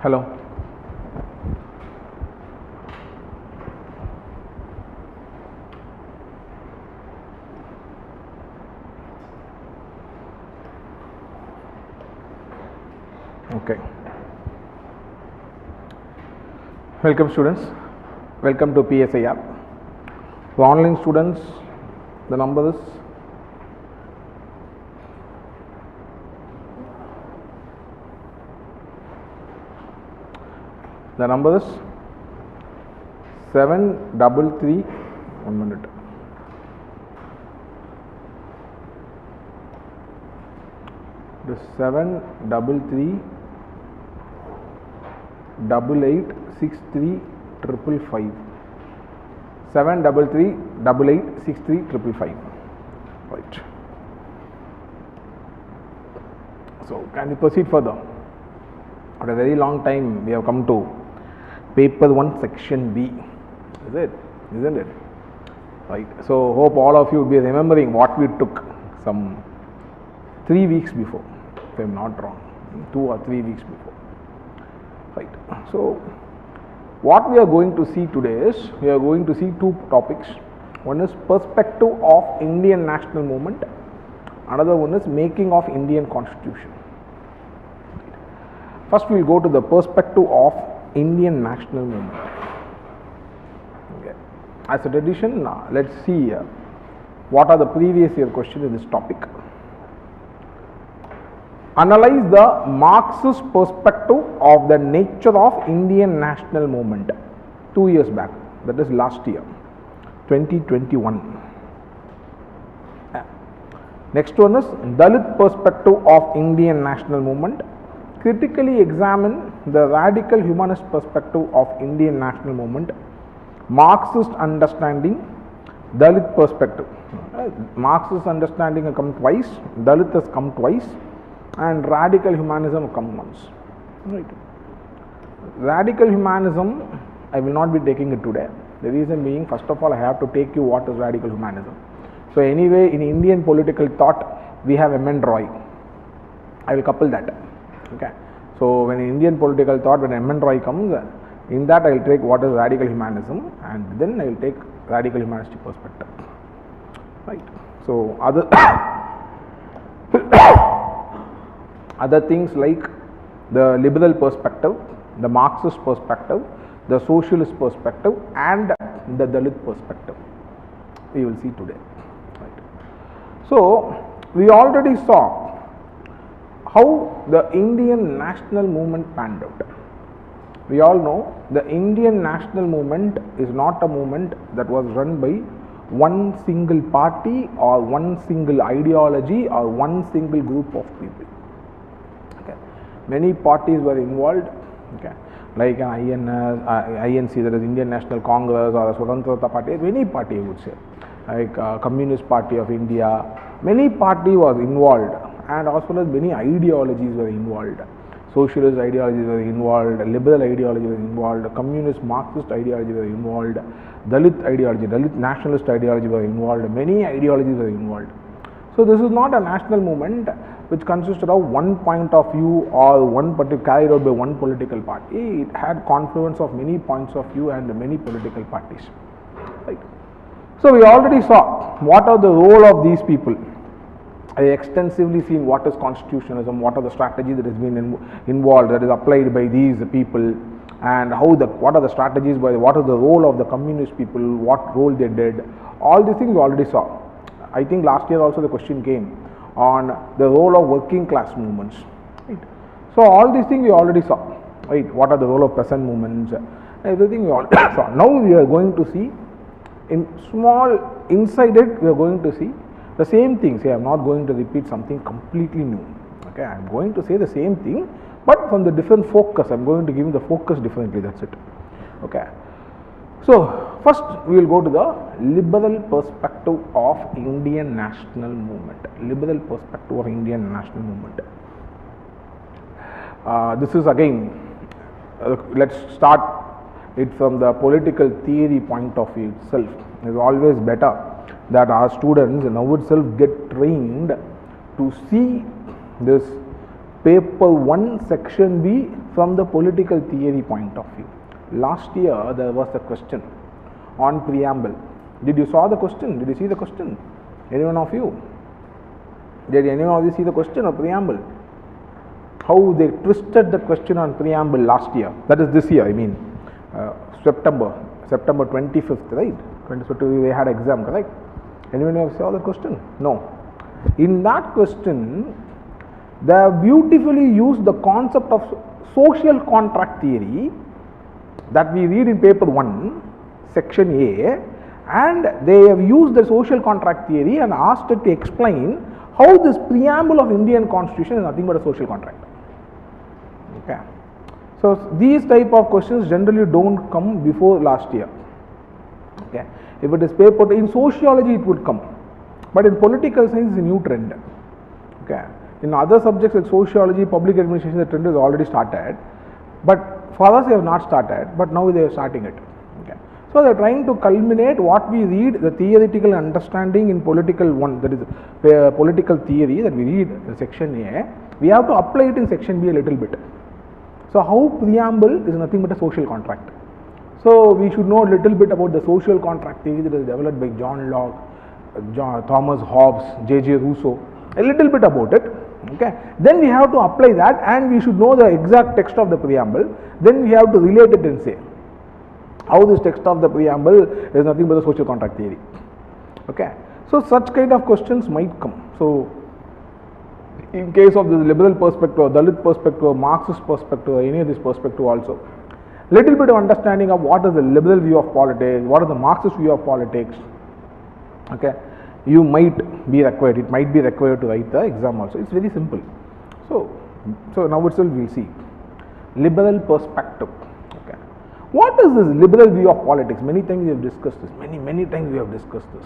Hello. Okay. Welcome students. Welcome to PSI app. For online students, the number is the number is 733. 1 minute. It is 733 8863 555. 733 8863 555. Right. So can we proceed further? At a very long time we have come to paper 1 section B. Is it? Isn't it? Right. So hope all of you will be remembering what we took some 3 weeks before, if I am not wrong, 2 or 3 weeks before. Right. So what we are going to see today is, we are going to see 2 topics. One is perspective of Indian national movement, another one is making of Indian constitution. First we will go to the perspective of Indian national movement. Okay. As a tradition, let us see what are the previous year questions in this topic. Analyze the Marxist perspective of the nature of Indian national movement 2 years back, that is last year, 2021. Next one is Dalit perspective of Indian national movement. Critically examine the radical humanist perspective of Indian national movement, Marxist understanding, Dalit perspective. Marxist understanding has come twice, Dalit has come twice, and radical humanism come once. Right. Radical humanism, I will not be taking it today. The reason being, first of all, I have to take you what is radical humanism. So anyway, in Indian political thought, we have M.N. Roy. I will couple that. Okay. So when in Indian political thought, when M.N. Roy comes, in that I will take what is radical humanism, and then I will take radical humanistic perspective. Right. So other things like the liberal perspective, the Marxist perspective, the socialist perspective, and the Dalit perspective, we will see today. Right. So we already saw how the Indian national movement panned out. We all know the Indian national movement is not a movement that was run by one single party or one single ideology or one single group of people. Okay. Many parties were involved, okay, like an INC, that is Indian National Congress, or a Swatantrata Party, many party I would say, like Communist Party of India, many party was involved, and as well as many ideologies were involved. Socialist ideologies were involved, liberal ideology was involved, communist Marxist ideology were involved, Dalit ideology, Dalit nationalist ideology were involved, many ideologies were involved. So this is not a national movement which consisted of one point of view or one particular carried out by one political party. It had confluence of many points of view and many political parties. Right. So we already saw what are the role of these people. I extensively seen what is constitutionalism, what are the strategies that has been involved, that is applied by these people, and what are the strategies by what is the role of the communist people, what role they did. All these things we already saw. I think last year also the question came on the role of working class movements. Right. So all these things we already saw. Right. What are the role of peasant movements? Everything we already saw. Now we are going to see in small inside it. We are going to see the same thing. Say, I am not going to repeat something completely new. Okay, I am going to say the same thing, but from the different focus. I am going to give the focus differently. That's it. Okay. So first we will go to the liberal perspective of Indian national movement. Liberal perspective of Indian national movement. This is again, let's start it from the political theory point of view itself. It is always better that our students now itself get trained to see this paper 1 section B from the political theory point of view. Last year there was a question on preamble. Did you saw the question? Did you see the question? Anyone of you? Did anyone of you see the question of preamble? How they twisted the question on preamble last year, that is this year, I mean September 25th, right? 25th we had exam, correct? Anyone else saw the question? No. In that question, they have beautifully used the concept of social contract theory that we read in paper 1, section A, and they have used the social contract theory and asked it to explain how this preamble of Indian Constitution is nothing but a social contract. Okay. So these type of questions generally don't come before last year. Okay. If it is paper in sociology, it would come, but in political science, it's a new trend. Okay. In other subjects like sociology, public administration, the trend is already started, but for us, they have not started, but now they are starting it. Okay. So they are trying to culminate what we read, the theoretical understanding in political one, that is political theory that we read in section A. We have to apply it in section B a little bit. So how preamble is nothing but a social contract. So we should know a little bit about the social contract theory that is developed by John Locke, Thomas Hobbes, J.J. Rousseau, a little bit about it. Okay. Then we have to apply that, and we should know the exact text of the preamble. Then we have to relate it and say how this text of the preamble is nothing but the social contract theory. Okay. So such kind of questions might come. So in case of this liberal perspective, or Dalit perspective, or Marxist perspective, or any of this perspective also, little bit of understanding of what is the liberal view of politics, what is the Marxist view of politics. Okay, you might be required, it might be required to write the exam also. It's very simple. So now itself we will see liberal perspective. Okay, what is this liberal view of politics? Many times we have discussed this. Many times we have discussed this.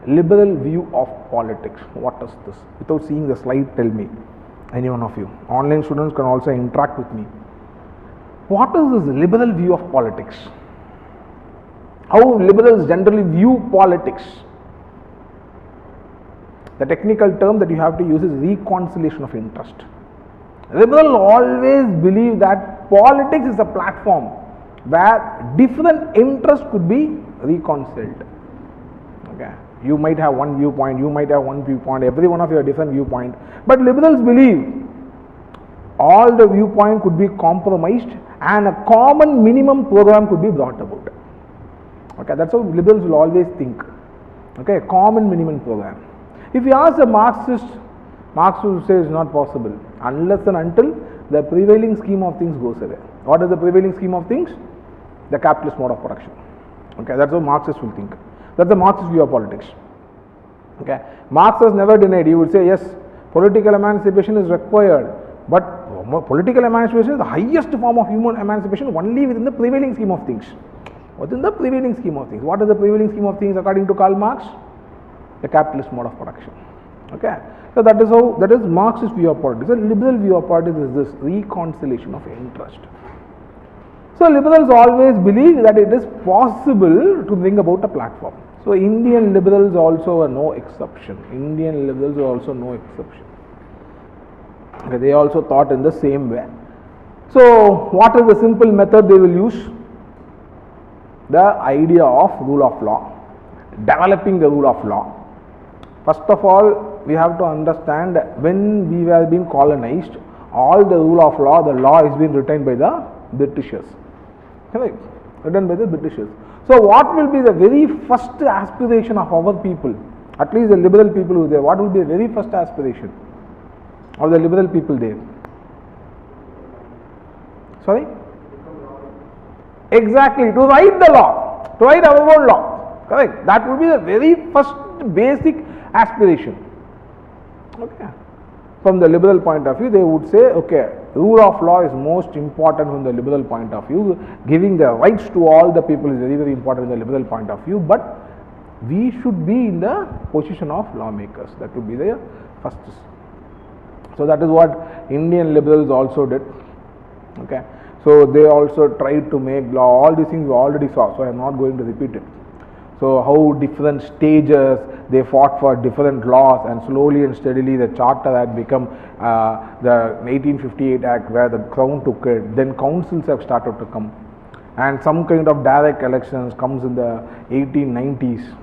Liberal view of politics. What is this? Without seeing the slide, tell me. Any one of you. Online students can also interact with me. What is this liberal view of politics? How liberals generally view politics? The technical term that you have to use is reconciliation of interest. Liberals always believe that politics is a platform where different interests could be reconciled. Okay. You might have one viewpoint, you might have one viewpoint, every one of you have a different viewpoint. But liberals believe all the viewpoint could be compromised and a common minimum program could be brought about. Okay, that's how liberals will always think. Okay, common minimum program. If you ask a Marxist, Marx will say it's not possible unless and until the prevailing scheme of things goes away. What is the prevailing scheme of things? The capitalist mode of production. Okay, that's how Marxists will think. That's the Marxist view of politics. Okay, Marx has never denied. He would say yes, political emancipation is required, but political emancipation is the highest form of human emancipation only within the prevailing scheme of things. Within the prevailing scheme of things. What is the prevailing scheme of things according to Karl Marx? The capitalist mode of production. Okay, so that is Marxist view of politics. The liberal view of politics is this reconciliation of interest. So liberals always believe that it is possible to bring about a platform. So Indian liberals also are no exception. Indian liberals are also no exception. Okay, they also thought in the same way. So what is the simple method they will use? The idea of rule of law, developing the rule of law. First of all, we have to understand when we were being colonized, all the rule of law, the law is being written by the Britishers. Correct? Written by the Britishers. So what will be the very first aspiration of our people, at least the liberal people who are there, what will be the very first aspiration of the liberal people there? Sorry? Exactly, to write the law, to write our own law. Correct? That would be the very first basic aspiration. Okay. From the liberal point of view, they would say, okay, rule of law is most important from the liberal point of view. Giving the rights to all the people is very, very important from the liberal point of view. But we should be in the position of lawmakers. That would be the first. So that is what Indian liberals also did. Okay. So they also tried to make law. All these things we already saw. So I am not going to repeat it. So So how different stages they fought for different laws, and slowly and steadily the charter had become the 1858 Act where the crown took it. Then councils have started to come, and some kind of direct elections comes in the 1890s.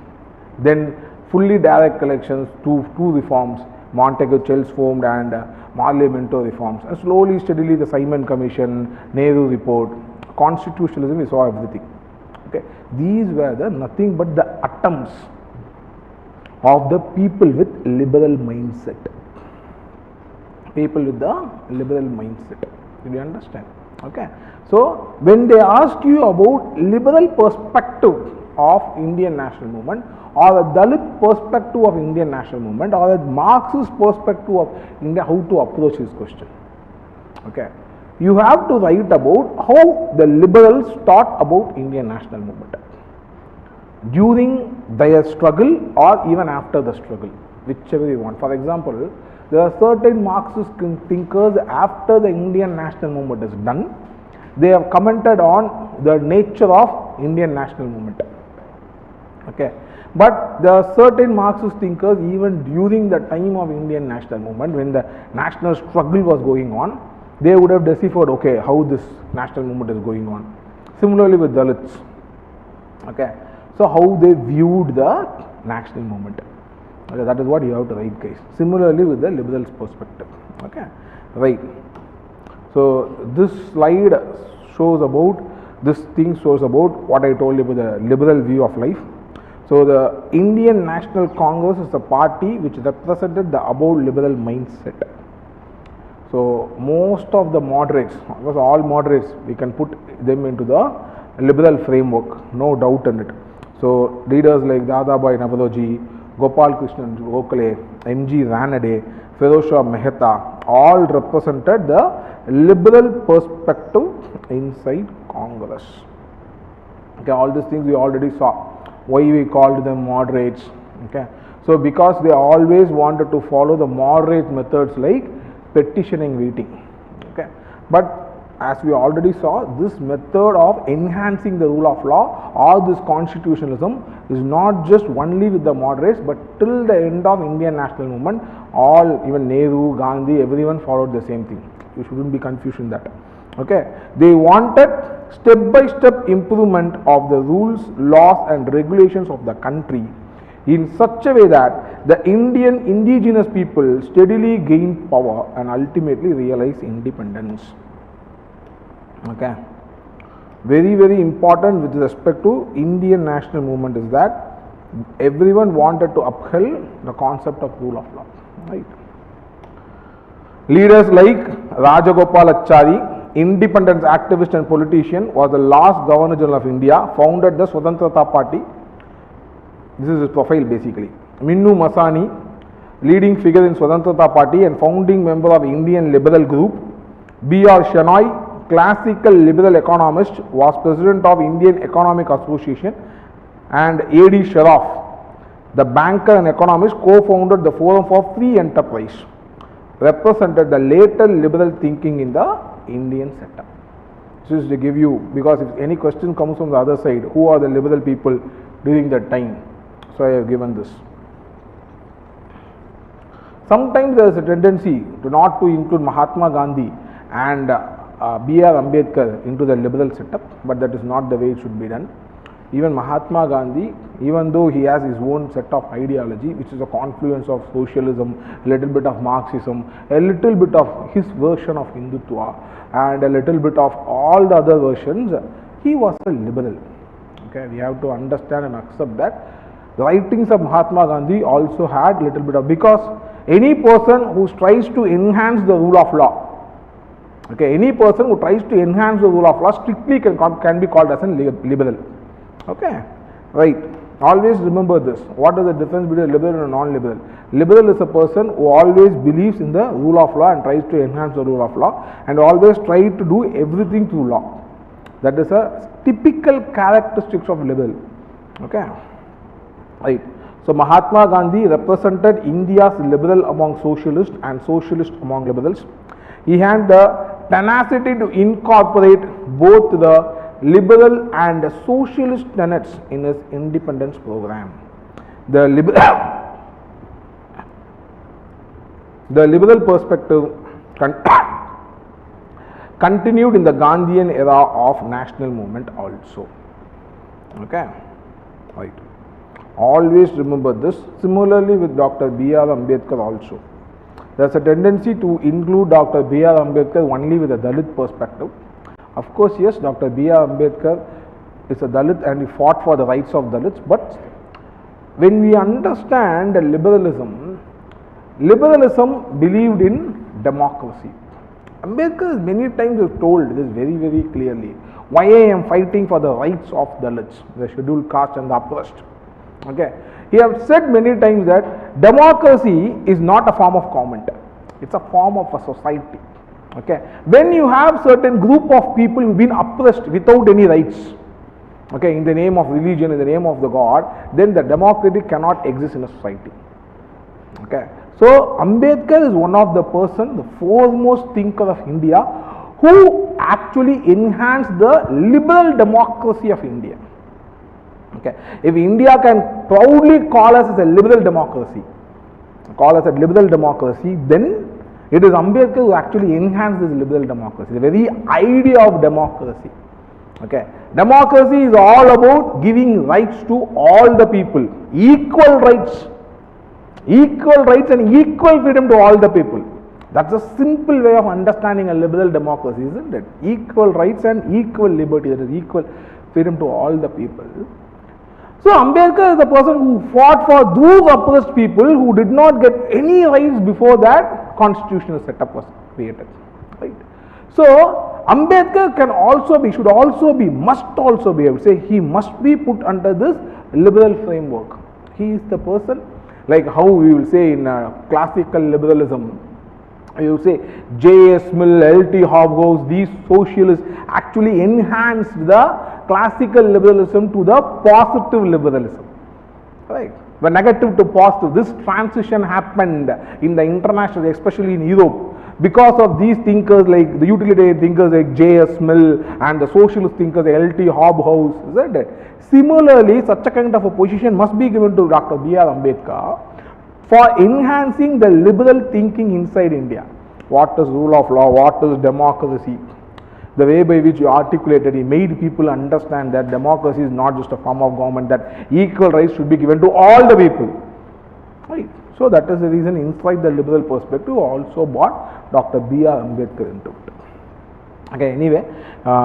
Then fully direct elections, two reforms, Montagu-Chelmsford and Marley-Minto reforms, and slowly steadily the Simon Commission, Nehru report, constitutionalism, we saw everything. Okay, these were the nothing but the attempts of the people with liberal mindset. People with the liberal mindset. Did you understand? Okay. So when they ask you about liberal perspective of Indian national movement, or a Dalit perspective of Indian national movement, or a Marxist perspective of India, how to approach this question? Okay. You have to write about how the liberals thought about Indian national movement during their struggle or even after the struggle, whichever you want. For example, there are certain Marxist thinkers after the Indian national movement is done, they have commented on the nature of Indian national movement. Okay. But there are certain Marxist thinkers even during the time of Indian national movement, when the national struggle was going on, they would have deciphered, okay, how this national movement is going on. Similarly with Dalits. Okay. So how they viewed the national movement. Okay, that is what you have to write, guys. Similarly with the liberals perspective. Okay. Right. So this slide shows about, this thing shows about what I told you about the liberal view of life. So the Indian National Congress is a party which represented the above liberal mindset. So most of the moderates, because all moderates, we can put them into the liberal framework, no doubt in it. So leaders like Dadabhai Naoroji, Gopal Krishnan Gokhale, M.G. Ranade, Feroz Mehta, all represented the liberal perspective inside Congress. Okay, all these things we already saw. Why we called them moderates. Okay, so because they always wanted to follow the moderate methods like petitioning waiting. Okay, but as we already saw, this method of enhancing the rule of law or this constitutionalism is not just only with the moderates, but till the end of Indian national movement, all, even Nehru, Gandhi, everyone followed the same thing. You shouldn't be confused in that. Okay, they wanted step-by-step improvement of the rules, laws and regulations of the country in such a way that the Indian indigenous people steadily gain power and ultimately realize independence. Okay, very, very important with respect to Indian national movement is that everyone wanted to uphold the concept of rule of law. Right. Leaders like Rajagopalachari, independence activist and politician, was the last Governor General of India, founded the Swatantrata Party. This is his profile basically. Minnu Masani, leading figure in Swatantrata Party and founding member of Indian Liberal Group. B.R. Shenoy, classical liberal economist, was president of Indian Economic Association, and A.D. Sharaf, the banker and economist, co-founded the Forum for Free Enterprise, represented the later liberal thinking in the Indian setup. This is to give you, because if any question comes from the other side, who are the liberal people during that time? So I have given this. Sometimes there is a tendency to not to include Mahatma Gandhi and B.R. Ambedkar into the liberal setup, but that is not the way it should be done. Even Mahatma Gandhi, even though he has his own set of ideology, which is a confluence of socialism, a little bit of Marxism, a little bit of his version of Hindutva, and a little bit of all the other versions, he was a liberal. Okay, we have to understand and accept that. The writings of Mahatma Gandhi also had a little bit of, because any person who tries to enhance the rule of law, okay, any person who tries to enhance the rule of law strictly can be called as a liberal. Okay, right. Always remember this. What is the difference between liberal and non-liberal? Liberal is a person who always believes in the rule of law and tries to enhance the rule of law, and always try to do everything through law. That is a typical characteristics of liberal. Okay, right. So Mahatma Gandhi represented India's liberal among socialists and socialist among liberals. He had the tenacity to incorporate both the liberal and socialist tenets in his independence program. The liberal perspective continued in the Gandhian era of national movement also. Okay, right. Always remember this. Similarly with Dr. B.R. Ambedkar also. There is a tendency to include Dr. B.R. Ambedkar only with a Dalit perspective. Of course, yes, Dr. B.R. Ambedkar is a Dalit and he fought for the rights of Dalits, but when we understand liberalism believed in democracy. Ambedkar many times has told this very, very clearly, why I am fighting for the rights of Dalits, the scheduled caste and the oppressed. Okay, he has said many times that democracy is not a form of government, it's a form of a society. Okay, when you have certain group of people who've been oppressed without any rights, okay, in the name of religion, in the name of the God, then the democracy cannot exist in a society. Okay, so Ambedkar is one of the person, the foremost thinker of India, who actually enhanced the liberal democracy of India. Okay, if India can proudly call us as a liberal democracy, then it is Ambedkar who actually enhanced this liberal democracy, the very idea of democracy. Okay, democracy is all about giving rights to all the people, equal rights and equal freedom to all the people. That's a simple way of understanding a liberal democracy, isn't it? Equal rights and equal liberty, that is equal freedom to all the people. So Ambedkar is the person who fought for those oppressed people who did not get any rights before that constitutional setup was created. Right? So Ambedkar can also be, should also be, must also be, I would say he must be put under this liberal framework. He is the person, like how we will say in classical liberalism, you say J.S. Mill, L.T. Hobhouse, these socialists actually enhanced the classical liberalism to the positive liberalism, right? The negative to positive, this transition happened in the international, especially in Europe, because of these thinkers like the utilitarian thinkers like J.S. Mill and the socialist thinkers L.T. Hobhouse, isn't it? Similarly, such a kind of a position must be given to Dr. B.R. Ambedkar for enhancing the liberal thinking inside India. What is rule of law? What is democracy? The way by which you articulated, he made people understand that democracy is not just a form of government, that equal rights should be given to all the people. Right. So that is the reason inside the liberal perspective also brought Dr. B.R. Ambedkar into it. Okay, anyway,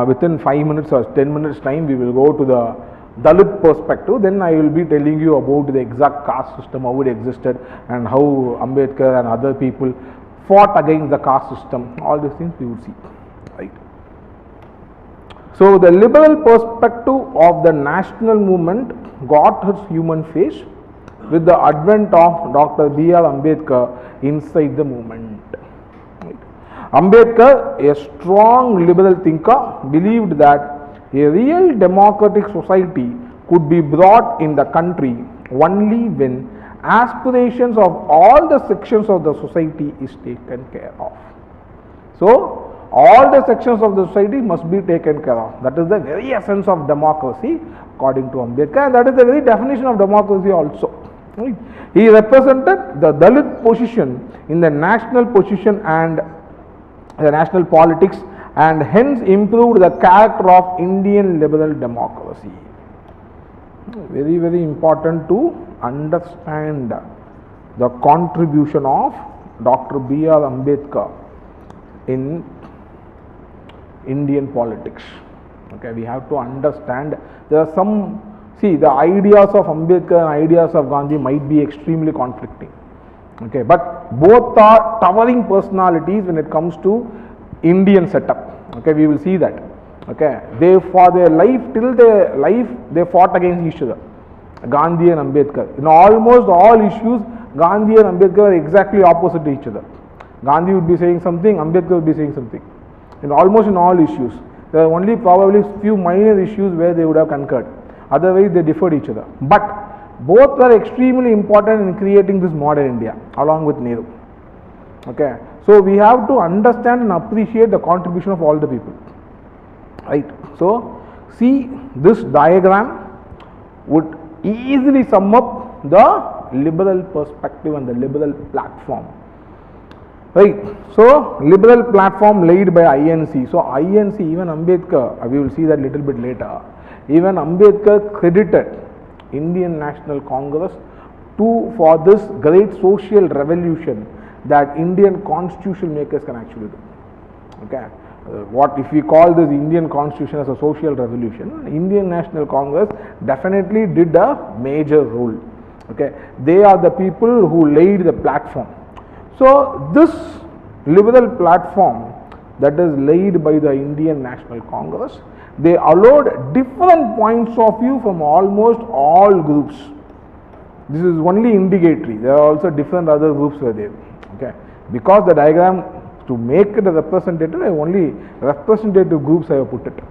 within 5 minutes or 10 minutes time, we will go to the Dalit perspective, then I will be telling you about the exact caste system, how it existed and how Ambedkar and other people fought against the caste system. All these things we will see. Right. So the liberal perspective of the national movement got its human face with the advent of Dr. B.R. Ambedkar inside the movement. Right. Ambedkar, a strong liberal thinker, believed that a real democratic society could be brought in the country only when aspirations of all the sections of the society is taken care of. So, all the sections of the society must be taken care of. That is the very essence of democracy according to Ambedkar, and that is the very definition of democracy also. Right? He represented the Dalit position in the national position and the national politics, and hence improved the character of Indian liberal democracy. Very, very important to understand the contribution of Dr. B.R. Ambedkar in Indian politics. Okay, we have to understand there are some, see, the ideas of Ambedkar and ideas of Gandhi might be extremely conflicting. Okay, but both are towering personalities when it comes to Indian setup. Okay, we will see that. Okay, they for their life, till their life, they fought against each other, Gandhi and Ambedkar. In almost all issues, Gandhi and Ambedkar are exactly opposite to each other. Gandhi would be saying something, Ambedkar would be saying something. In almost in all issues, there are only probably few minor issues where they would have concurred. Otherwise, they differed each other. But both were extremely important in creating this modern India, along with Nehru. Okay, so we have to understand and appreciate the contribution of all the people. Right. So See, this diagram would easily sum up the liberal perspective and the liberal platform. Right. So, liberal platform laid by INC. So, INC, even Ambedkar, we will see that little bit later, even Ambedkar credited Indian National Congress for this great social revolution that Indian constitution makers can actually do. Okay. What if we call this Indian constitution as a social revolution, Indian National Congress definitely did a major role. Okay. They are the people who laid the platform. So, this liberal platform that is laid by the Indian National Congress, they allowed different points of view from almost all groups. This is only indicatory. There are also different other groups were there. Okay. Because the diagram, to make it a representative, only representative groups I have put it.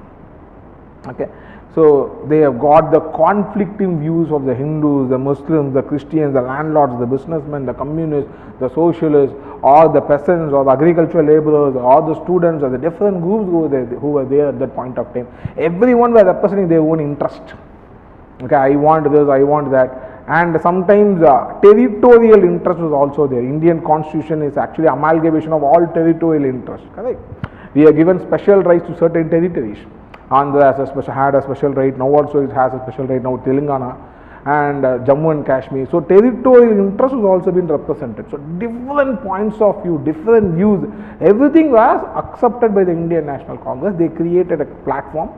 Okay. So, they have got the conflicting views of the Hindus, the Muslims, the Christians, the landlords, the businessmen, the communists, the socialists, or the peasants, or the agricultural laborers, or the students, or the different groups who were there at that point of time. Everyone were representing their own interest. Okay, I want this, I want that. And sometimes territorial interest was also there. Indian constitution is actually amalgamation of all territorial interests. Correct? We are given special rights to certain territories. Andhra had a special right, now also it has a special right, now Telangana and Jammu and Kashmir. So, territorial interest has also been represented. So, different points of view, different views, everything was accepted by the Indian National Congress. They created a platform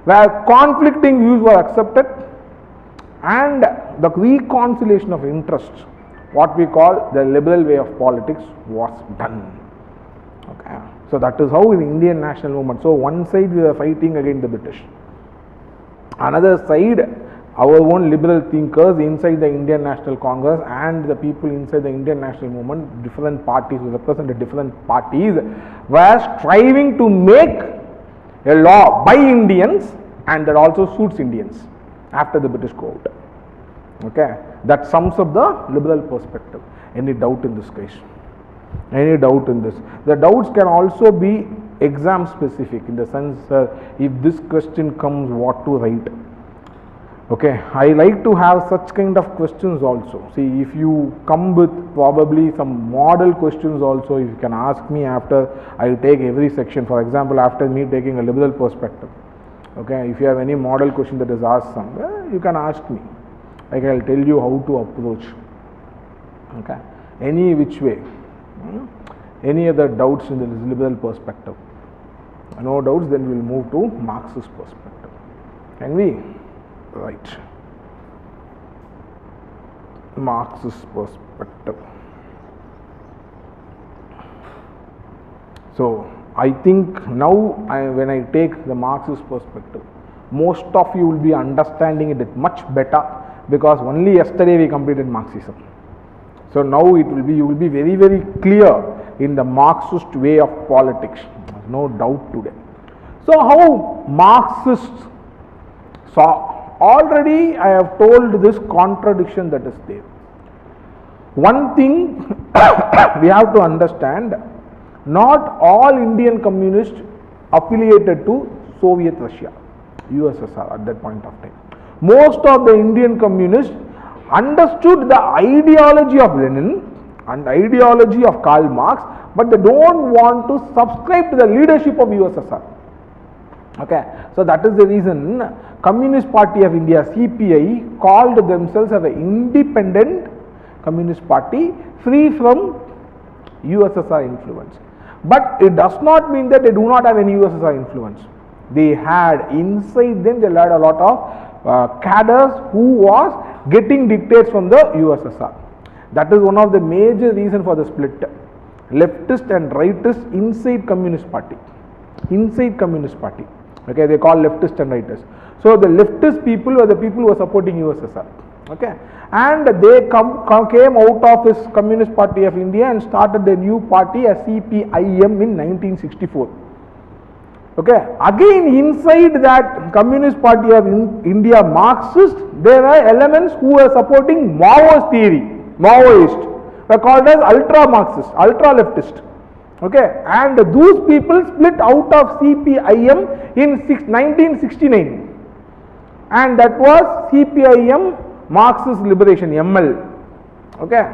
where conflicting views were accepted and the reconciliation of interests, what we call the liberal way of politics, was done. Okay. So, that is how in Indian national movement. So, one side we are fighting against the British, another side our own liberal thinkers inside the Indian National Congress and the people inside the Indian national movement, different parties who represented different parties, were striving to make a law by Indians and that also suits Indians after the British go out. Okay. That sums up the liberal perspective. Any doubt in this case? Any doubt in this? The doubts can also be exam specific, in the sense if this question comes, what to write. Okay, I like to have such kind of questions also. See, if you come with probably some model questions also, if you can ask me after I take every section. For example, after me taking a liberal perspective. Okay, if you have any model question that is asked somewhere, you can ask me. Like I will tell you how to approach. Okay, any which way. Any other doubts in the liberal perspective? No doubts, then we will move to Marxist perspective. Can we? Right. Marxist perspective. So, I think now when I take the Marxist perspective, most of you will be understanding it much better, because only yesterday we completed Marxism. So, now it will be, you will be very, very clear in the Marxist way of politics. There is no doubt today. So, how Marxists saw? Already I have told this contradiction that is there. One thing we have to understand, not all Indian communists affiliated to Soviet Russia, USSR at that point of time. Most of the Indian communists understood the ideology of Lenin and ideology of Karl Marx, but they don't want to subscribe to the leadership of USSR. Okay, so that is the reason Communist Party of India, CPI, called themselves as an independent communist party free from USSR influence. But it does not mean that they do not have any USSR influence. They had inside them, they had a lot of cadres who was getting dictates from the USSR. That is one of the major reasons for the split. Leftist and rightist inside Communist Party. Inside Communist Party. Okay, they call leftist and rightist. So, the leftist people were the people who were supporting USSR. Okay, and they came out of this Communist Party of India and started the new party as CPIM in 1964. Okay, again inside that Communist Party of India Marxist, there are elements who were supporting Maoist theory. Maoist were called as ultra Marxist, ultra leftist. Okay, and those people split out of CPIM in 1969, and that was CPIM Marxist Liberation, ML. Okay,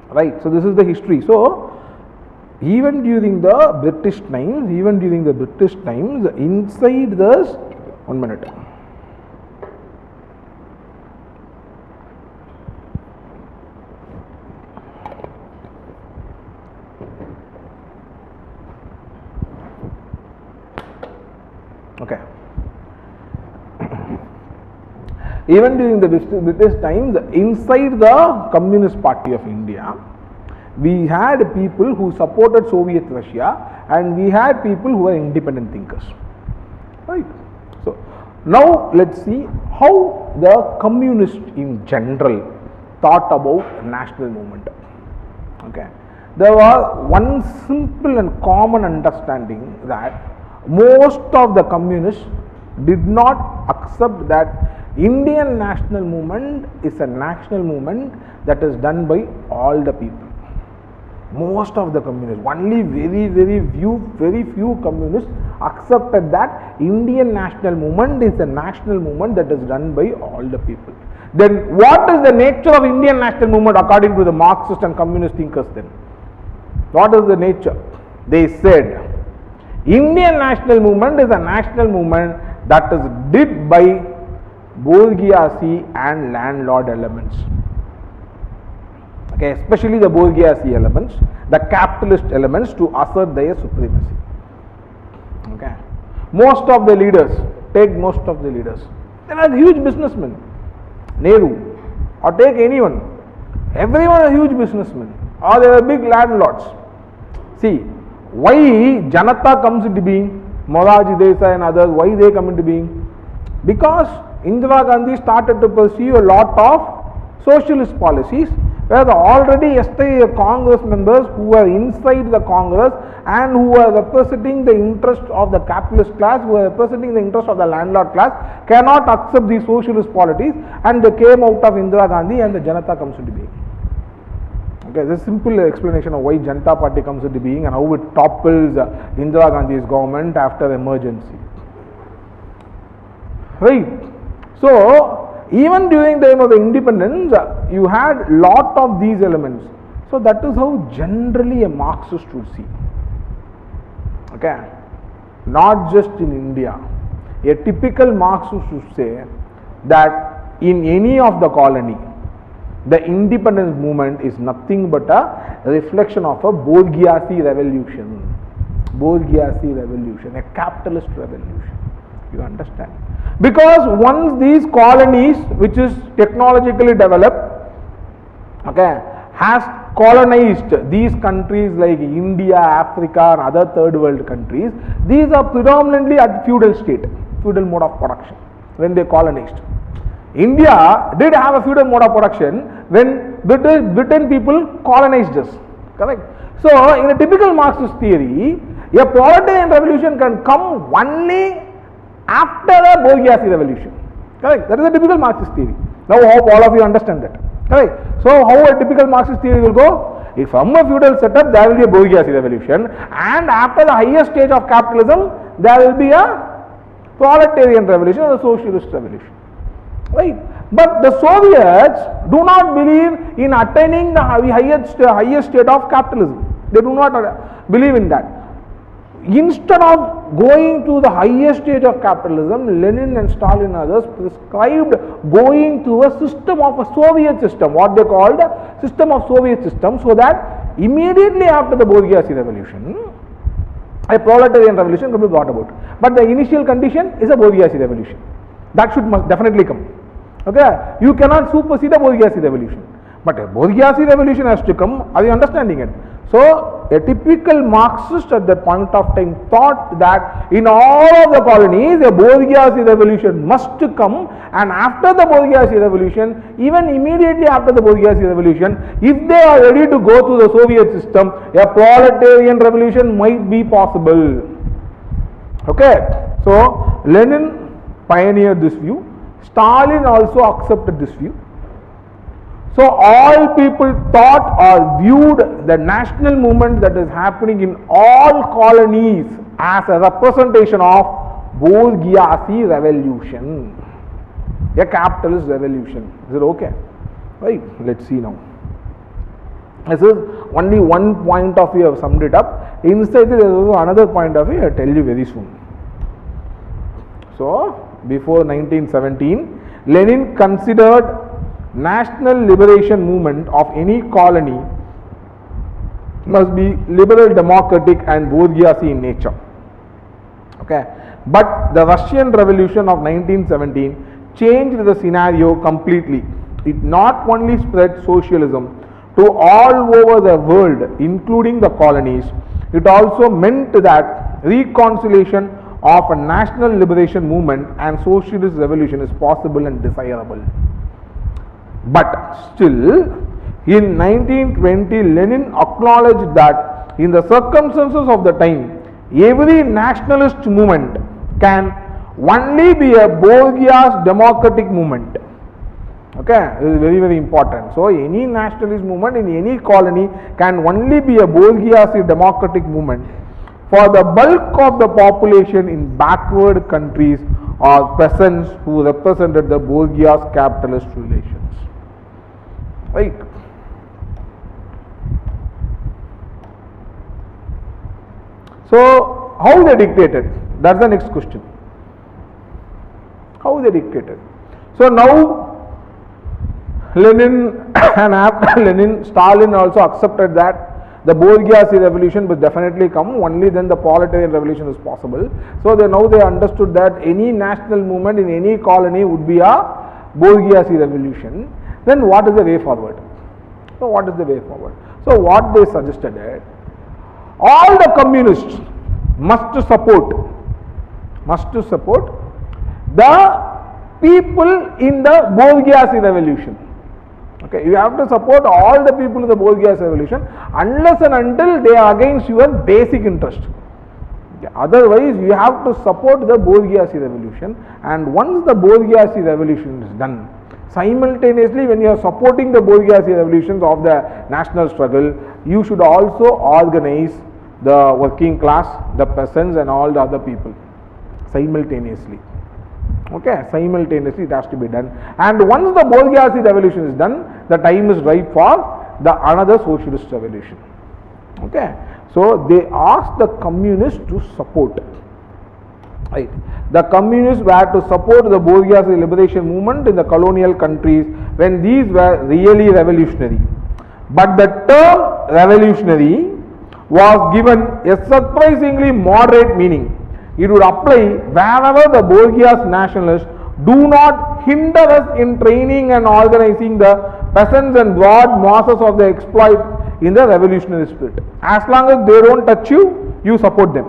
right. So this is the history. So even during the British times, inside this, 1 minute. Okay. Even during the British times, inside the Communist Party of India, we had people who supported Soviet Russia, and we had people who were independent thinkers. Right. So now let's see how the communists in general thought about national movement. Okay. There was one simple and common understanding that most of the communists did not accept that Indian national movement is a national movement that is done by all the people. Most of the communists, only very few communists accepted that Indian national movement is a national movement that is done by all the people. Then what is the nature of Indian national movement according to the Marxist and communist thinkers then? What is the nature? They said Indian national movement is a national movement that is did by bourgeoisie and landlord elements. Okay, especially the bourgeoisie elements, the capitalist elements, to assert their supremacy. Okay, most of the leaders, they are huge businessmen. Nehru, or take anyone, everyone are huge businessmen, or they are big landlords. See, why Janata comes into being, Morarji Desai and others, why they come into being? Because Indira Gandhi started to pursue a lot of socialist policies, where the already yesterday Congress members who were inside the Congress and who were representing the interest of the capitalist class, who were representing the interest of the landlord class, cannot accept these socialist policies, and they came out of Indira Gandhi and the Janata comes into being. Okay, this is a simple explanation of why Janata Party comes into being and how it topples Indira Gandhi's government after emergency. Right. So even during the time of the independence, you had lot of these elements. So that is how generally a Marxist would see. Okay, not just in India. A typical Marxist would say that in any of the colony, the independence movement is nothing but a reflection of a bourgeoisie revolution, a capitalist revolution. You understand? Because once these colonies, which is technologically developed, okay, has colonized these countries like India, Africa and other third world countries, these are predominantly at feudal state, feudal mode of production when they colonized. India did have a feudal mode of production when Britain people colonized us, correct? So in a typical Marxist theory, a proletarian revolution can come only after the bourgeoisie revolution, correct? That is a typical Marxist theory. Now I hope all of you understand that, correct? So how a typical Marxist theory will go? If from a feudal setup there will be a bourgeoisie revolution, and after the highest stage of capitalism there will be a proletarian revolution or a socialist revolution, right? But the Soviets do not believe in attaining the highest state of capitalism. They do not believe in that. Instead of going to the highest stage of capitalism, Lenin and Stalin and others prescribed going to a system of a Soviet system, what they called the system of Soviet system, so that immediately after the bourgeoisie revolution, a proletarian revolution can be brought about. But the initial condition is a bourgeoisie revolution. That should definitely come. Okay, you cannot supersede the bourgeoisie revolution, but a bourgeoisie revolution has to come. Are you understanding it? So a typical Marxist at that point of time thought that in all of the colonies a bourgeoisie revolution must come, and after the bourgeoisie revolution, even immediately after the bourgeoisie revolution, if they are ready to go to the Soviet system, a proletarian revolution might be possible. Okay, so Lenin pioneered this view. Stalin also accepted this view. So all people thought or viewed the national movement that is happening in all colonies as a representation of bourgeoisie revolution, a capitalist revolution. Is it okay? Right, let's see now. This is only one point of view. I have summed it up. Inside there is also another point of view. I will tell you very soon. So, before 1917, Lenin considered national liberation movement of any colony must be liberal, democratic and bourgeoisie in nature. Okay. But the Russian Revolution of 1917 changed the scenario completely. It not only spread socialism to all over the world, including the colonies, it also meant that reconciliation of a national liberation movement and socialist revolution is possible and desirable. But still, in 1920, Lenin acknowledged that in the circumstances of the time, every nationalist movement can only be a bourgeois democratic movement. Okay, this is very, very important. So, any nationalist movement in any colony can only be a bourgeoisie democratic movement for the bulk of the population in backward countries or peasants who represented the bourgeois capitalist relations. Right. So, how they dictated? That's the next question. How they dictated? So, now Lenin and after Lenin, Stalin also accepted that the bourgeoisie revolution will definitely come, only then the proletarian revolution is possible. So, now they understood that any national movement in any colony would be a bourgeoisie revolution. Then what is the way forward? So, what is the way forward? So, what they suggested is, all the communists must support the people in the bourgeoisie revolution. Okay, you have to support all the people in the bourgeoisie revolution unless and until they are against your basic interest. Okay, otherwise, you have to support the bourgeoisie revolution, and once the bourgeoisie revolution is done, simultaneously when you are supporting the bourgeoisie revolutions of the national struggle, you should also organize the working class, the peasants and all the other people simultaneously. Okay, simultaneously it has to be done, and once the bourgeoisie revolution is done, the time is ripe for the another socialist revolution. Okay, so they asked the communists to support. Right, the communists were to support the bourgeoisie liberation movement in the colonial countries when these were really revolutionary. But the term revolutionary was given a surprisingly moderate meaning. It would apply wherever the bourgeois nationalists do not hinder us in training and organizing the peasants and broad masses of the exploit in the revolutionary spirit. As long as they don't touch you, you support them.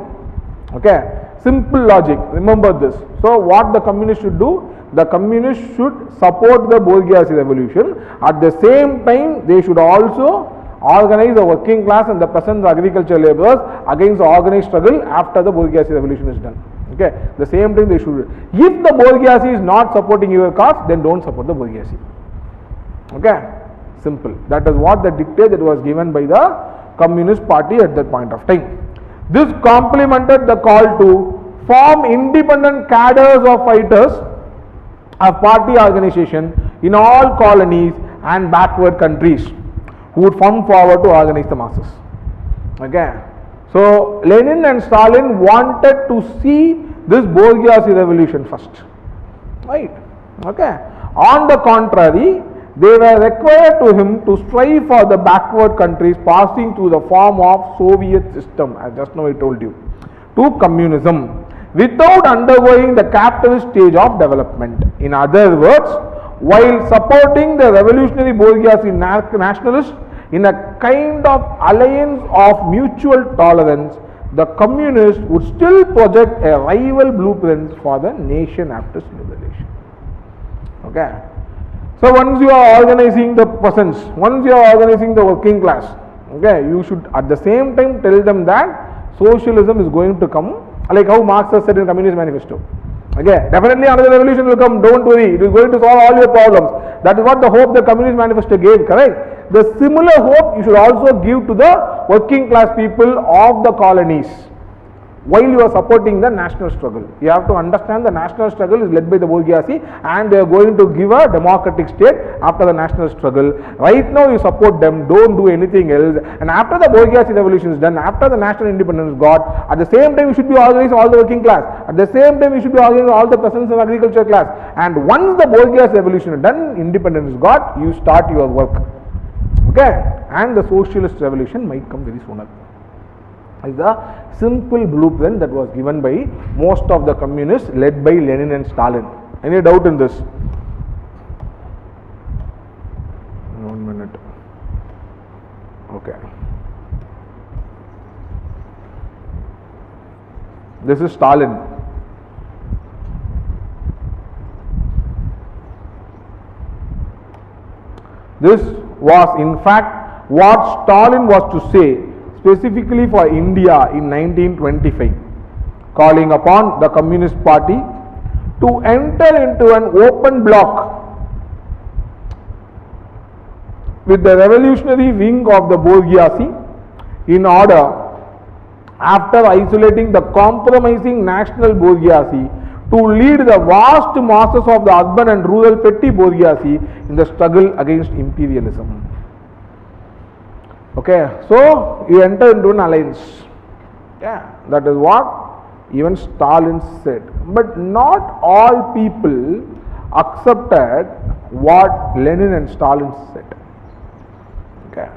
Okay, simple logic, remember this. So, what the communists should do? The communists should support the bourgeoisie revolution. At the same time, they should also organize the working class and the peasants, agricultural laborers against the organized struggle after the bourgeoisie revolution is done. Okay, the same thing they should. If the bourgeoisie is not supporting your cause, then don't support the bourgeoisie. Okay, simple. That is what the dictate that was given by the Communist Party at that point of time. This complemented the call to form independent cadres of fighters of party organization in all colonies and backward countries who would come forward to organize the masses. Okay, so Lenin and Stalin wanted to see this bourgeoisie revolution first, right? Okay, on the contrary, they were required to him to strive for the backward countries passing through the form of Soviet system, as just now I told you, to communism without undergoing the capitalist stage of development. In other words, while supporting the revolutionary bourgeoisie nationalists in a kind of alliance of mutual tolerance, the communists would still project a rival blueprint for the nation after liberation. Okay. So, once you are organizing the peasants, once you are organizing the working class, okay, you should at the same time tell them that socialism is going to come, like how Marx has said in Communist Manifesto. Okay, definitely another revolution will come, don't worry, it is going to solve all your problems. That is what the hope the Communist Manifesto gave, correct? The similar hope you should also give to the working class people of the colonies while you are supporting the national struggle. You have to understand the national struggle is led by the bourgeoisie and they are going to give a democratic state after the national struggle. Right now you support them, don't do anything else, and after the bourgeoisie revolution is done, after the national independence got, at the same time you should be organizing all the working class, at the same time you should be organizing all the peasants and agriculture class, and once the bourgeoisie revolution is done, independence is got, you start your work. Okay, and the socialist revolution might come very sooner. Is the simple blueprint that was given by most of the communists led by Lenin and Stalin. Any doubt in this? 1 minute. Okay. This is Stalin. This was in fact what Stalin was to say specifically for India in 1925, calling upon the Communist Party to enter into an open bloc with the revolutionary wing of the bourgeoisie in order, after isolating the compromising national bourgeoisie, to lead the vast masses of the urban and rural petty bourgeoisie in the struggle against imperialism. Okay, so you enter into an alliance. Yeah, that is what even Stalin said. But not all people accepted what Lenin and Stalin said. Okay.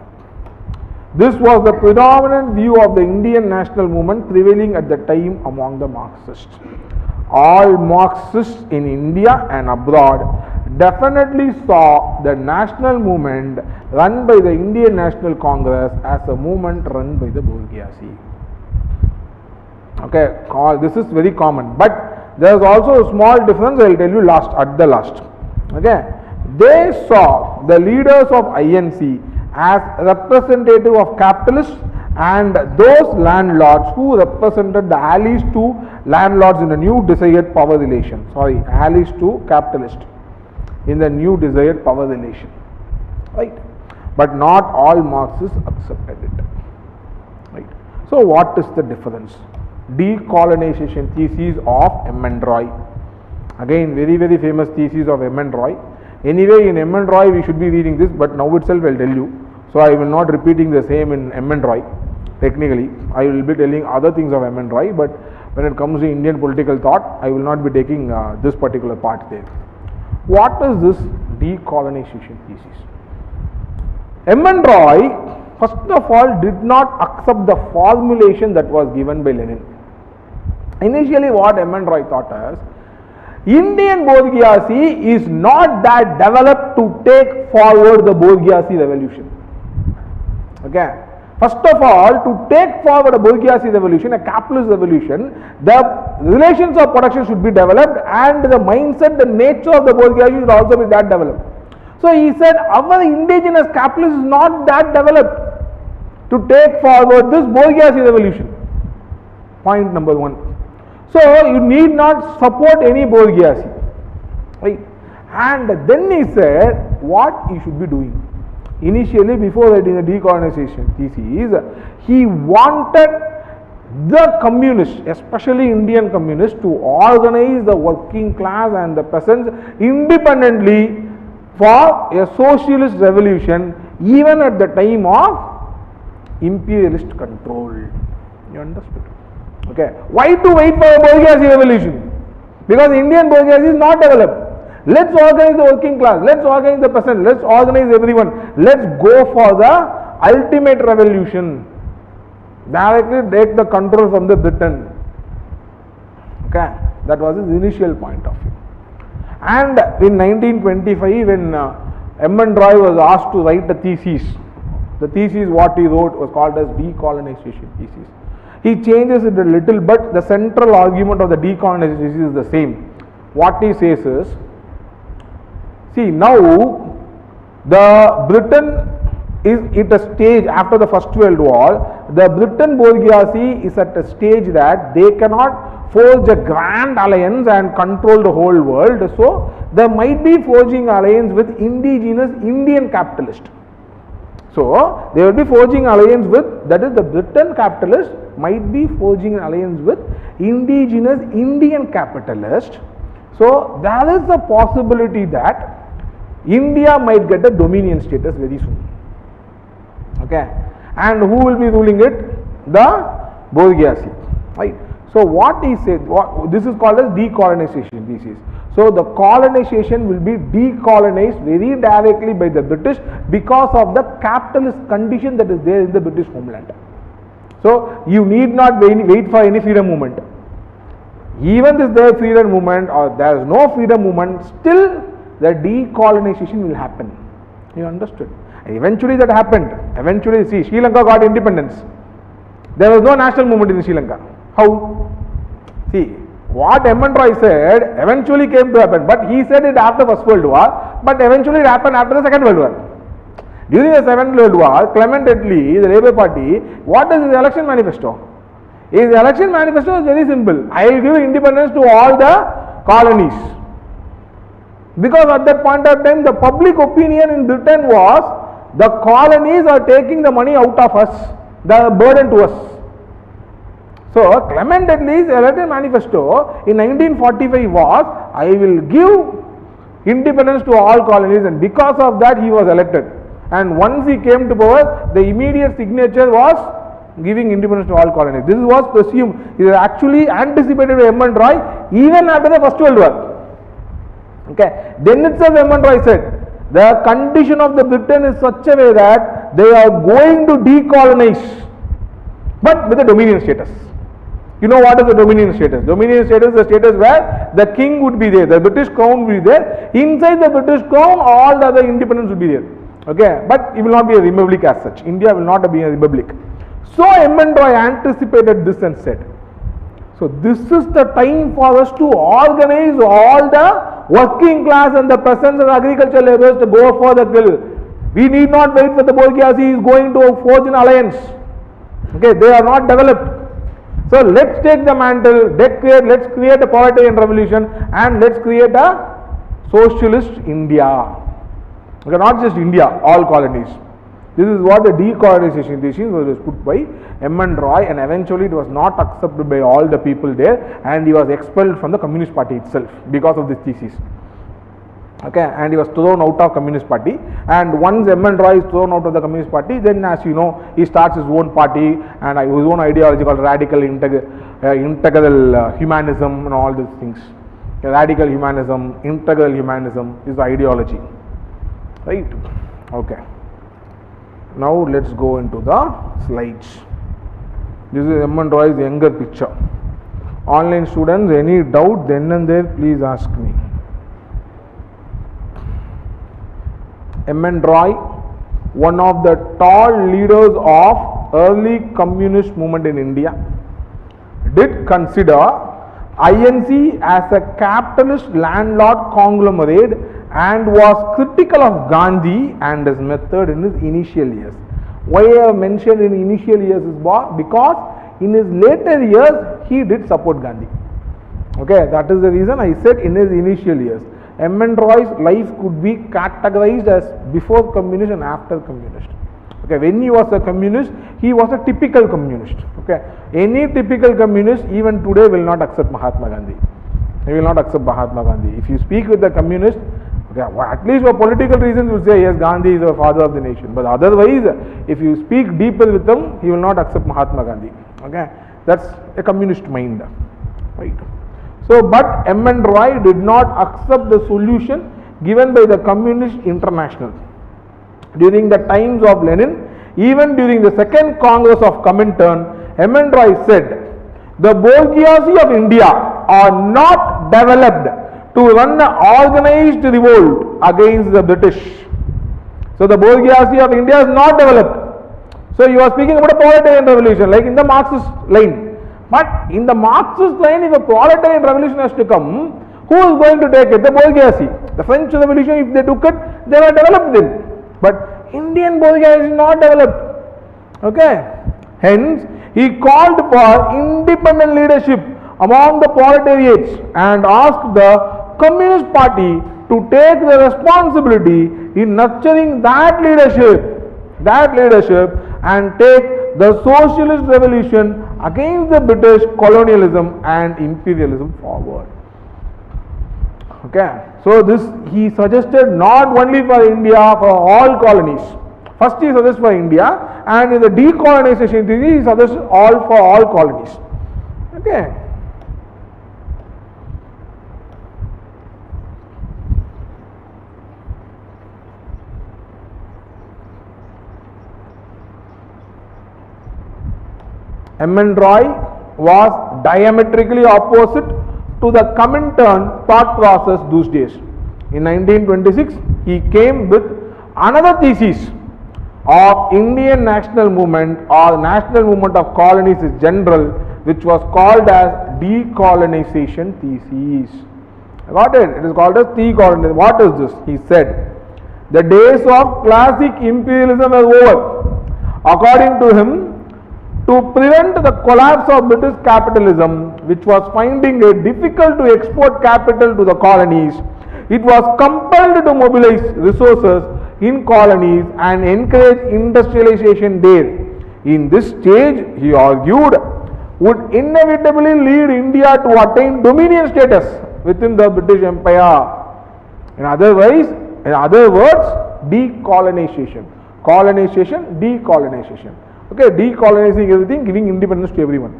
This was the predominant view of the Indian national movement prevailing at the time among the Marxists. All Marxists in India and abroad definitely saw the national movement run by the Indian National Congress as a movement run by the bourgeoisie. Okay, this is very common, but there is also a small difference. I will tell you at the last. Okay, they saw the leaders of INC as representative of capitalists and those landlords who represented the allies to landlords in the new desired power relation. Sorry, allies to capitalists in the new desired power relation, right? But not all Marxists accepted it, right? So what is the difference? Decolonization thesis of M. N. Roy. Again, very famous thesis of M. N. Roy. Anyway, in M. N. Roy we should be reading this, but now itself I will tell you. So I will not repeating the same in M. N. Roy. Technically, I will be telling other things of M. N. Roy, but when it comes to Indian political thought, I will not be taking this particular part there. What is this decolonization thesis? M. N. Roy, first of all, did not accept the formulation that was given by Lenin. Initially, what M. N. Roy thought is, Indian bourgeoisie is not that developed to take forward the bourgeoisie revolution. Okay. First of all, to take forward a bourgeoisie revolution, a capitalist revolution, the relations of production should be developed and the mindset, the nature of the bourgeoisie should also be that developed. So he said, our indigenous capitalism is not that developed to take forward this bourgeoisie revolution. Point number one. So you need not support any bourgeoisie, right? And then he said what he should be doing. Initially, before writing the decolonization thesis, he wanted the communists, especially Indian communists, to organize the working class and the peasants independently for a socialist revolution, even at the time of imperialist control. You understood? Okay. Why to wait for a bourgeoisie revolution? Because Indian bourgeoisie is not developed. Let's organize the working class, let's organize the peasant, let's organize everyone, let's go for the ultimate revolution. Directly take the control from the Britain. Okay, that was his initial point of view. And in 1925, when M. N. Roy was asked to write the thesis what he wrote was called as decolonization thesis. He changes it a little, but the central argument of the decolonization thesis is the same. What he says is, see, now the Britain is it a stage after the First World War? The Britain bourgeoisie is at a stage that they cannot forge a grand alliance and control the whole world. So they might be forging alliance with indigenous Indian capitalists. So they will be forging alliance with, that is the Britain capitalist might be forging an alliance with indigenous Indian capitalist. So there is a possibility that India might get a dominion status very soon. Okay, and who will be ruling it? The bourgeoisie, right? So what he said, this is called as decolonization thesis. So the colonization will be decolonized very directly by the British because of the capitalist condition that is there in the British homeland. So you need not wait for any freedom movement. Even if there is freedom movement or there is no freedom movement, still the decolonization will happen. You understood? Eventually that happened. Eventually, see, Sri Lanka got independence. There was no national movement in Sri Lanka. How? See, what M.N. Roy said eventually came to happen, but he said it after First World War, but eventually it happened after the Second World War. During the Second World War, Clement Attlee, the Labour Party, what is his election manifesto? His election manifesto is very simple. I will give independence to all the colonies. Because at that point of time, the public opinion in Britain was, the colonies are taking the money out of us, the burden to us. So Clement Attlee's election manifesto in 1945 was, I will give independence to all colonies, and because of that he was elected. And once he came to power, the immediate signature was giving independence to all colonies. This was presumed. It was actually anticipated by M.N. Roy even after the First World War. Okay. Then itself M.N. Roy said, the condition of the Britain is such a way that they are going to decolonize, but with a dominion status. You know what is the dominion status? Dominion status is the status where the king would be there, the British crown would be there. Inside the British crown, all the other independents would be there. Okay, but it will not be a republic as such. India will not be a republic. So M.N. Roy anticipated this and said, so this is the time for us to organize all the working class and the peasants and agricultural laborers to go for the kill. We need not wait for the bourgeoisie is going to forge an alliance. Okay, they are not developed. So let's take the mantle, let's create a proletarian revolution and let's create a socialist India. Okay, not just India, all colonies. This is what the decolonization thesis was put by M.N. Roy, and eventually it was not accepted by all the people there, and he was expelled from the Communist Party itself because of this thesis. Okay, and he was thrown out of Communist Party, and once M.N. Roy is thrown out of the Communist Party, then as you know, he starts his own party and his own ideology called radical integral humanism and all these things. Radical humanism, integral humanism is the ideology, right? Okay. Now let's go into the slides. This is M.N. Roy's younger picture. Online students, any doubt then and there, please ask me. M.N. Roy, one of the tall leaders of early communist movement in India, did consider INC as a capitalist landlord conglomerate and was critical of Gandhi and his method in his initial years. Why I have mentioned in initial years is because in his later years he did support Gandhi. Okay, that is the reason I said in his initial years. M.N. Roy's life could be categorized as before communist and after communist. Okay, when he was a communist, he was a typical communist. Okay, any typical communist even today will not accept Mahatma Gandhi. He will not accept Mahatma Gandhi. If you speak with the communist, okay, at least for political reasons you will say yes, Gandhi is the father of the nation. But otherwise, if you speak deeper with them, he will not accept Mahatma Gandhi. Okay, that's a communist mind, right? So, but M.N. Roy did not accept the solution given by the Communist International. During the times of Lenin, even during the Second Congress of Comintern, M.N. Roy said, the bourgeoisie of India are not developed to run an organized revolt against the British. So, the bourgeoisie of India is not developed. So, you are speaking about a proletarian revolution like in the Marxist line. But in the Marxist line, if a proletarian revolution has to come, who is going to take it? The bourgeoisie. The French Revolution, if they took it, they were developed then. But Indian bourgeoisie is not developed. Okay. Hence, he called for independent leadership among the proletariats and asked the Communist Party to take the responsibility in nurturing that leadership and take the socialist revolution against the British colonialism and imperialism forward. Okay, so this he suggested not only for India, for all colonies. First he suggests for India, and in the decolonization theory he suggests all for all colonies. Okay. M.N. Roy was diametrically opposite to the Comintern thought process those days. In 1926, he came with another thesis of Indian national movement or national movement of colonies in general, which was called as decolonization thesis. Got it? It is called as decolonization. What is this? He said, the days of classic imperialism are over. According to him, to prevent the collapse of British capitalism, which was finding it difficult to export capital to the colonies, it was compelled to mobilize resources in colonies and encourage industrialization there. In this stage, he argued, would inevitably lead India to attain dominion status within the British Empire. In other words, decolonization. Colonization, decolonization. Okay, decolonizing everything, giving independence to everyone.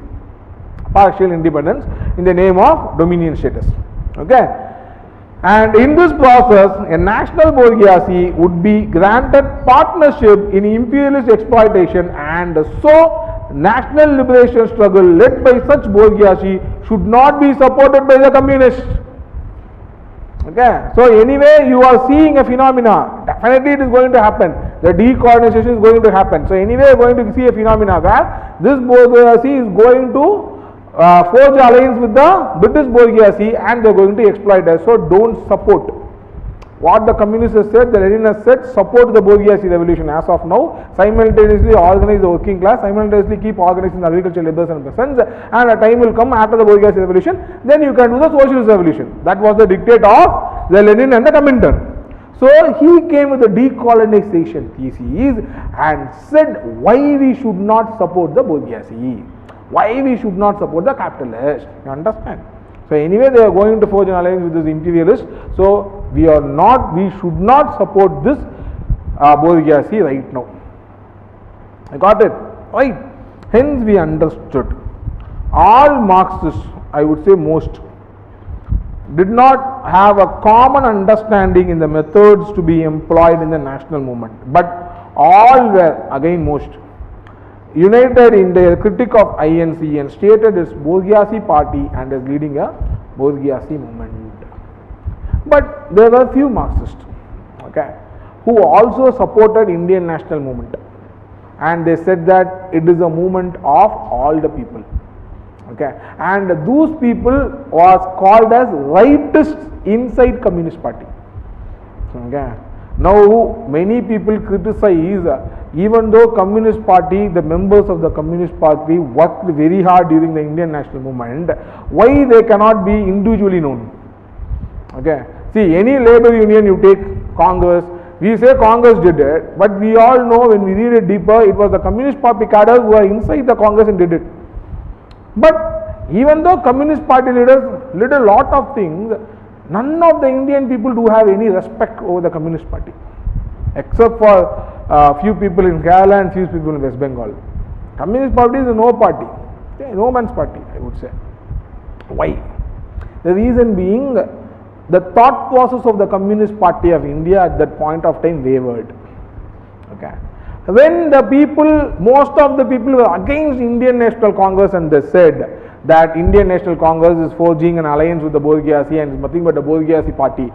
Partial independence in the name of dominion status. Okay. And in this process, a national bourgeoisie would be granted partnership in imperialist exploitation, and so national liberation struggle led by such bourgeoisie should not be supported by the communists. Okay, so anyway you are seeing a phenomena, definitely it is going to happen, the decolonization is going to happen. So anyway you are going to see a phenomena where this bourgeoisie is going to forge alliance with the British bourgeoisie and they are going to exploit us. So don't support. What the communists have said, the Lenin has said, support the bourgeoisie revolution as of now, simultaneously organize the working class, simultaneously keep organizing the agricultural laborers and peasants, and a time will come after the bourgeoisie revolution, then you can do the socialist revolution. That was the dictate of the Lenin and the Comintern. So he came with the decolonization thesis and said why we should not support the bourgeoisie, why we should not support the capitalists. You understand? So anyway they are going to forge an alliance with this imperialist. So we should not support this bourgeoisie right now. I got it? Right. Hence we understood. All Marxists, I would say most, did not have a common understanding in the methods to be employed in the national movement. But all were, again most, united in their critique of INC and stated its bourgeoisie party and as leading a bourgeoisie movement. But there were few Marxists, okay, who also supported Indian national movement, and they said that it is a movement of all the people. Okay, and those people was called as rightists inside Communist Party. Okay. Now many people criticize, even though Communist Party, the members of the Communist Party worked very hard during the Indian national movement, why they cannot be individually known? Okay, see, any labor union you take, Congress, we say Congress did it, but we all know when we read it deeper, it was the Communist Party cadres who are inside the Congress and did it. But even though Communist Party leaders did a lot of things, none of the Indian people do have any respect over the Communist Party, except for few people in Kerala and few people in West Bengal. Communist Party is a no party, okay, no man's party, I would say. Why? The reason being, the thought process of the Communist Party of India at that point of time wavered. Okay. When the people, most of the people were against Indian National Congress and they said that Indian National Congress is forging an alliance with the bourgeoisie and is nothing but a bourgeoisie party.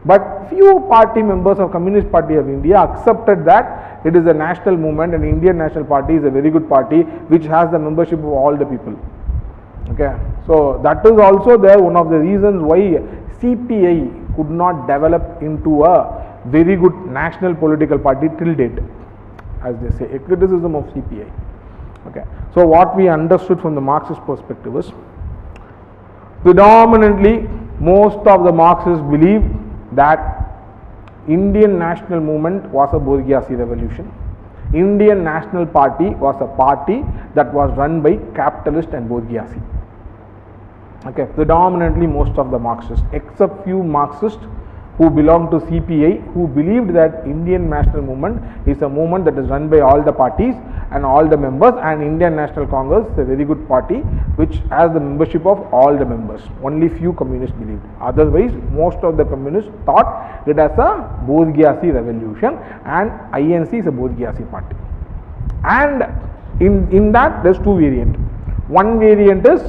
But few party members of Communist Party of India accepted that it is a national movement and Indian National Party is a very good party which has the membership of all the people. Okay, so that is also there one of the reasons why CPI could not develop into a very good national political party till date, as they say, a criticism of CPI. Okay. So what we understood from the Marxist perspective is, predominantly most of the Marxists believe that Indian national movement was a bourgeoisie revolution. Indian National Party was a party that was run by capitalist and bourgeoisie. Okay, predominantly most of the Marxists, except few Marxists who belong to CPI, who believed that Indian national movement is a movement that is run by all the parties and all the members, and Indian National Congress is a very good party which has the membership of all the members. Only few communists believed. Otherwise, most of the communists thought it as a bourgeoisie revolution, and INC is a bourgeoisie party. And in that there is two variants. One variant is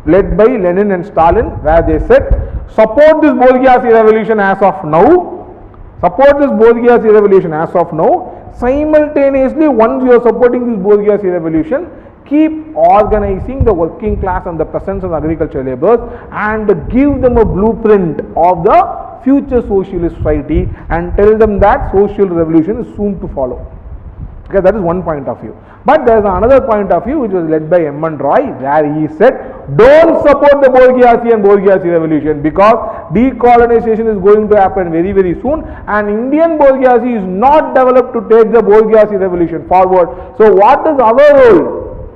led by Lenin and Stalin, where they said, support this bourgeoisie revolution as of now, support this bourgeoisie revolution as of now. Simultaneously, once you are supporting this bourgeoisie revolution, keep organizing the working class and the peasants and agricultural laborers and give them a blueprint of the future socialist society and tell them that social revolution is soon to follow. Okay, that is one point of view. But there is another point of view which was led by M. N. Roy, where he said, don't support the bourgeoisie and bourgeoisie revolution, because decolonization is going to happen very, very soon, and Indian bourgeoisie is not developed to take the bourgeoisie revolution forward. So what is our role?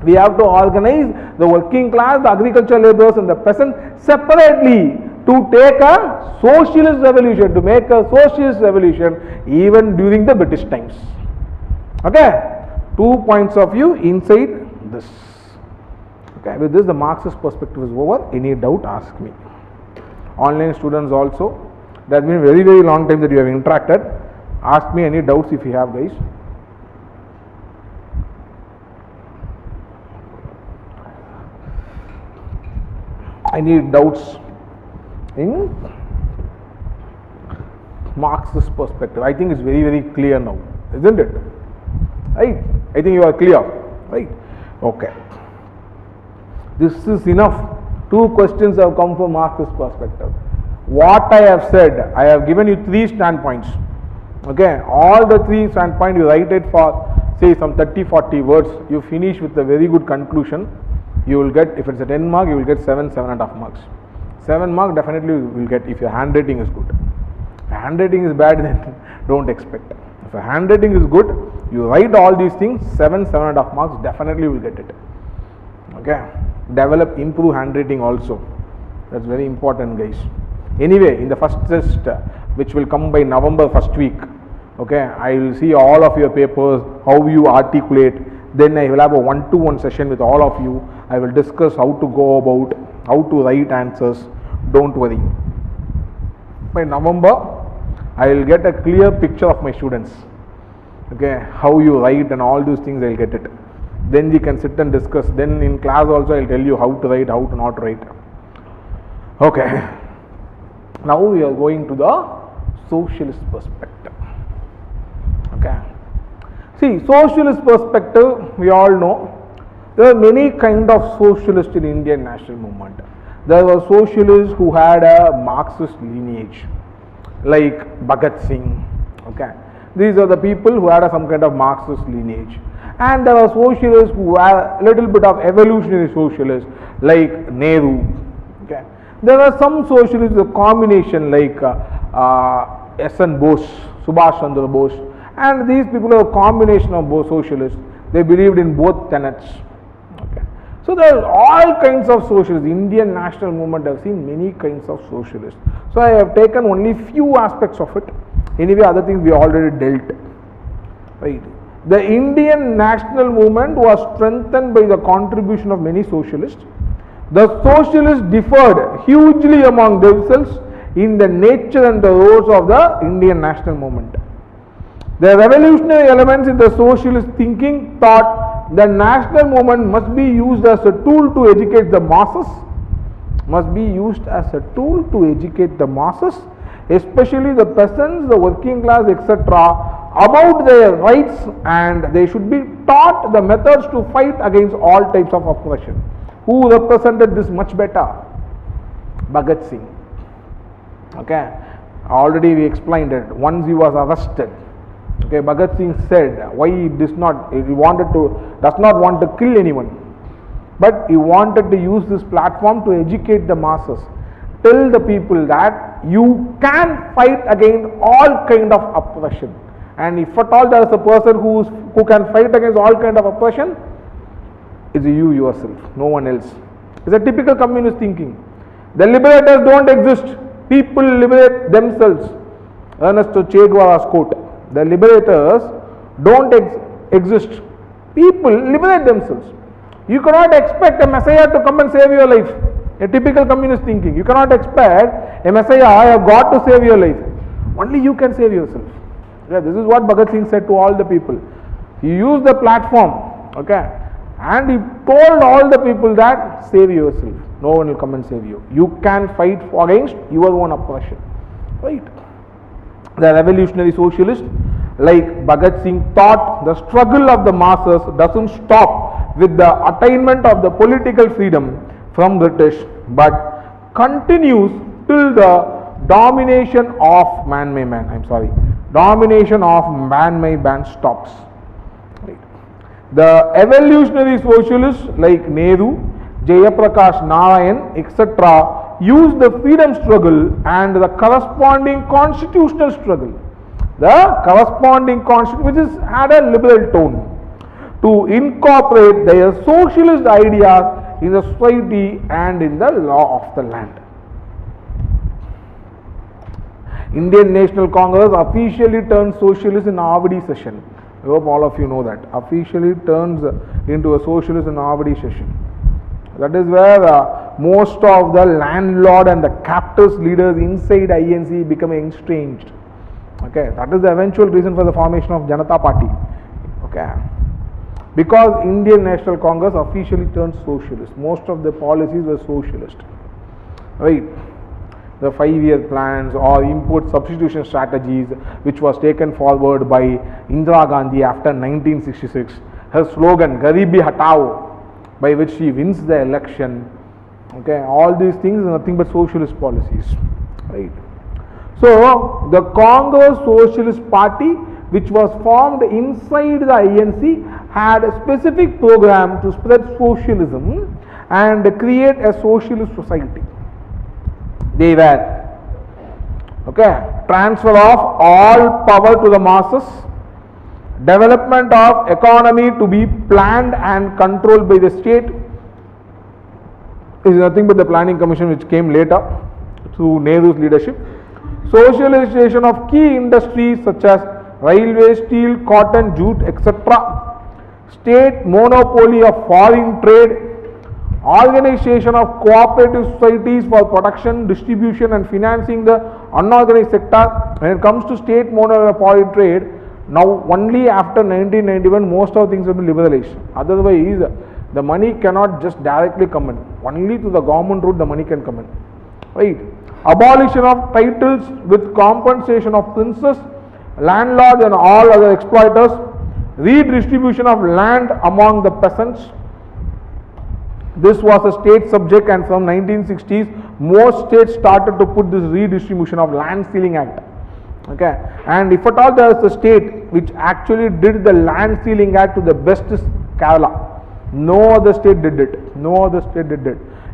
We have to organize the working class, the agricultural laborers and the peasants separately to take a socialist revolution, to make a socialist revolution even during the British times. Okay, 2 points of view inside this. Okay, with this the Marxist perspective is over. Any doubt, ask me. Online students also, it has been a very, very long time that you have interacted. Ask me any doubts if you have, guys. Any doubts in Marxist perspective? I think it's very, very clear now, isn't it? Right? I think you are clear, right? Okay. This is enough. 2 questions have come from Marxist perspective. What I have said, I have given you 3 standpoints. Okay, all the 3 standpoints you write it for say some 30-40 words. You finish with a very good conclusion. You will get, if it's a 10 mark, you will get 7.5 marks. 7 mark definitely you will get if your handwriting is good. If your handwriting is bad, then don't expect. If your handwriting is good, you write all these things, 7.5 marks, definitely you will get it. Okay, develop, improve handwriting also. That's very important, guys. Anyway, in the first test, which will come by November first week, okay, I will see all of your papers, how you articulate. Then I will have a 1-to-1 session with all of you. I will discuss how to go about, how to write answers. Don't worry. By November, I will get a clear picture of my students. Okay, how you write and all those things, I will get it. Then we can sit and discuss. Then in class also I will tell you how to write, how to not write. Okay. Now we are going to the socialist perspective. Okay. See, socialist perspective, we all know there are many kind of socialists in Indian national movement. There were socialists who had a Marxist lineage, like Bhagat Singh. Okay. These are the people who had some kind of Marxist lineage. And there are socialists who are a little bit of evolutionary socialists, like Nehru. Okay. There are some socialists, a combination like S.N. Bose, Subhash Chandra Bose, and these people are a combination of both socialists. They believed in both tenets. Okay. So there are all kinds of socialists. Indian national movement have seen many kinds of socialists. So I have taken only few aspects of it. Anyway, other things we already dealt. Right. The Indian national movement was strengthened by the contribution of many socialists. The socialists differed hugely among themselves in the nature and the roles of the Indian national movement. The revolutionary elements in the socialist thinking thought the national movement must be used as a tool to educate the masses, especially the peasants, the working class, etc., about their rights, and they should be taught the methods to fight against all types of oppression. Who represented this much better? Bhagat Singh. Okay. Already we explained it. Once he was arrested, okay, Bhagat Singh said why he does not want to kill anyone, but he wanted to use this platform to educate the masses, tell the people that you can fight against all kind of oppression, and if at all there is a person who can fight against all kind of oppression, it's you yourself, no one else. It's a typical communist thinking. The liberators don't exist. People liberate themselves. Ernesto Che Guevara's quote. The liberators don't exist. People liberate themselves. You cannot expect a messiah to come and save your life. A typical communist thinking. You cannot expect a messiah or God to save your life. Only you can save yourself. Yeah, this is what Bhagat Singh said to all the people. He used the platform, okay, and he told all the people that save yourself. No one will come and save you. You can fight against your own oppression. Right? The revolutionary socialist like Bhagat Singh thought the struggle of the masses doesn't stop with the attainment of the political freedom from British, but continues till the domination of domination of man stops. Right. The evolutionary socialists like Nehru, Jayaprakash Narayan, etc. used the freedom struggle and the corresponding constitutional struggle, which had a liberal tone, to incorporate their socialist ideas in the society and in the law of the land. Indian National Congress officially turned socialist in Avadi session. I hope all of you know that. Officially turns into a socialist in Avadi session. That is where most of the landlord and the capitalist leaders inside INC become estranged. Okay, that is the eventual reason for the formation of Janata Party. Okay, because Indian National Congress officially turned socialist. Most of the policies were socialist. Right. The 5-year plans or import substitution strategies which was taken forward by Indira Gandhi after 1966. Her slogan, Garibi Hatao, by which she wins the election. Okay, all these things are nothing but socialist policies. Right. So, the Congress Socialist Party, which was formed inside the INC, had a specific program to spread socialism and create a socialist society. They were, okay, transfer of all power to the masses, development of economy to be planned and controlled by the state. This is nothing but the planning commission which came later through Nehru's leadership. Socialization of key industries such as railway, steel, cotton, jute, etc. State monopoly of foreign trade. Organization of cooperative societies for production, distribution and financing the unorganized sector. When it comes to state monopoly trade, now only after 1991 most of things have been liberalized. Otherwise, the money cannot just directly come in. Only through the government route the money can come in. Right. Abolition of titles with compensation of princes, landlords and all other exploiters. Redistribution of land among the peasants. This was a state subject, and from 1960s most states started to put this redistribution of land ceiling act. Okay, and if at all there is a state which actually did the land ceiling act to the best is Kerala. No other state did it.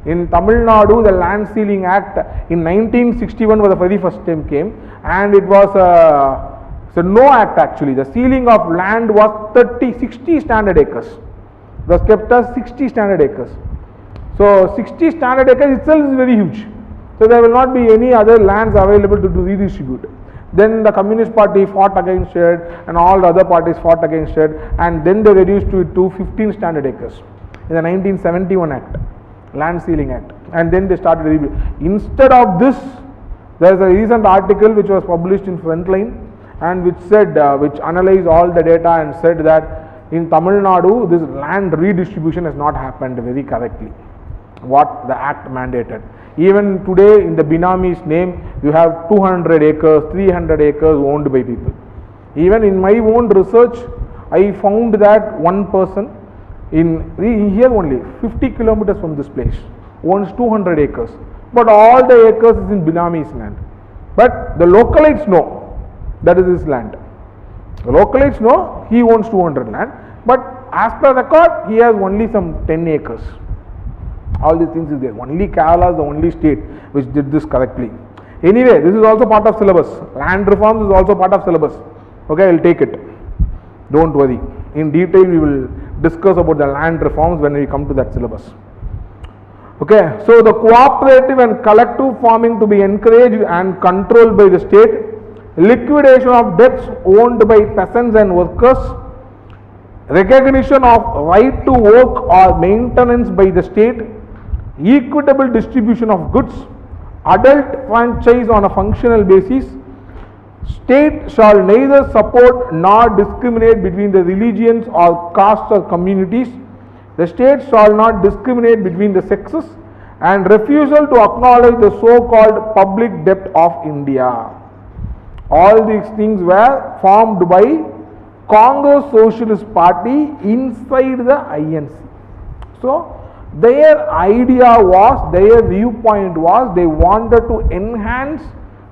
In Tamil Nadu, the land ceiling act in 1961 was the very first time came, and it was a no act actually. The ceiling of land was 60 standard acres. It was kept as 60 standard acres. So 60 standard acres itself is very huge. So there will not be any other lands available to redistribute. Then the Communist Party fought against it, and all the other parties fought against it, and then they reduced it to 15 standard acres in the 1971 Act, Land Ceiling Act, and then they started instead of this. There is a recent article which was published in Frontline, and which said, which analyzed all the data and said that in Tamil Nadu this land redistribution has not happened very correctly, what the act mandated. Even today in the Binamis name you have 200 acres, 300 acres owned by people. Even in my own research I found that one person in here only 50 kilometers from this place owns 200 acres, but all the acres is in Binamis land. But the localites know that is his land. The localites know he owns 200 land, but as per record, he has only some 10 acres. All these things is there. Only Kerala is the only state which did this correctly. Anyway, this is also part of syllabus. Land reforms is also part of syllabus. Okay, I will take it. Don't worry. In detail, we will discuss about the land reforms when we come to that syllabus. Okay, so the cooperative and collective farming to be encouraged and controlled by the state, liquidation of debts owned by peasants and workers, recognition of right to work or maintenance by the state, equitable distribution of goods, adult franchise on a functional basis, state shall neither support nor discriminate between the religions or castes or communities, the state shall not discriminate between the sexes, and refusal to acknowledge the so-called public debt of India. All these things were formed by Congress Socialist Party inside the INC. So, their idea was, their viewpoint was, they wanted to enhance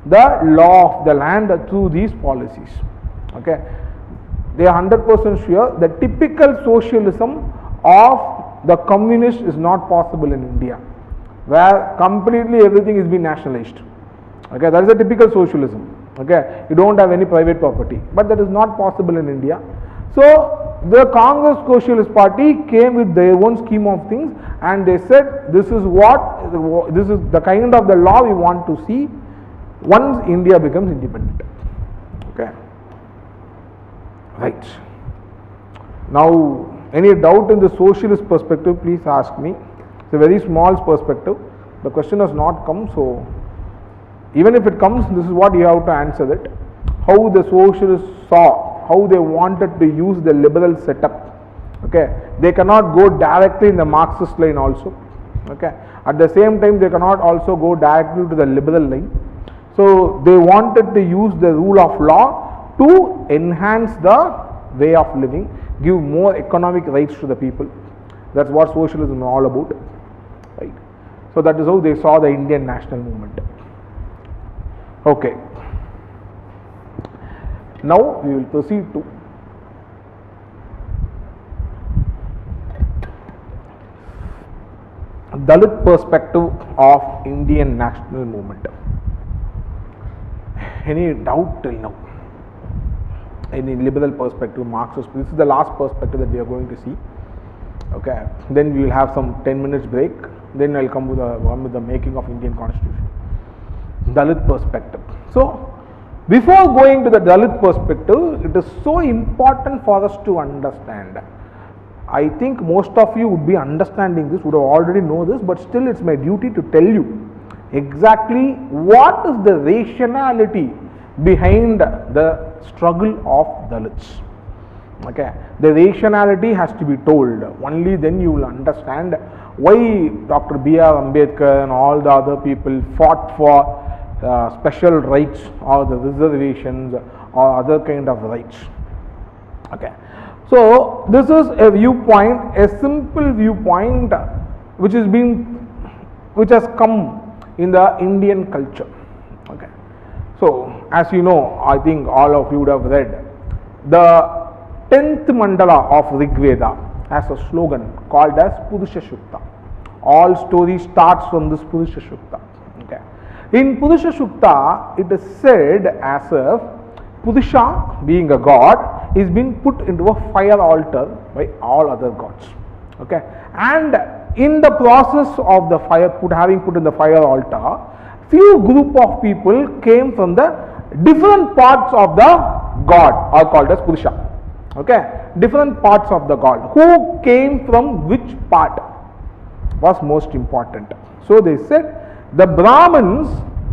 the law of the land through these policies. Okay, they are 100% sure the typical socialism of the communist is not possible in India, where completely everything is being nationalized. Okay, that is a typical socialism. Okay, you don't have any private property, but that is not possible in India. So the Congress Socialist Party came with their own scheme of things, and they said this is the kind of the law we want to see once India becomes independent. Okay, right. Now, any doubt in the socialist perspective, please ask me. It's a very small perspective. The question has not come, so even if it comes, this is what you have to answer it. How the socialists saw, how they wanted to use the liberal setup. Okay, they cannot go directly in the Marxist line also. Okay, at the same time they cannot also go directly to the liberal line. So they wanted to use the rule of law to enhance the way of living, give more economic rights to the people. That's what socialism is all about, right? So that is how they saw the Indian national movement. Okay. Now we will proceed to Dalit perspective of Indian national movement. Any doubt till now? Any liberal perspective, Marxist? This is the last perspective that we are going to see. Okay. Then we will have some 10 minutes break. Then I will come with the making of Indian Constitution. Dalit perspective. So, before going to the Dalit perspective, it is so important for us to understand. I think most of you would be understanding this, would have already know this, but still it's my duty to tell you exactly what is the rationality behind the struggle of Dalits. Okay, the rationality has to be told. Only then you will understand why Dr. B.R. Ambedkar and all the other people fought for special rights or the reservations or other kind of rights. Okay, so this is a viewpoint, a simple viewpoint which has come in the Indian culture. Okay, so as you know, I think all of you would have read the 10th mandala of Rig Veda has a slogan called as Purusha Shukta. All story starts from this Purusha Shukta. Okay, in Purusha Shukta, it is said as if Purusha, being a god, is being put into a fire altar by all other gods. Okay, and in the process of the fire having put in the fire altar, few group of people came from the different parts of the god are called as Purusha. Okay, different parts of the god. Who came from which part was most important. So they said the Brahmins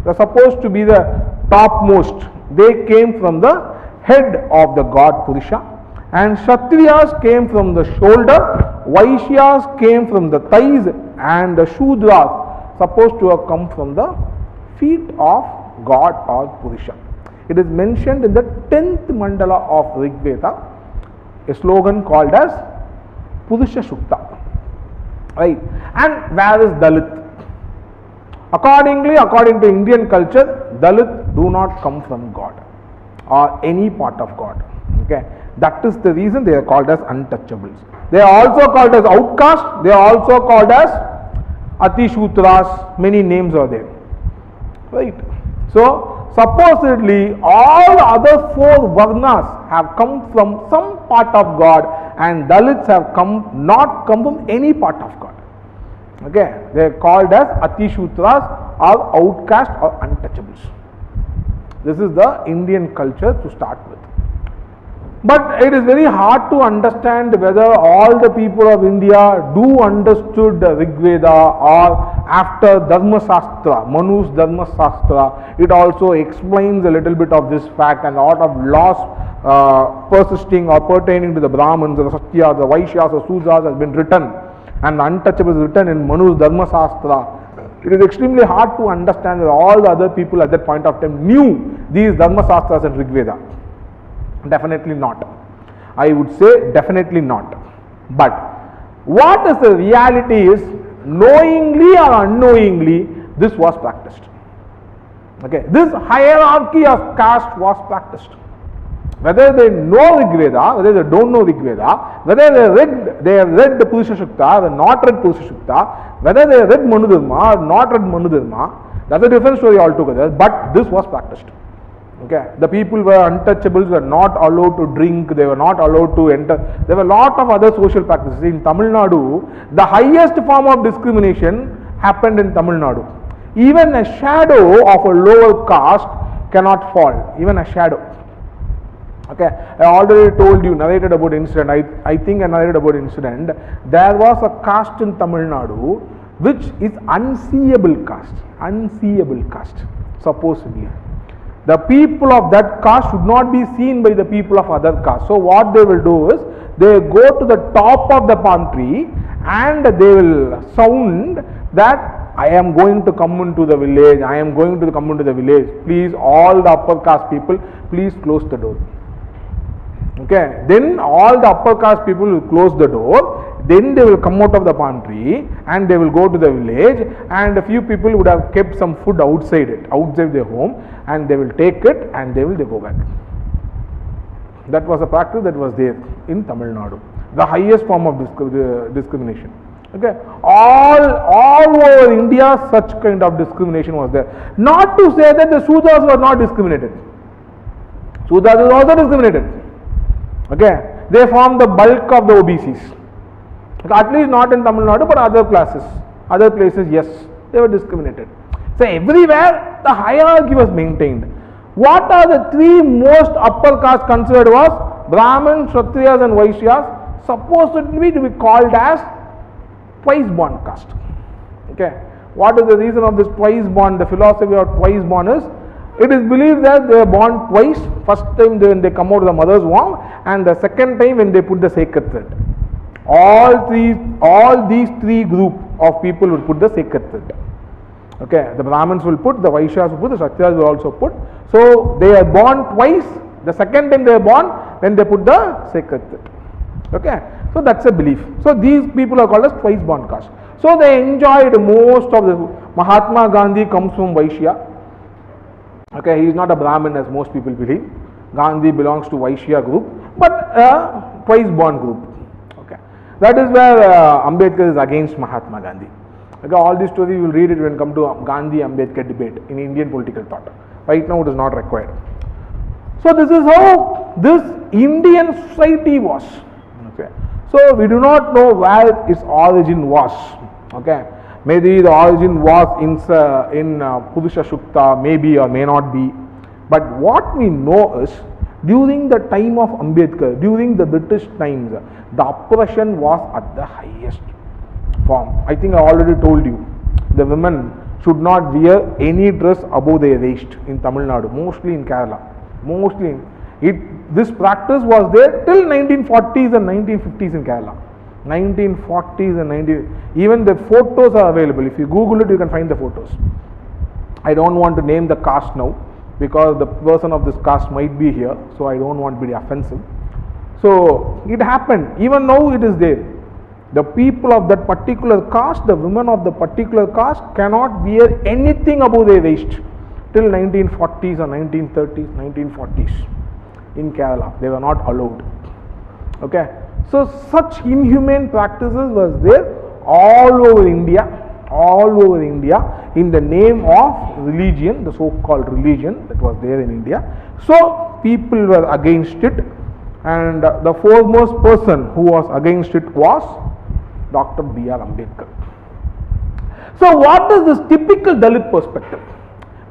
are supposed to be the topmost. They came from the head of the god Purusha, and Kshatriyas came from the shoulder, Vaishyas came from the thighs, and the Shudras supposed to have come from the feet of god or Purusha. It is mentioned in the 10th mandala of Rig Veda, a slogan called as Purusha Shukta. Right? And where is Dalit? According to Indian culture, Dalit do not come from God or any part of God. Okay, that is the reason they are called as untouchables. They are also called as outcasts. They are also called as Atishudras. Many names are there, right? So supposedly all the other four Varnas have come from some part of God, and Dalits have not come from any part of God. Okay, they are called as Atishudras or outcasts or untouchables. This is the Indian culture to start with. But it is very hard to understand whether all the people of India do understood the Rig Veda, or after Dharma Shastra, Manu's Dharma Shastra, it also explains a little bit of this fact, and a lot of laws persisting or pertaining to the Brahmins, the Satyas, the Vaishyas, the Sudras has been written, and the untouchables is written in Manu's Dharma Shastra. It is extremely hard to understand that all the other people at that point of time knew these Dharma Shastras and Rig Veda. Definitely not. I would say definitely not. But what is the reality is, knowingly or unknowingly, this was practiced. Okay, this hierarchy of caste was practiced. Whether they know Rig Veda, whether they don't know Rig Veda, whether they have read the Purusha Sukta or not read Purusha Sukta, whether they have read Manu Dharma or not read Manu Dharma, that's a different story altogether. But this was practiced. Okay, the people were untouchables, were not allowed to drink, they were not allowed to enter. There were a lot of other social practices. In Tamil Nadu, the highest form of discrimination happened in Tamil Nadu. Even a shadow of a lower caste cannot fall, even a shadow. Okay, I already told you, narrated about incident, I think I narrated about incident. There was a caste in Tamil Nadu which is unseeable caste, supposedly. The people of that caste should not be seen by the people of other caste. So what they will do is, they go to the top of the palm tree and they will sound that I am going to come into the village, I am going to come into the village. Please, all the upper caste people, please close the door. Okay, then all the upper caste people will close the door. Then they will come out of the palm tree and they will go to the village, and a few people would have kept some food outside their home, and they will take it and they will go back. That was a practice that was there in Tamil Nadu, the highest form of discrimination. Okay, all over India such kind of discrimination was there. Not to say that the Sudras were not discriminated. Sudras is also discriminated. Okay, they form the bulk of the OBCs. At least not in Tamil Nadu, but other classes, other places, yes, they were discriminated. So everywhere the hierarchy was maintained. What are the three most upper caste considered was Brahmins, Kshatriyas and Vaishyas, supposedly to be called as twice born caste. Okay, what is the reason of this twice born? The philosophy of twice born is, it is believed that they are born twice. First time when they come out of the mother's womb, and the second time when they put the sacred thread. All these three group of people will put the sacred thread. Okay, the Brahmins will put, the Vaishyas will put, the Kshatriyas will also put. So they are born twice. The second time they are born, when they put the sacred thread. Okay, so that's a belief. So these people are called as twice born caste. So they enjoyed most of this. Mahatma Gandhi comes from Vaishya. Okay, he is not a Brahmin as most people believe. Gandhi belongs to Vaishya group, but a twice born group. Okay, that is where Ambedkar is against Mahatma Gandhi. Okay, all this story you will read it when come to Gandhi-Ambedkar debate in Indian political thought. Right now it is not required. So this is how this Indian society was. Okay, so we do not know where its origin was. Okay, maybe the origin was in Purusha Sukta, maybe or may not be. But what we know is, during the time of Ambedkar, during the British times, the oppression was at the highest form. I think I already told you, the women should not wear any dress above their waist in Tamil Nadu, mostly in Kerala. This practice was there till 1940s and 1950s in Kerala. 1940s and even the photos are available. If you Google it, you can find the photos. I don't want to name the caste now, because the person of this caste might be here, so I don't want to be offensive. So it happened, even now it is there. The people of that particular caste, the women of the particular caste cannot wear anything above their waist. till 1940s or 1930s, 1940s in Kerala. They were not allowed. Okay. So such inhumane practices was there all over India, in the name of religion, the so-called religion that was there in India. So people were against it, and the foremost person who was against it was Dr. B.R. Ambedkar. So what is this typical Dalit perspective?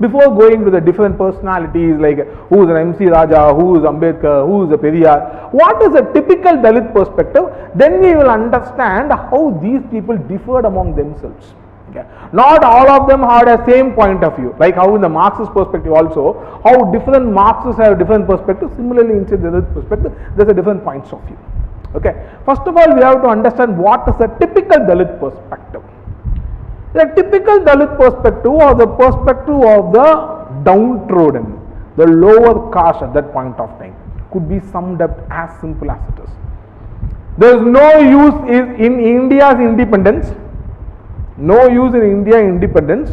Before going to the different personalities like who is an MC Raja, who is Ambedkar, who is a Periyar, what is a typical Dalit perspective? Then we will understand how these people differed among themselves. Okay. Not all of them had a same point of view, like how in the Marxist perspective also, how different Marxists have different perspectives. Similarly, in the Dalit perspective, there are different points of view. Okay. First of all, we have to understand what is a typical Dalit perspective. The typical Dalit perspective or the perspective of the downtrodden, the lower caste at that point of time, could be summed up as simple as it is. There is no use in India's independence. No use in India independence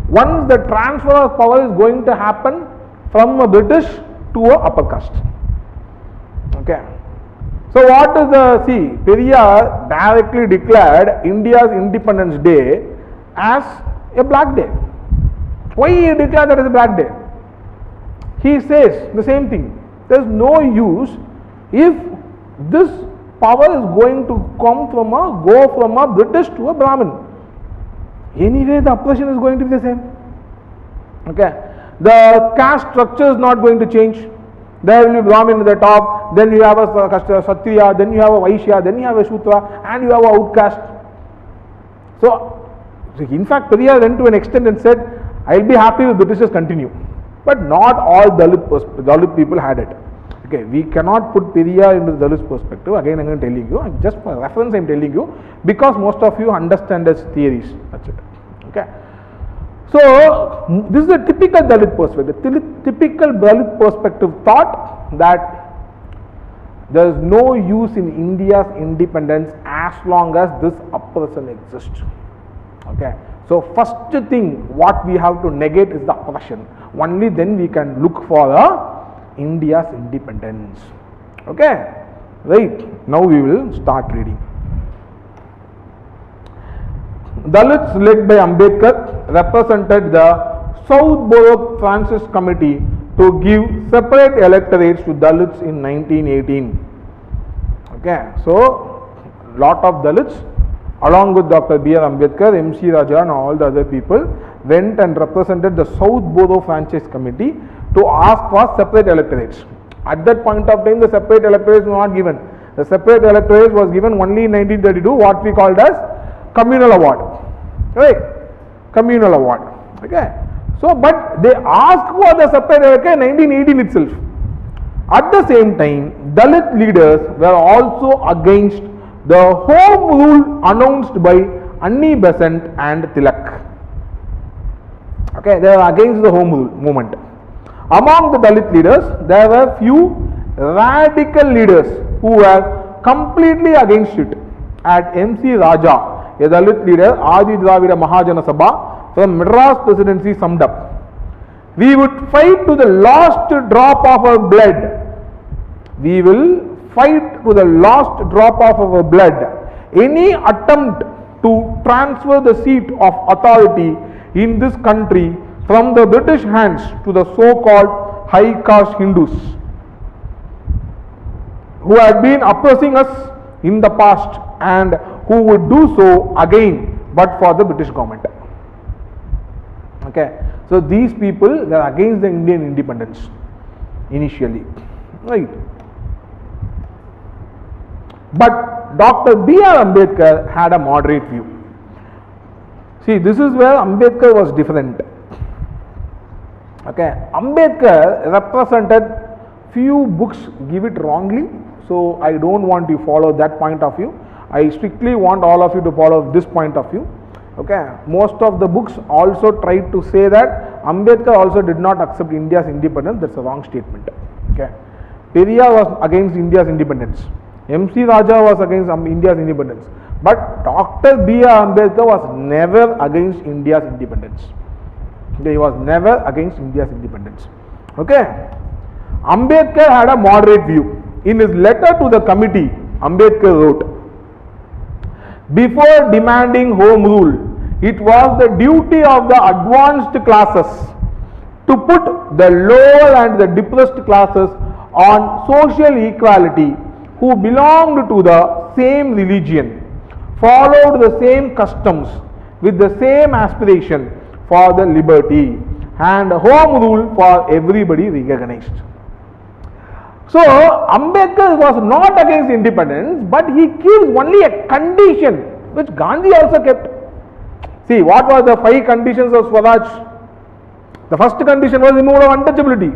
once the transfer of power is going to happen from a British to a upper caste. Okay. So what is Periyar directly declared India's Independence Day as a black day. Why he declared that as a black day? He says the same thing. There is no use if this power is going to go from a British to a Brahmin. Anyway, the oppression is going to be the same. Okay. The caste structure is not going to change. There will be Brahmin at the top, then you have a Kshatriya, then you have a Vaishya, then you have a Shudra, and you have a outcast. So in fact, Periyar went to an extent and said, I will be happy if Britishers continue. But not all Dalit people had it. Okay, we cannot put Periyar into the Dalit perspective. Again, I am telling you, just for reference I am telling you, because most of you understand his theories. That's it. Okay. So this is a typical Dalit perspective. Typical Dalit perspective thought that there is no use in India's independence as long as this oppression exists. Okay. So first thing what we have to negate is the oppression. Only then we can look for India's independence. Okay. Right. Now we will start reading. Dalits led by Ambedkar represented the South Borough Francis Committee to give separate electorates to Dalits in 1918. Okay. So lot of Dalits along with Dr. B.R. Ambedkar, MC Raja and all the other people went and represented the South Borough Franchise Committee to ask for separate electorates. At that point of time, the separate electorates were not given. The separate electorates was given only in 1932, what we called as communal award. Right? Communal award. Okay. So, but they asked for the separate electorate in 1918 itself. At the same time, Dalit leaders were also against the home rule announced by Annie Besant and Tilak. Okay, they were against the home rule movement. Among the Dalit leaders, there were few radical leaders who were completely against it. At MC Raja, a Dalit leader, Adi Dravida Mahajana Sabha from Madras Presidency summed up, "We would fight to the last drop of our blood. We will fight to the last drop of our blood. Any attempt to transfer the seat of authority in this country from the British hands to the so-called high caste Hindus who had been oppressing us in the past and who would do so again but for the British government." Okay, so these people were against the Indian independence initially, right? But Dr. B.R. Ambedkar had a moderate view. See, this is where Ambedkar was different. Okay, Ambedkar represented few books give it wrongly, so I don't want you to follow that point of view. I strictly want all of you to follow this point of view. Okay, most of the books also tried to say that Ambedkar also did not accept India's independence. That's a wrong statement. Okay, Periyar was against India's independence. MC Raja was against India's independence, but Dr. B.R. Ambedkar was never against India's independence. Okay, he was never against India's independence. Okay. Ambedkar had a moderate view. In his letter to the committee, Ambedkar wrote, before demanding home rule, it was the duty of the advanced classes to put the lower and the depressed classes on social equality, who belonged to the same religion, followed the same customs, with the same aspiration for the liberty, and home rule for everybody recognized. So, Ambedkar was not against independence, but he gives only a condition which Gandhi also kept. See, what were the 5 conditions of Swaraj? The first condition was removal of untouchability,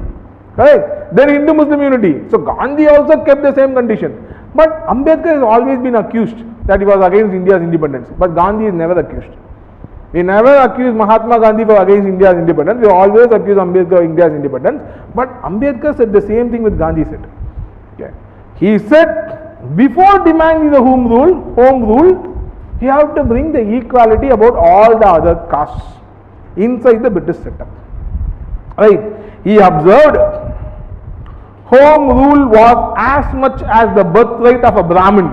right? Then Hindu-Muslim unity. So, Gandhi also kept the same condition. But Ambedkar has always been accused that he was against India's independence, but Gandhi is never accused. We never accuse Mahatma Gandhi for against India's independence. We always accuse Ambedkar of India's independence. But Ambedkar said the same thing with Gandhi said. Okay. He said, before demanding the home rule, you have to bring the equality about all the other castes inside the British setup. Right. He observed, home rule was as much as the birthright of a Brahmin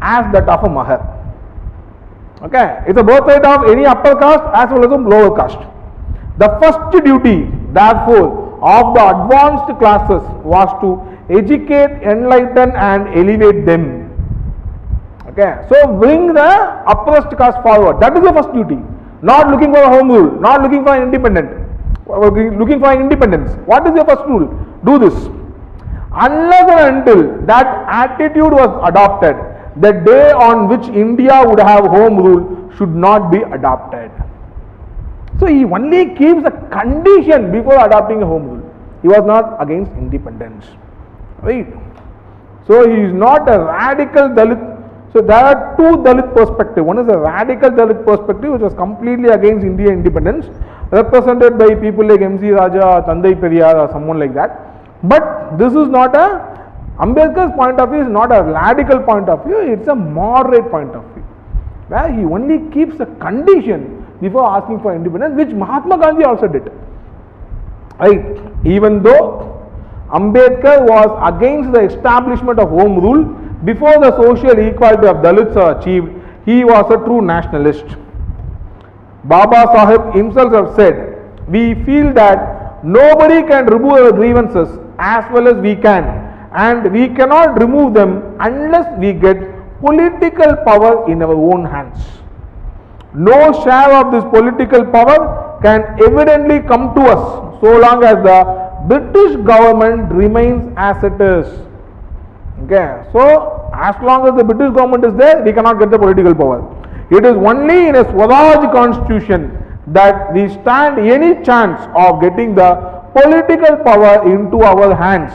as that of a Mahar. Okay, it's a birthright of any upper caste as well as a lower caste. The first duty, therefore, of the advanced classes was to educate, enlighten and elevate them. Okay, so bring the oppressed caste forward. That is the first duty. Not looking for a home rule, not looking for independence. Looking for independence. What is your first rule? Do this. Unless and until that attitude was adopted, the day on which India would have home rule should not be adopted. So he only keeps a condition before adopting a home rule. He was not against independence. Right? So he is not a radical Dalit. So there are 2 Dalit perspectives. One is a radical Dalit perspective which was completely against Indian independence, represented by people like M.C. Raja, Tandai Periyar or someone like that. But this is not a Ambedkar's point of view is not a radical point of view, it's a moderate point of view, where he only keeps a condition before asking for independence, which Mahatma Gandhi also did. Right? Even though Ambedkar was against the establishment of home rule, before the social equality of Dalits are achieved, he was a true nationalist. Baba Sahib himself has said, we feel that nobody can remove our grievances as well as we can, and we cannot remove them unless we get political power in our own hands. No share of this political power can evidently come to us so long as the British government remains as it is. Okay, so as long as the British government is there, we cannot get the political power. It is only in a Swaraj constitution that we stand any chance of getting the political power into our hands,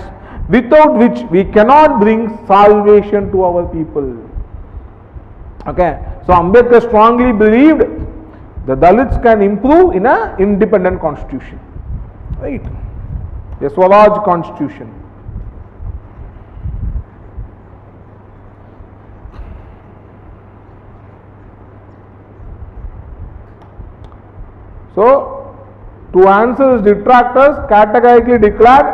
without which we cannot bring salvation to our people. Okay, so Ambedkar strongly believed the Dalits can improve in an independent constitution, right? A Swaraj constitution. So, to answer his detractors, categorically declared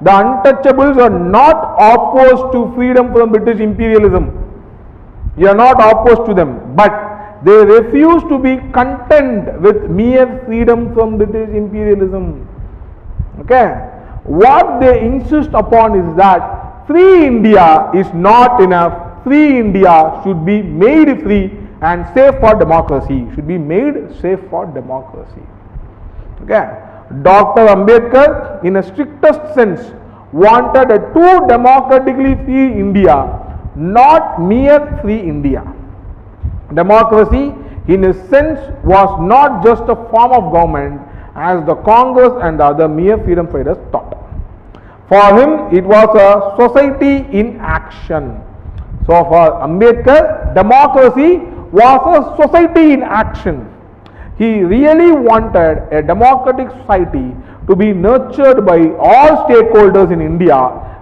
the untouchables are not opposed to freedom from British imperialism. You are not opposed to them, but they refuse to be content with mere freedom from British imperialism. Okay, what they insist upon is that free India is not enough. Free India should be made free and safe for democracy. Should be made safe for democracy. Okay, Dr. Ambedkar, in a strictest sense, wanted a true democratically free India, not mere free India. Democracy, in a sense, was not just a form of government as the Congress and the other mere freedom fighters thought. For him, it was a society in action. So for Ambedkar, democracy was a society in action. He really wanted a democratic society to be nurtured by all stakeholders in India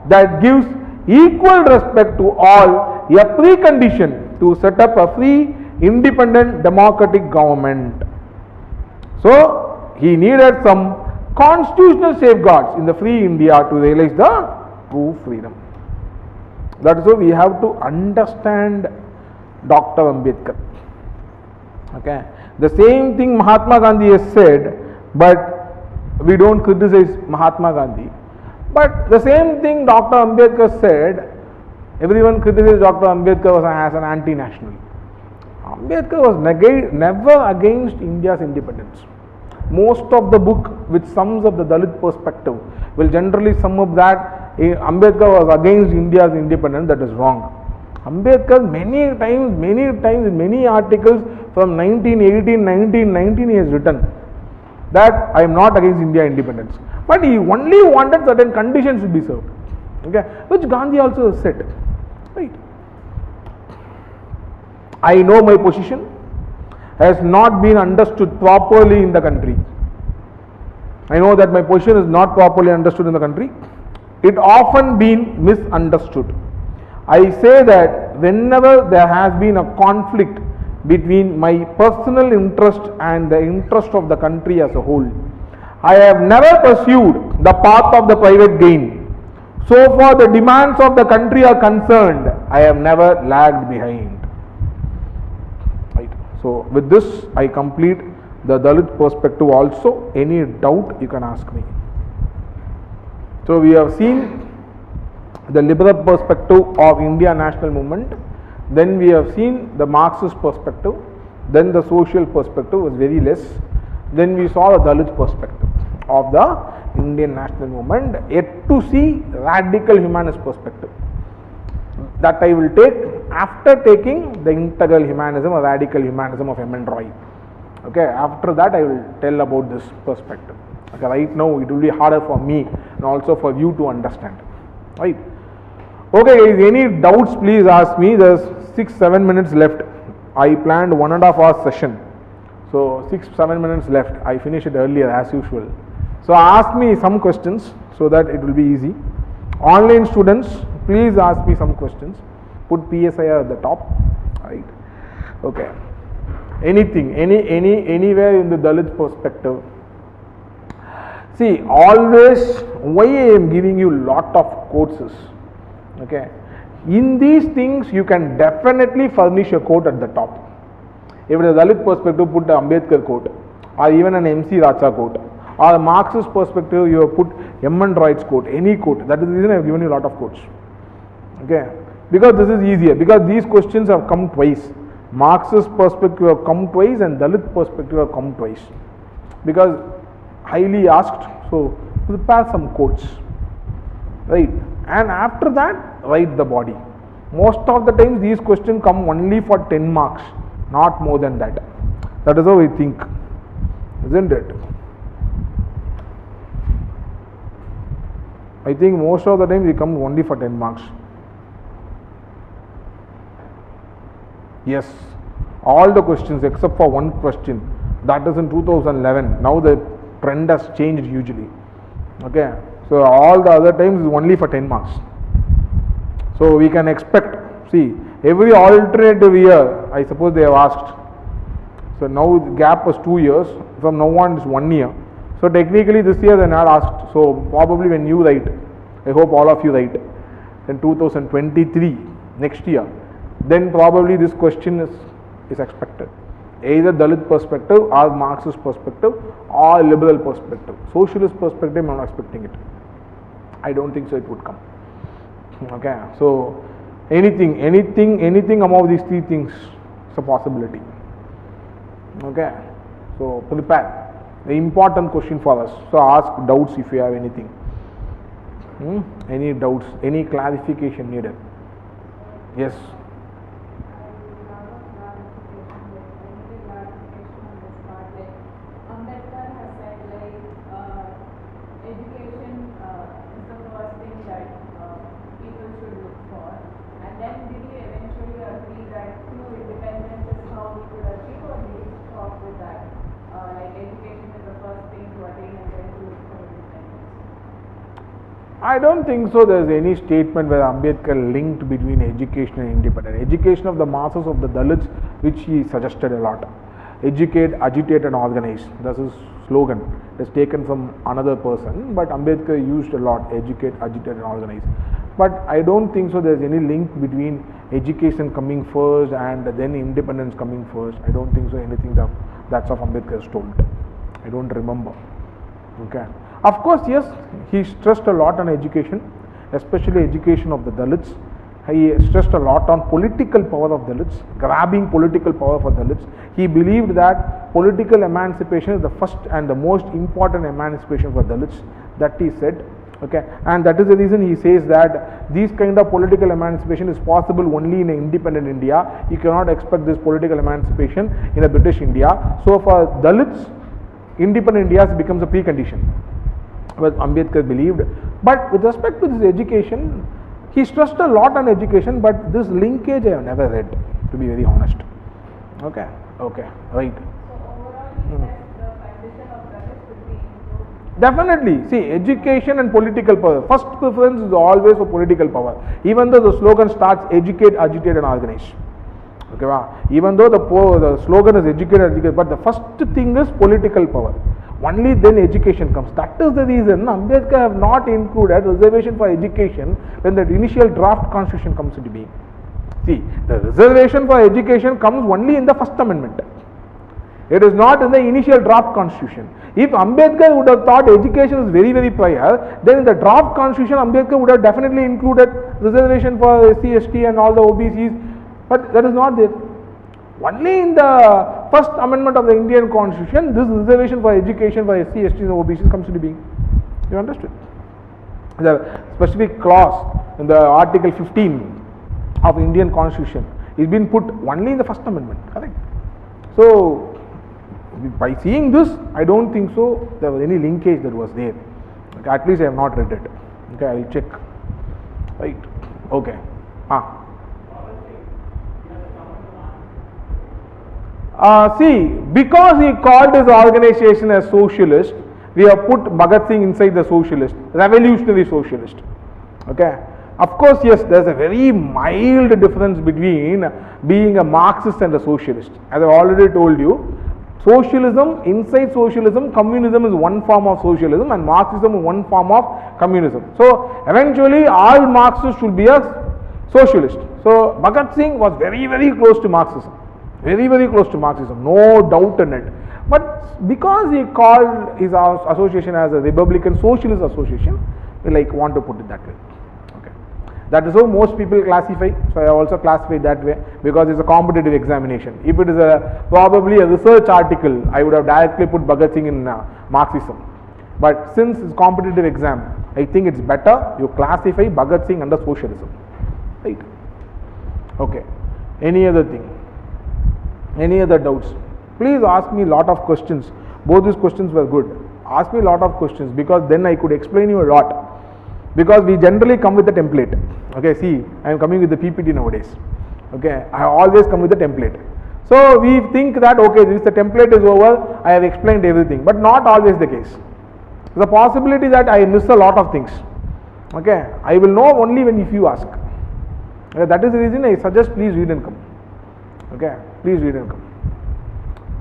that gives equal respect to all, a precondition to set up a free, independent, democratic government. So, he needed some constitutional safeguards in the free India to realize the true freedom. That is why we have to understand Dr. Ambedkar. Okay, the same thing Mahatma Gandhi has said, but we don't criticize Mahatma Gandhi. But the same thing Dr. Ambedkar said, everyone criticized Dr. Ambedkar as an anti-national. Ambedkar was never against India's independence. Most of the book which sums up the Dalit perspective will generally sum up that Ambedkar was against India's independence. That is wrong. Ambedkar many times in many articles from 1918, 1919 he has written that I am not against India independence. But he only wanted certain conditions to be served. Okay, which Gandhi also said. Right. I know my position has not been understood properly in the country. I know that my position is not properly understood in the country. It often been misunderstood. I say that whenever there has been a conflict between my personal interest and the interest of the country as a whole, I have never pursued the path of the private gain. So far the demands of the country are concerned, I have never lagged behind. Right. So with this I complete the Dalit perspective also. Any doubt you can ask me. So we have seen the liberal perspective of India national movement, then we have seen the Marxist perspective, then the social perspective was very less, then we saw the Dalit perspective of the Indian national movement, yet to see radical humanist perspective. That I will take after taking the integral humanism or radical humanism of M.N. Roy. Okay, after that I will tell about this perspective. Okay, right now it will be harder for me and also for you to understand. Right. Okay guys, any doubts please ask me. There's 6-7 minutes left. I planned 1.5 hour session. So 6-7 minutes left. I finish it earlier as usual. So ask me some questions so that it will be easy. Online students, please ask me some questions. Put PSI at the top. Right. Okay. Anything, anywhere in the Dalit perspective. See, always why I am giving you lot of quotes is, okay, in these things you can definitely furnish a quote at the top. If it is a Dalit perspective, put the Ambedkar quote or even an MC Racha quote, or a Marxist perspective you have put M.N. Roy's quote, any quote. That is the reason I have given you a lot of quotes. Okay, because this is easier, because these questions have come twice. Marxist perspective have come twice and Dalit perspective have come twice, because highly asked. So prepare some quotes, right, and after that write the body. Most of the times these questions come only for 10 marks, not more than that. That is how we think, isn't it? I think most of the time they come only for 10 marks. Yes, all the questions except for one question, that is in 2011. Now the trend has changed hugely. Okay, so all the other times is only for 10 marks. So we can expect, see, every alternative year, I suppose they have asked. So now the gap was 2 years, from now on it's 1 year. So technically this year they are not asked. So probably when you write, I hope all of you write, in 2023, next year, then probably this question is expected. Either Dalit perspective or Marxist perspective or liberal perspective. Socialist perspective, I am not expecting it. I don't think so it would come. Okay, so anything among these three things is a possibility. Okay, so prepare. The important question for us. So ask doubts if you have anything. Any doubts, any clarification needed? Yes. I don't think so. There is any statement where Ambedkar linked between education and independence. Education of the masses of the Dalits, which he suggested a lot. educate, agitate and organize. That's his slogan. It's taken from another person, but Ambedkar used a lot, educate, agitate and organize. But I don't think so there's any link between education coming first and then independence coming first. I don't think so anything that's of Ambedkar is told. I don't remember. Okay. Of course, yes, he stressed a lot on education, especially education of the Dalits. He stressed a lot on political power of Dalits, grabbing political power for Dalits. He believed that political emancipation is the first and the most important emancipation for Dalits. That he said. Okay, and that is the reason he says that these kind of political emancipation is possible only in an independent India. You cannot expect this political emancipation in a British India. So for Dalits, independent India becomes a precondition, what Ambedkar believed. But with respect to this education, he stressed a lot on education, but this linkage I have never read, to be very honest. Okay, right. So overall, he said the condition of Dalits would be improved. Definitely. See, education and political power. First preference is always for political power. Even though the slogan starts educate, agitate and organize. Okay, wow. Even though the slogan is educate, agitate, but the first thing is political power. Only then education comes. That is the reason Ambedkar have not included reservation for education when the initial draft constitution comes into being. See, the reservation for education comes only in the first amendment. It is not in the initial draft constitution. If Ambedkar would have thought education is very, very prior, then in the draft constitution Ambedkar would have definitely included reservation for SC, ST and all the OBCs, but that is not there. Only in the first amendment of the Indian constitution, this reservation for education for SC, ST and OBCs comes into being. You understood? The specific clause in the article 15 of Indian constitution is been put only in the first amendment, correct? So, by seeing this, I don't think so there was any linkage that was there. Okay, at least I have not read it. Okay, I will check. Right. Okay. See, because he called his organization as socialist, we have put Bhagat Singh inside the socialist, revolutionary socialist. Okay. Of course, yes, there is a very mild difference between being a Marxist and a socialist. As I already told you, socialism, inside socialism, communism is one form of socialism and Marxism is one form of communism. So, eventually all Marxists should be a socialist. So, Bhagat Singh was very, very close to Marxism. Very, very close to Marxism, no doubt in it. But because he called his association as a Republican Socialist Association, we want to put it that way. Okay, that is how most people classify. So I also classify that way because it's a competitive examination. If it is probably a research article, I would have directly put Bhagat Singh in Marxism. But since it's competitive exam, I think it's better you classify Bhagat Singh under socialism. Right? Okay. Any other thing? Any other doubts? Please ask me a lot of questions. Both these questions were good. Ask me a lot of questions because then I could explain you a lot. Because we generally come with a template. Okay, see, I am coming with the PPT nowadays. Okay, I always come with a template. So we think that okay, this the template is over, I have explained everything, but not always the case. The possibility that I miss a lot of things. Okay, I will know only when if you ask. Okay, that is the reason I suggest please read and come. Okay, please read and come.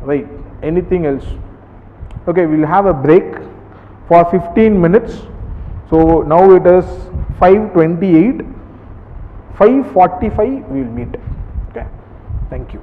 Right, anything else? Okay, we will have a break for 15 minutes. So now it is 5:28, 5:45 we will meet. Okay, thank you.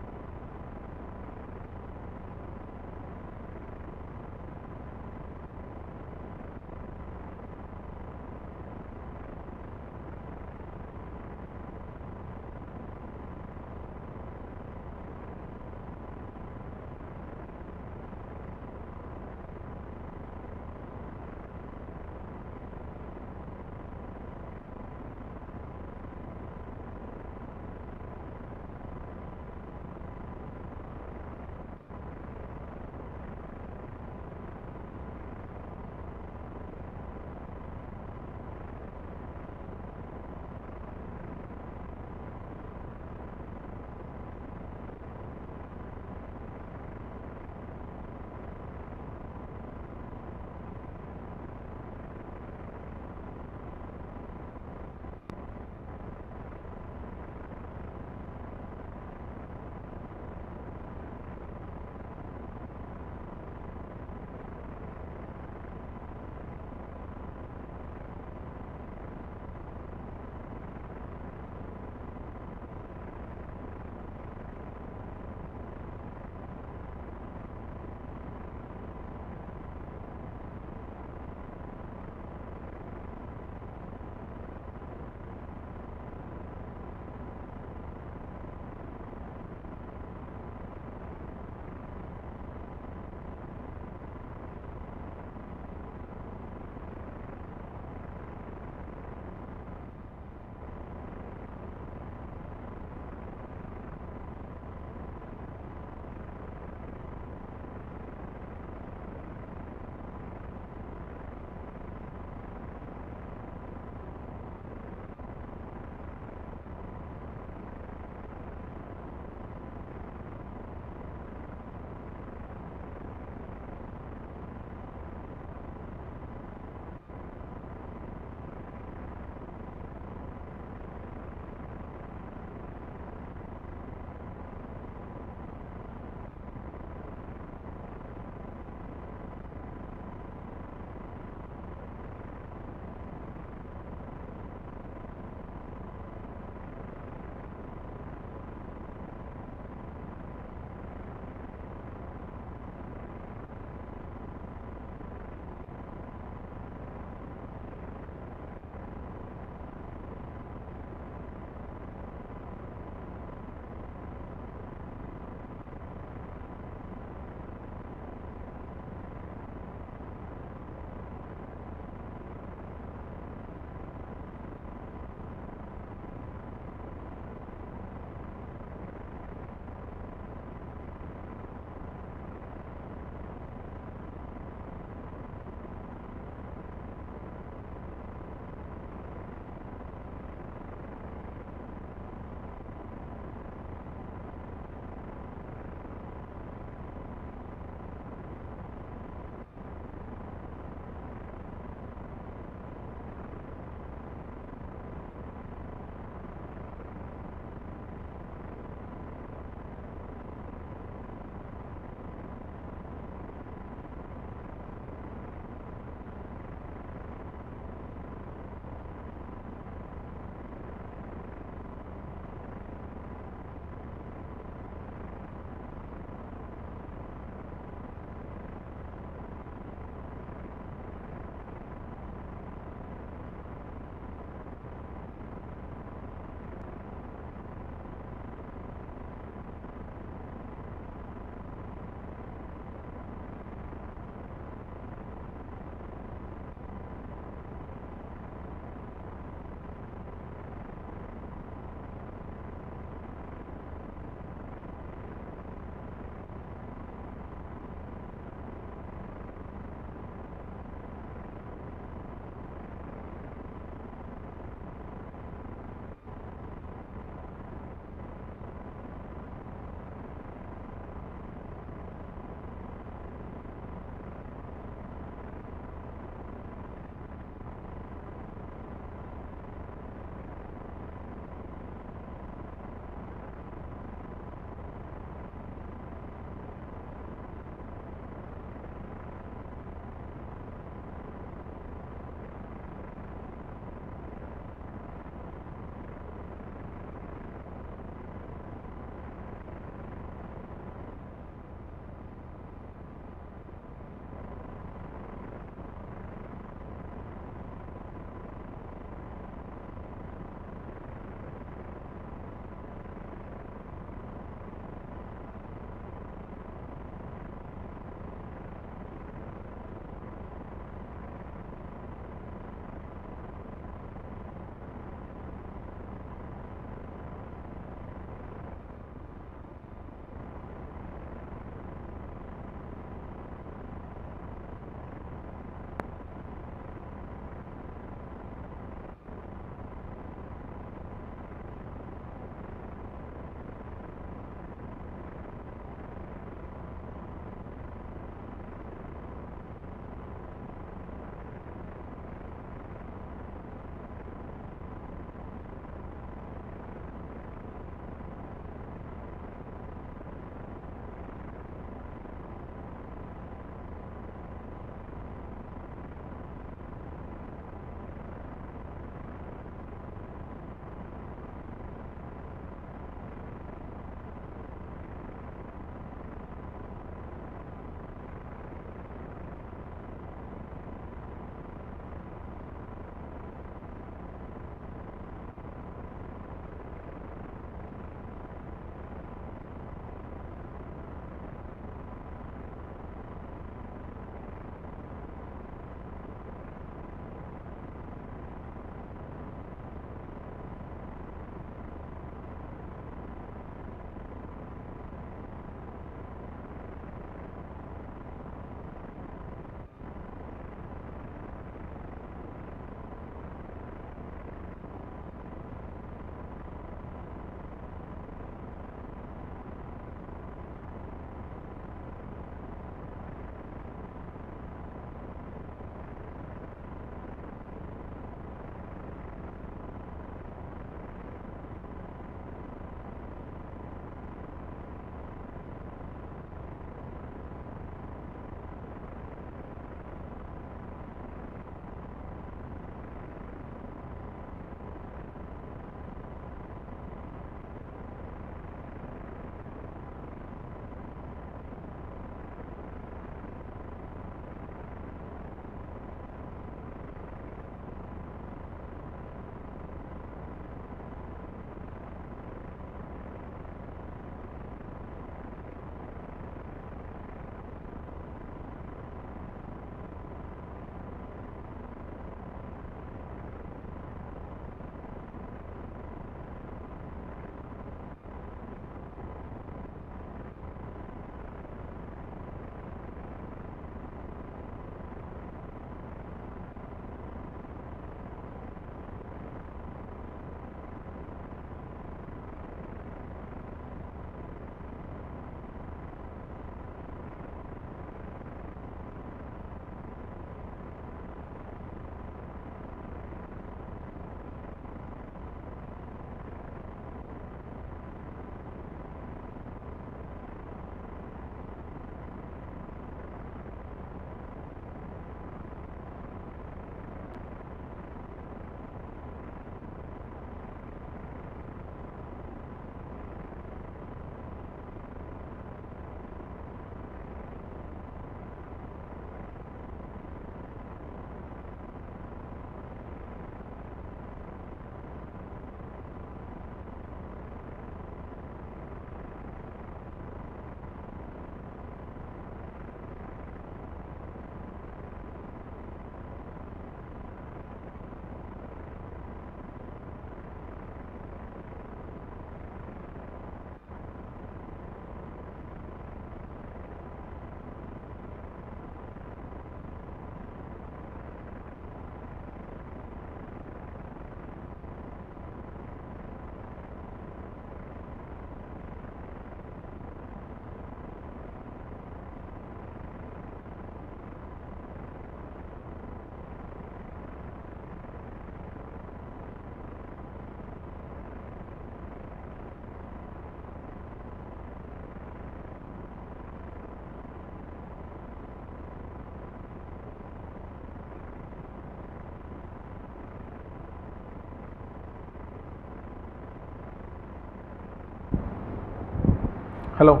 Hello.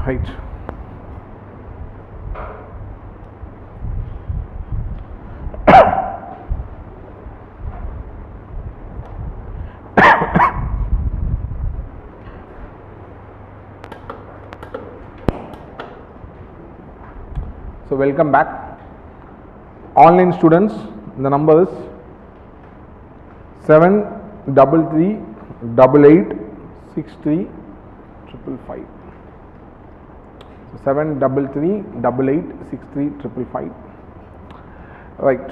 Right. So welcome back. Online students, the number is 733886355. 733886355. Right.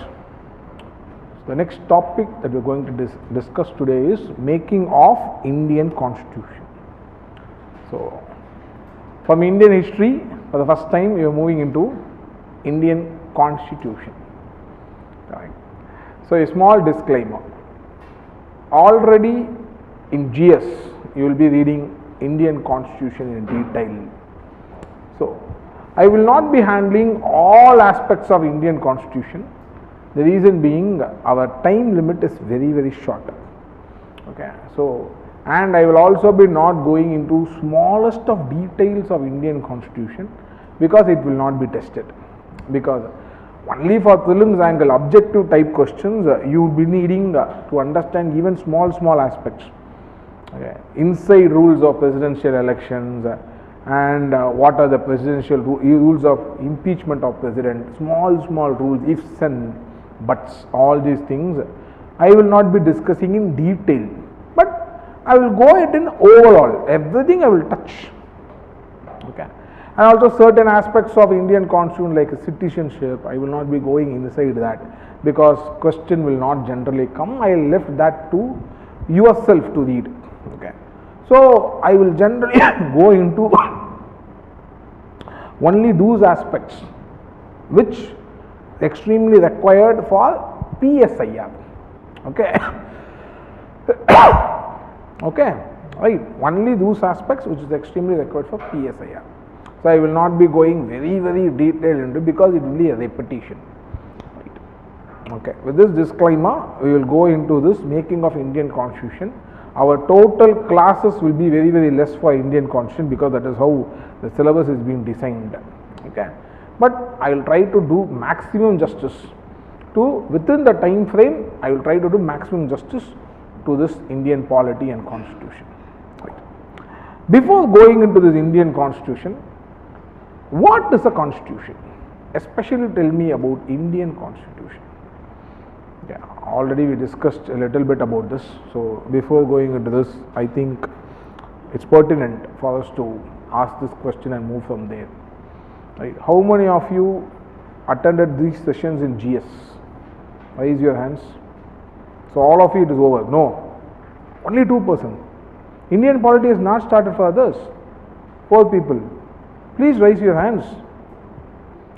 The next topic that we are going to discuss today is making of Indian Constitution. So, from Indian history, for the first time we are moving into Indian Constitution. Right. So, a small disclaimer. Already in GS, you will be reading Indian Constitution in detail. So, I will not be handling all aspects of Indian Constitution. The reason being our time limit is very short. Okay. So, and I will also be not going into smallest of details of Indian Constitution because it will not be tested. Because only for prelims angle objective type questions you will be needing to understand even small aspects. Okay. Inside rules of presidential elections and what are the presidential rules of impeachment of president, small rules, ifs and buts, all these things I will not be discussing in detail, but I will go ahead in overall, everything I will touch. Okay. And also certain aspects of Indian Constitution like citizenship, I will not be going inside that because question will not generally come. I left that to yourself to read. Okay. So, I will generally go into only those aspects which extremely required for PSIR. Okay. Okay. Right. Only those aspects which is extremely required for PSIR. So, I will not be going very detailed into because it will be a repetition. Right. Okay. With this disclaimer, we will go into this making of Indian Constitution. Our total classes will be very less for Indian Constitution because that is how the syllabus is being designed. Okay. But I will try to do maximum justice to within the time frame. I will try to do maximum justice to this Indian polity and constitution. Right. Before going into this Indian Constitution, what is a constitution? Especially tell me about Indian Constitution. Yeah, already we discussed a little bit about this. So before going into this, I think it's pertinent for us to ask this question and move from there. Right. How many of you attended these sessions in GS? Raise your hands. So all of you it is over. No, only 2%. Indian polity has not started for others. 4 people. Please raise your hands.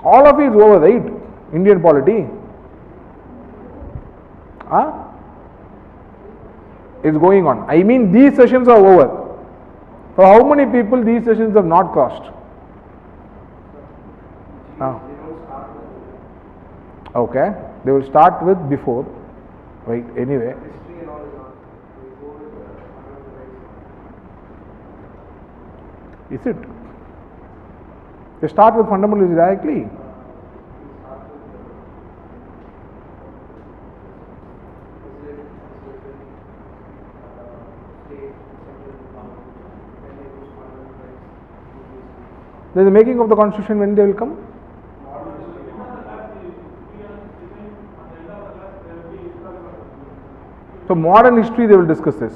All of you is over, right? Indian polity. It's going on. I mean these sessions are over. For how many people these sessions have not crossed? Okay, they will start with before, right? Anyway, is it? They start with fundamentals directly. There is the making of the constitution. When they will come? So modern history they will discuss this.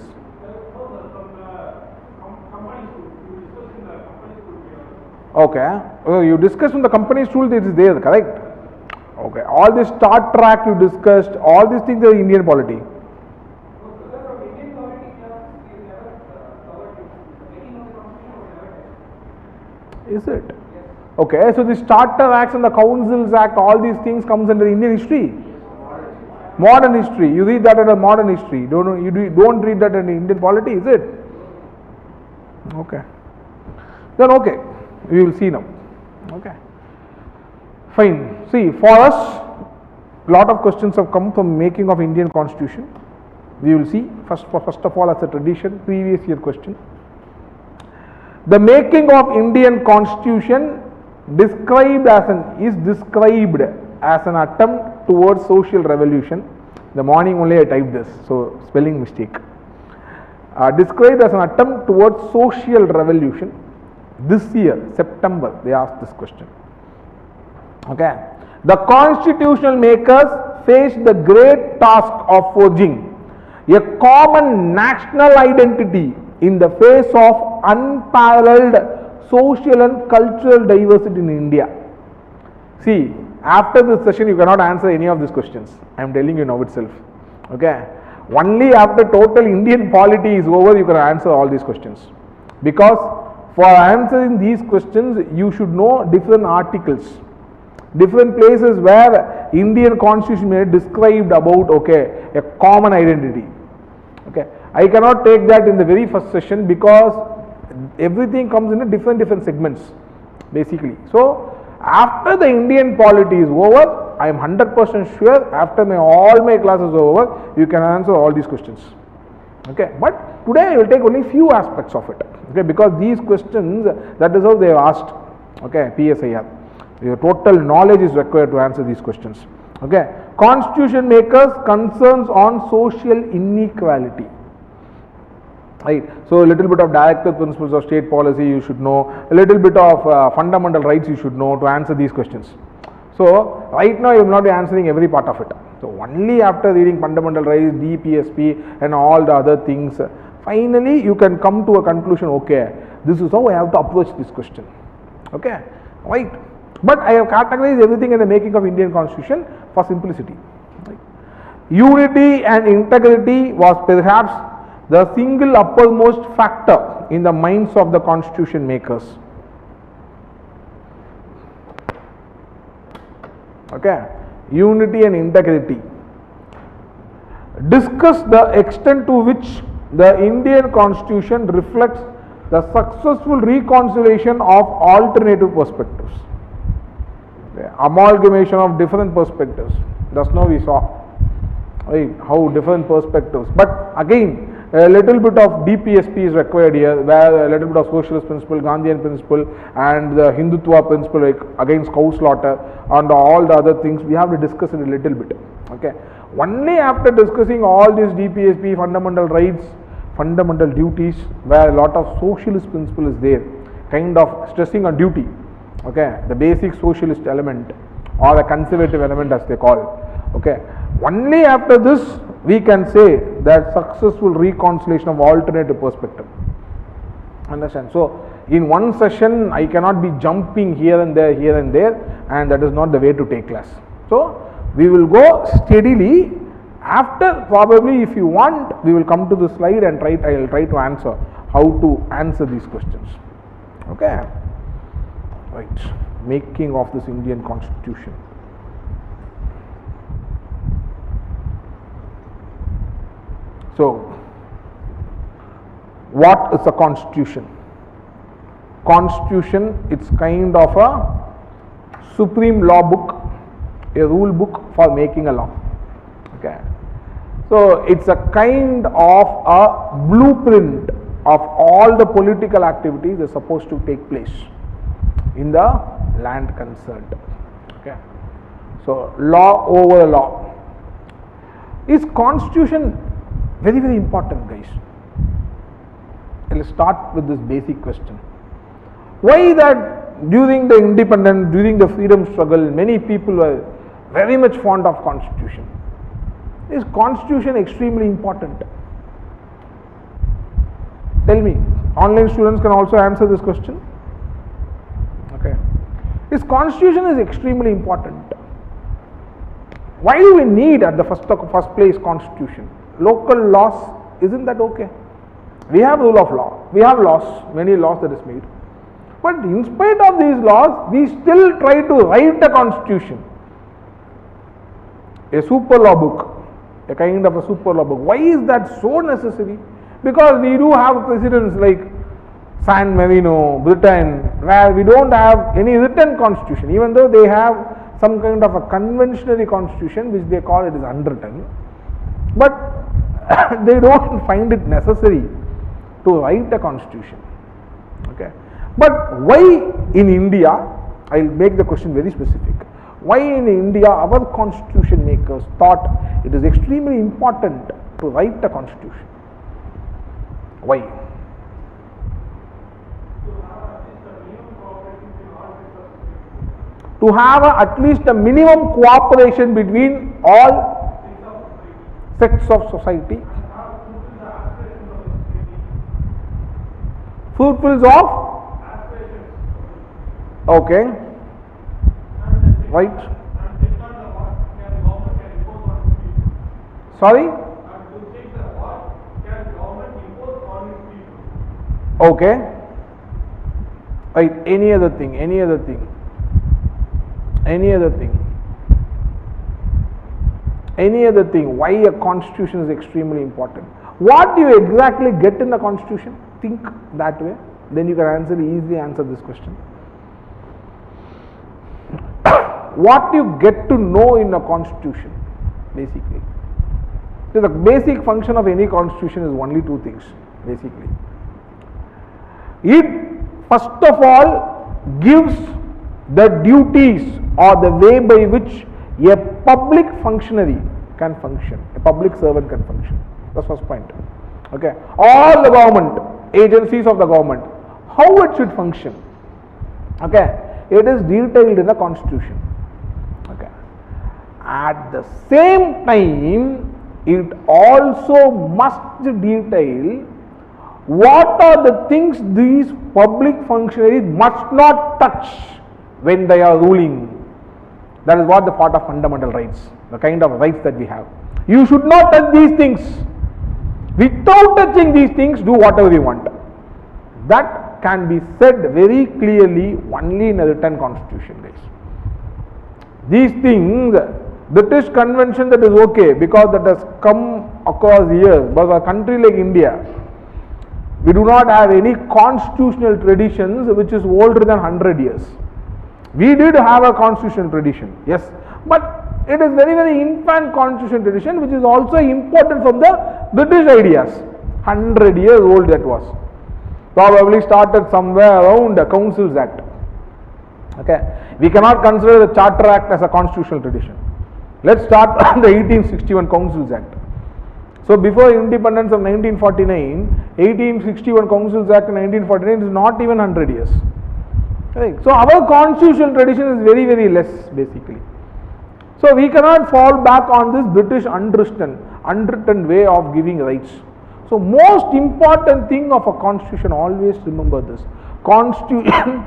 Okay. You discussed in the company's rule, it is there, correct? Okay. All this Star Trek you discussed, all these things are Indian polity. Is it? Okay. So the Starter Acts and the Councils Act, all these things comes under Indian history. Modern history. You read that under modern history. You don't read that in Indian polity, is it? Okay. Then okay, we will see now. Okay. Fine. See, for us, lot of questions have come from making of Indian Constitution. We will see first of all as a tradition, previous year question. The making of Indian Constitution is described as an attempt towards social revolution. The morning only I typed this, so spelling mistake. Described as an attempt towards social revolution. This year, September, they asked this question. Okay. The constitutional makers faced the great task of forging a common national identity in the face of unparalleled social and cultural diversity in India. See, after this session you cannot answer any of these questions. I am telling you now itself. Okay. Only after total Indian polity is over you can answer all these questions. Because for answering these questions you should know different articles, different places where Indian Constitution may described about a common identity. Okay, I cannot take that in the very first session because everything comes in a different segments basically. So after the Indian polity is over, I am 100% sure after all my classes are over, you can answer all these questions. Okay, but today I will take only few aspects of it. Okay, because these questions, that is how they are asked. Okay, PSIR. Your total knowledge is required to answer these questions. Okay, Constitution makers concerns on social inequality. Right. So a little bit of directive principles of state policy you should know, a little bit of fundamental rights you should know to answer these questions. So right now you will not be answering every part of it. So only after reading fundamental rights, DPSP and all the other things, finally you can come to a conclusion, okay, this is how I have to approach this question. Okay, right. But I have categorized everything in the making of Indian Constitution for simplicity. Right. Unity and integrity was perhaps the single uppermost factor in the minds of the Constitution makers. Okay, unity and integrity. Discuss the extent to which the Indian Constitution reflects the successful reconciliation of alternative perspectives. The amalgamation of different perspectives. Just now we saw, right, how different perspectives. But again, a little bit of DPSP is required here, where a little bit of socialist principle, Gandhian principle, and the Hindutva principle, like against cow slaughter, and all the other things, we have to discuss it a little bit. Okay. Only after discussing all these DPSP, fundamental rights, fundamental duties, where a lot of socialist principle is there, kind of stressing on duty. Okay, the basic socialist element or the conservative element as they call. Okay, only after this we can say that successful reconciliation of alternative perspective. Understand? So in one session I cannot be jumping here and there, and that is not the way to take class. So we will go steadily. After, probably if you want, we will come to the slide and I will try to answer how to answer these questions. Okay. Right, making of this Indian Constitution. So, what is a Constitution? Constitution, it's kind of a supreme law book, a rule book for making a law. Okay. So, it's a kind of a blueprint of all the political activities that are supposed to take place in the land concerned. Okay. So law over law. Is Constitution very important, guys? I will start with this basic question. Why that during the independence, during the freedom struggle, many people were very much fond of Constitution? Is Constitution extremely important? Tell me, online students can also answer this question. Okay. This Constitution is extremely important. Why do we need at the first place Constitution? Local laws, isn't that okay? We have rule of law, we have laws, many laws that is made. But in spite of these laws, we still try to write a Constitution. A super law book, a kind of a super law book. Why is that so necessary? Because we do have presidents like San Marino, Britain, where we don't have any written constitution, even though they have some kind of a conventionary constitution which they call it is unwritten, but they don't find it necessary to write a constitution. Okay, but why in India? I will make the question very specific. Why in India our constitution makers thought it is extremely important to write a constitution? Why? To have at least a minimum cooperation between all sects of society, fulfills of, okay, right, sorry, okay, right, any other thing, any other thing, any other thing, any other thing, why a constitution is extremely important? What do you exactly get in the constitution? Think that way, then you can easily answer this question. What do you get to know in a constitution, basically? So the basic function of any constitution is only two things, basically. It first of all gives the duties or the way by which a public functionary can function, a public servant can function. That's the first point. Okay, all the government agencies of the government, how it should function. Okay, it is detailed in the constitution. Okay, at the same time, it also must detail what are the things these public functionaries must not touch when they are ruling. That is what the part of fundamental rights, the kind of rights that we have. You should not touch these things. Without touching these things, do whatever you want. That can be said very clearly only in a written constitution, guys. These things, British Convention, that is okay because that has come across years. But a country like India, we do not have any constitutional traditions which is older than 100 years. We did have a constitutional tradition, yes, but it is very infant constitutional tradition which is also important from the British ideas. 100 years old that was. Probably started somewhere around the Councils Act. Okay, we cannot consider the Charter Act as a constitutional tradition. Let's start from the 1861 Councils Act. So before independence of 1949, 1861 Councils Act in 1949 is not even 100 years. Right. So our constitutional tradition is very less, basically. So we cannot fall back on this British unwritten way of giving rights. So most important thing of a constitution, always remember this. Constitution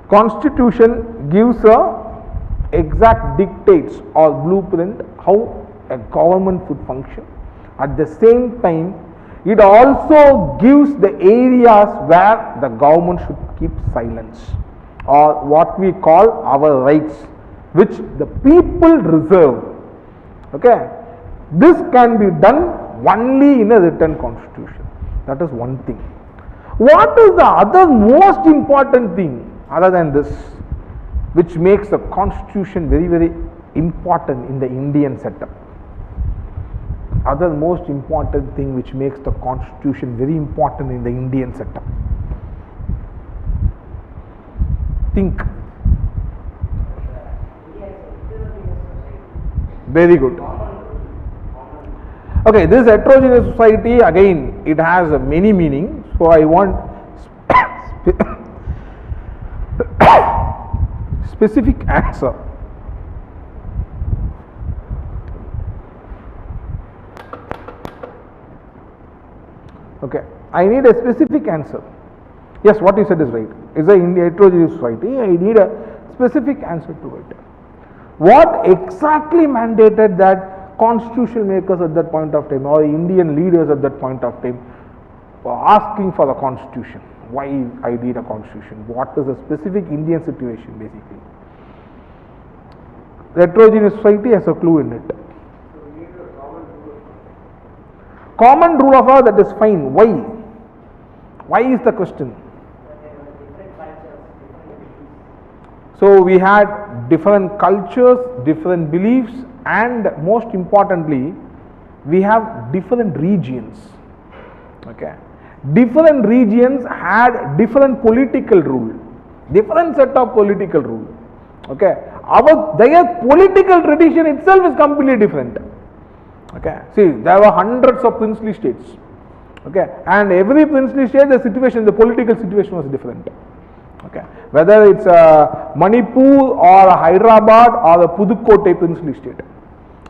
Constitution gives a exact dictates or blueprint how a government should function. At the same time, it also gives the areas where the government should keep silence, or what we call our rights, which the people reserve. Okay, this can be done only in a written constitution. That is one thing. What is the other most important thing other than this, which makes the constitution very important in the Indian setup? Other most important thing which makes the constitution very important in the Indian setup. Think. Very good. Okay, this heterogeneous society, again, it has many meanings. So I want specific answer. Okay, I need a specific answer. Yes, what you said is right. It's a heterogeneous society. I need a specific answer to it. What exactly mandated that constitutional makers at that point of time, or Indian leaders at that point of time, were asking for the constitution? Why I need a constitution? What is the specific Indian situation, basically? The heterogeneous society has a clue in it. Common rule of law, that is fine. Why? Why is the question? So we had different cultures, different beliefs, and most importantly, we have different regions. Okay, different regions had different political rule, different set of political rule. Okay, their political tradition itself is completely different. Okay, see, there were hundreds of princely states. Okay, and every princely state, the situation, the political situation was different. Okay, whether it's Manipur or Hyderabad or the Pudukkottai princely state.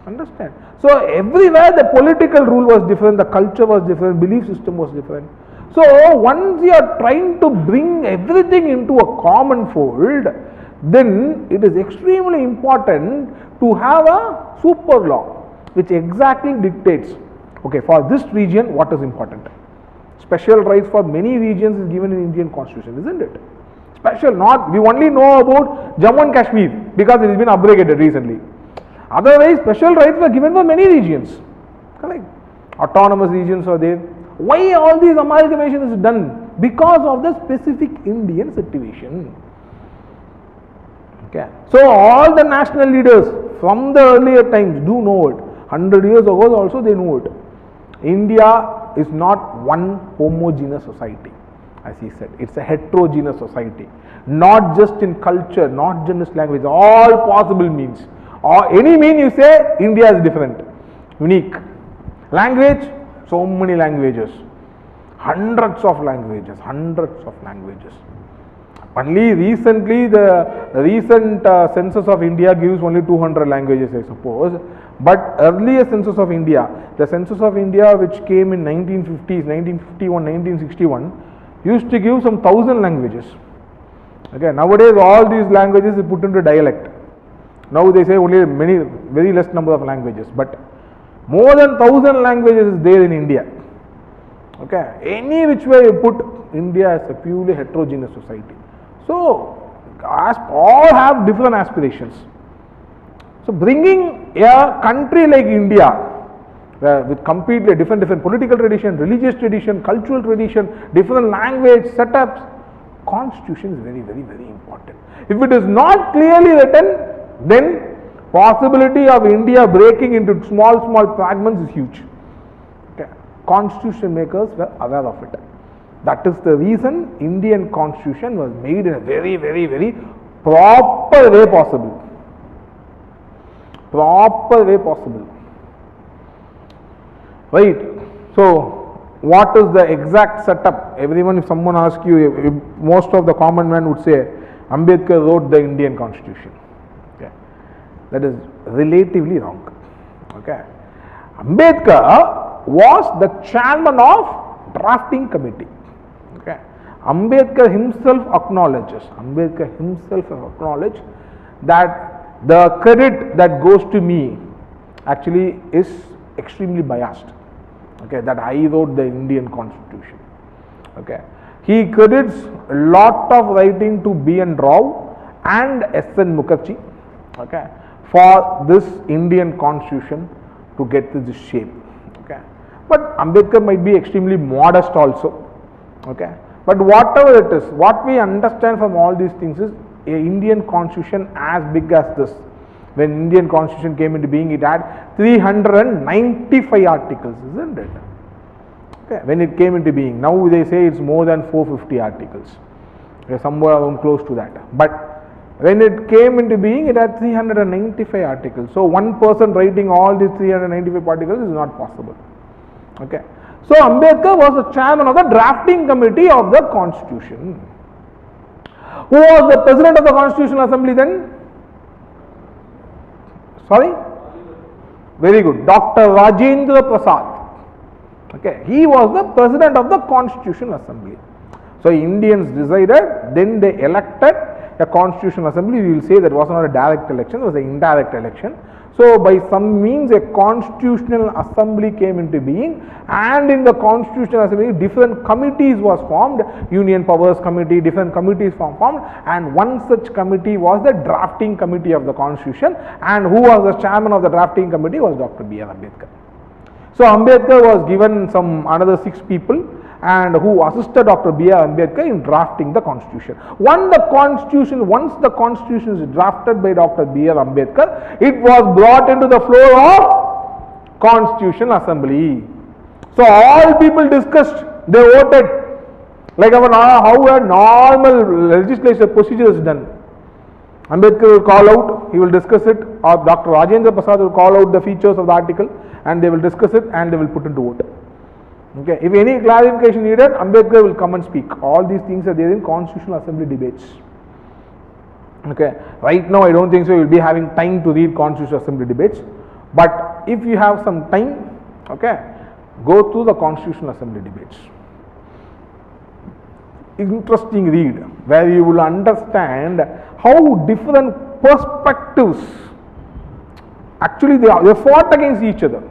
Understand? So everywhere the political rule was different, the culture was different, belief system was different. So once you are trying to bring everything into a common fold, then it is extremely important to have a super law which exactly dictates, okay, for this region what is important. Special rights for many regions is given in Indian constitution, isn't it? Special, not, we only know about Jammu and Kashmir because it has been abrogated recently. Otherwise, special rights were given for many regions. Correct? Autonomous regions are there. Why all these amalgamation is done? Because of the specific Indian situation. Okay. So all the national leaders from the earlier times do know it. 100 years ago also they know it. India is not one homogeneous society, as he said. It's a heterogeneous society. Not just in culture, not just in language, all possible means. Or any mean you say, India is different, unique. Language, so many languages. Hundreds of languages. Only recently, the recent census of India gives only 200 languages, I suppose. But earlier census of India, the census of India which came in 1950s, 1951, 1961, used to give some 1,000 languages. Okay, nowadays all these languages are put into dialect. Now they say only very less number of languages, but more than 1,000 languages is there in India. Okay, any which way you put, India is a purely heterogeneous society. So, all have different aspirations. So, bringing a country like India, with completely different political tradition, religious tradition, cultural tradition, different language setups, constitution is very, very, very important. If it is not clearly written, then possibility of India breaking into small fragments is huge. Okay. Constitution makers were aware of it. That is the reason Indian constitution was made in a very, very, very proper way possible. Right. So, what is the exact setup? Everyone, if someone asks you, most of the common man would say, Ambedkar wrote the Indian constitution. Okay. That is relatively wrong. Okay. Ambedkar was the chairman of drafting committee. Okay. Ambedkar himself acknowledged that the credit that goes to me actually is extremely biased. Okay, that I wrote the Indian constitution. Okay, he credits a lot of writing to B.N. Rao and S.N. Mukherjee. Okay, for this Indian constitution to get to this shape. Okay, but Ambedkar might be extremely modest also. Okay, but whatever it is, what we understand from all these things is a Indian constitution as big as this. When Indian constitution came into being, it had 395 articles, isn't it? Okay, when it came into being, now they say it's more than 450 articles. Okay, somewhere around close to that. But when it came into being, it had 395 articles. So one person writing all these 395 articles is not possible. Okay. So Ambedkar was the chairman of the drafting committee of the constitution. Who was the president of the Constitutional Assembly then? Sorry? Very good. Dr. Rajendra Prasad. Okay. He was the president of the Constitutional Assembly. So Indians decided, then they elected a constitutional assembly, we will say that was not a direct election, it was an indirect election. So by some means a constitutional assembly came into being, and in the constitutional assembly different committees was formed, Union Powers Committee, different committees formed, and one such committee was the drafting committee of the constitution, and who was the chairman of the drafting committee was Dr. B.R. Ambedkar. So Ambedkar was given some another 6 people and who assisted Dr. B.R. Ambedkar in drafting the constitution. Once the constitution is drafted by Dr. B.R. Ambedkar, it was brought into the floor of Constitutional Assembly. So all people discussed, they voted, like how a normal legislature procedure is done. Ambedkar will call out, he will discuss it, or Dr. Rajendra Prasad will call out the features of the article, and they will discuss it and they will put into vote. Okay. If any clarification needed, Ambedkar will come and speak. All these things are there in Constitutional Assembly debates. Okay. Right now I don't think so you will be having time to read Constitutional Assembly debates, but if you have some time, okay, go through the Constitutional Assembly debates. Interesting read where you will understand how different perspectives actually they fought against each other.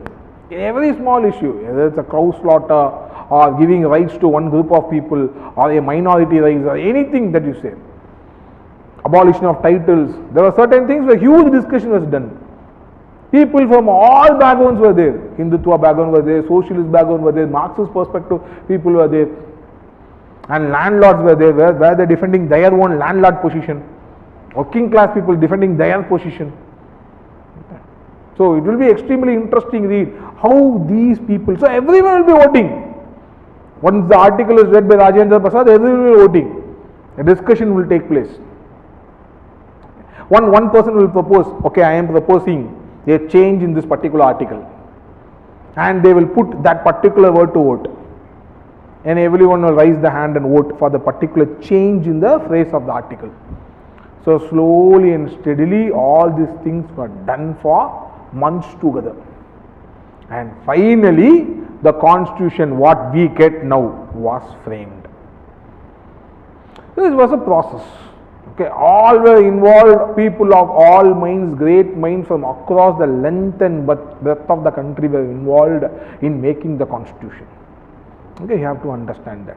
Every small issue, whether it's a cow slaughter or giving rights to one group of people or a minority rights or anything that you say, abolition of titles, there were certain things where huge discussion was done. People from all backgrounds were there, Hindutva background was there, socialist background was there, Marxist perspective people were there, and landlords were there where they are defending their own landlord position, working class people defending their position. So it will be extremely interesting read how these people, so everyone will be voting. Once the article is read by Rajendra Prasad, everyone will be voting. A discussion will take place. One person will propose, okay, I am proposing a change in this particular article, and they will put that particular word to vote, and everyone will raise the hand and vote for the particular change in the phrase of the article. So slowly and steadily all these things were done for months together, and finally the constitution what we get now was framed. This was a process. Okay, all were involved, people of all minds, great minds from across the length and breadth of the country were involved in making the constitution. Okay, you have to understand that.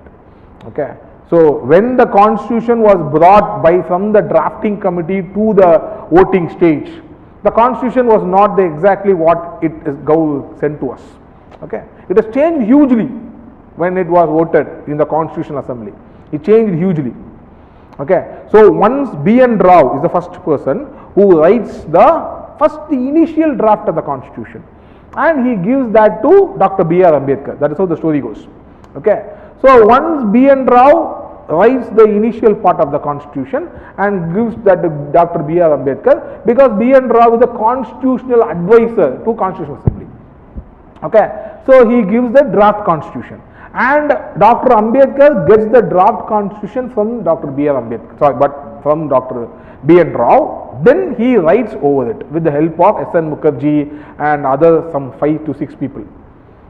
Okay, so when the constitution was brought by from the drafting committee to the voting stage, the constitution was not exactly what it is sent to us. Okay, it has changed hugely when it was voted in the Constitutional Assembly. It changed hugely. Okay, so once B.N. Rao is the first person who writes the initial draft of the constitution, and he gives that to Dr. B.R. Ambedkar. That is how the story goes. Okay, so once B.N. Rao writes the initial part of the constitution and gives that to Dr. B.R. Ambedkar, because B.N. Rao is the constitutional advisor to Constitutional Assembly. Okay, so he gives the draft constitution, and Dr. Ambedkar gets the draft constitution from Dr. B.R. Ambedkar, sorry, but from Dr. B.N. Rao. Then he writes over it with the help of S.N. Mukherjee and other some 5 to 6 people.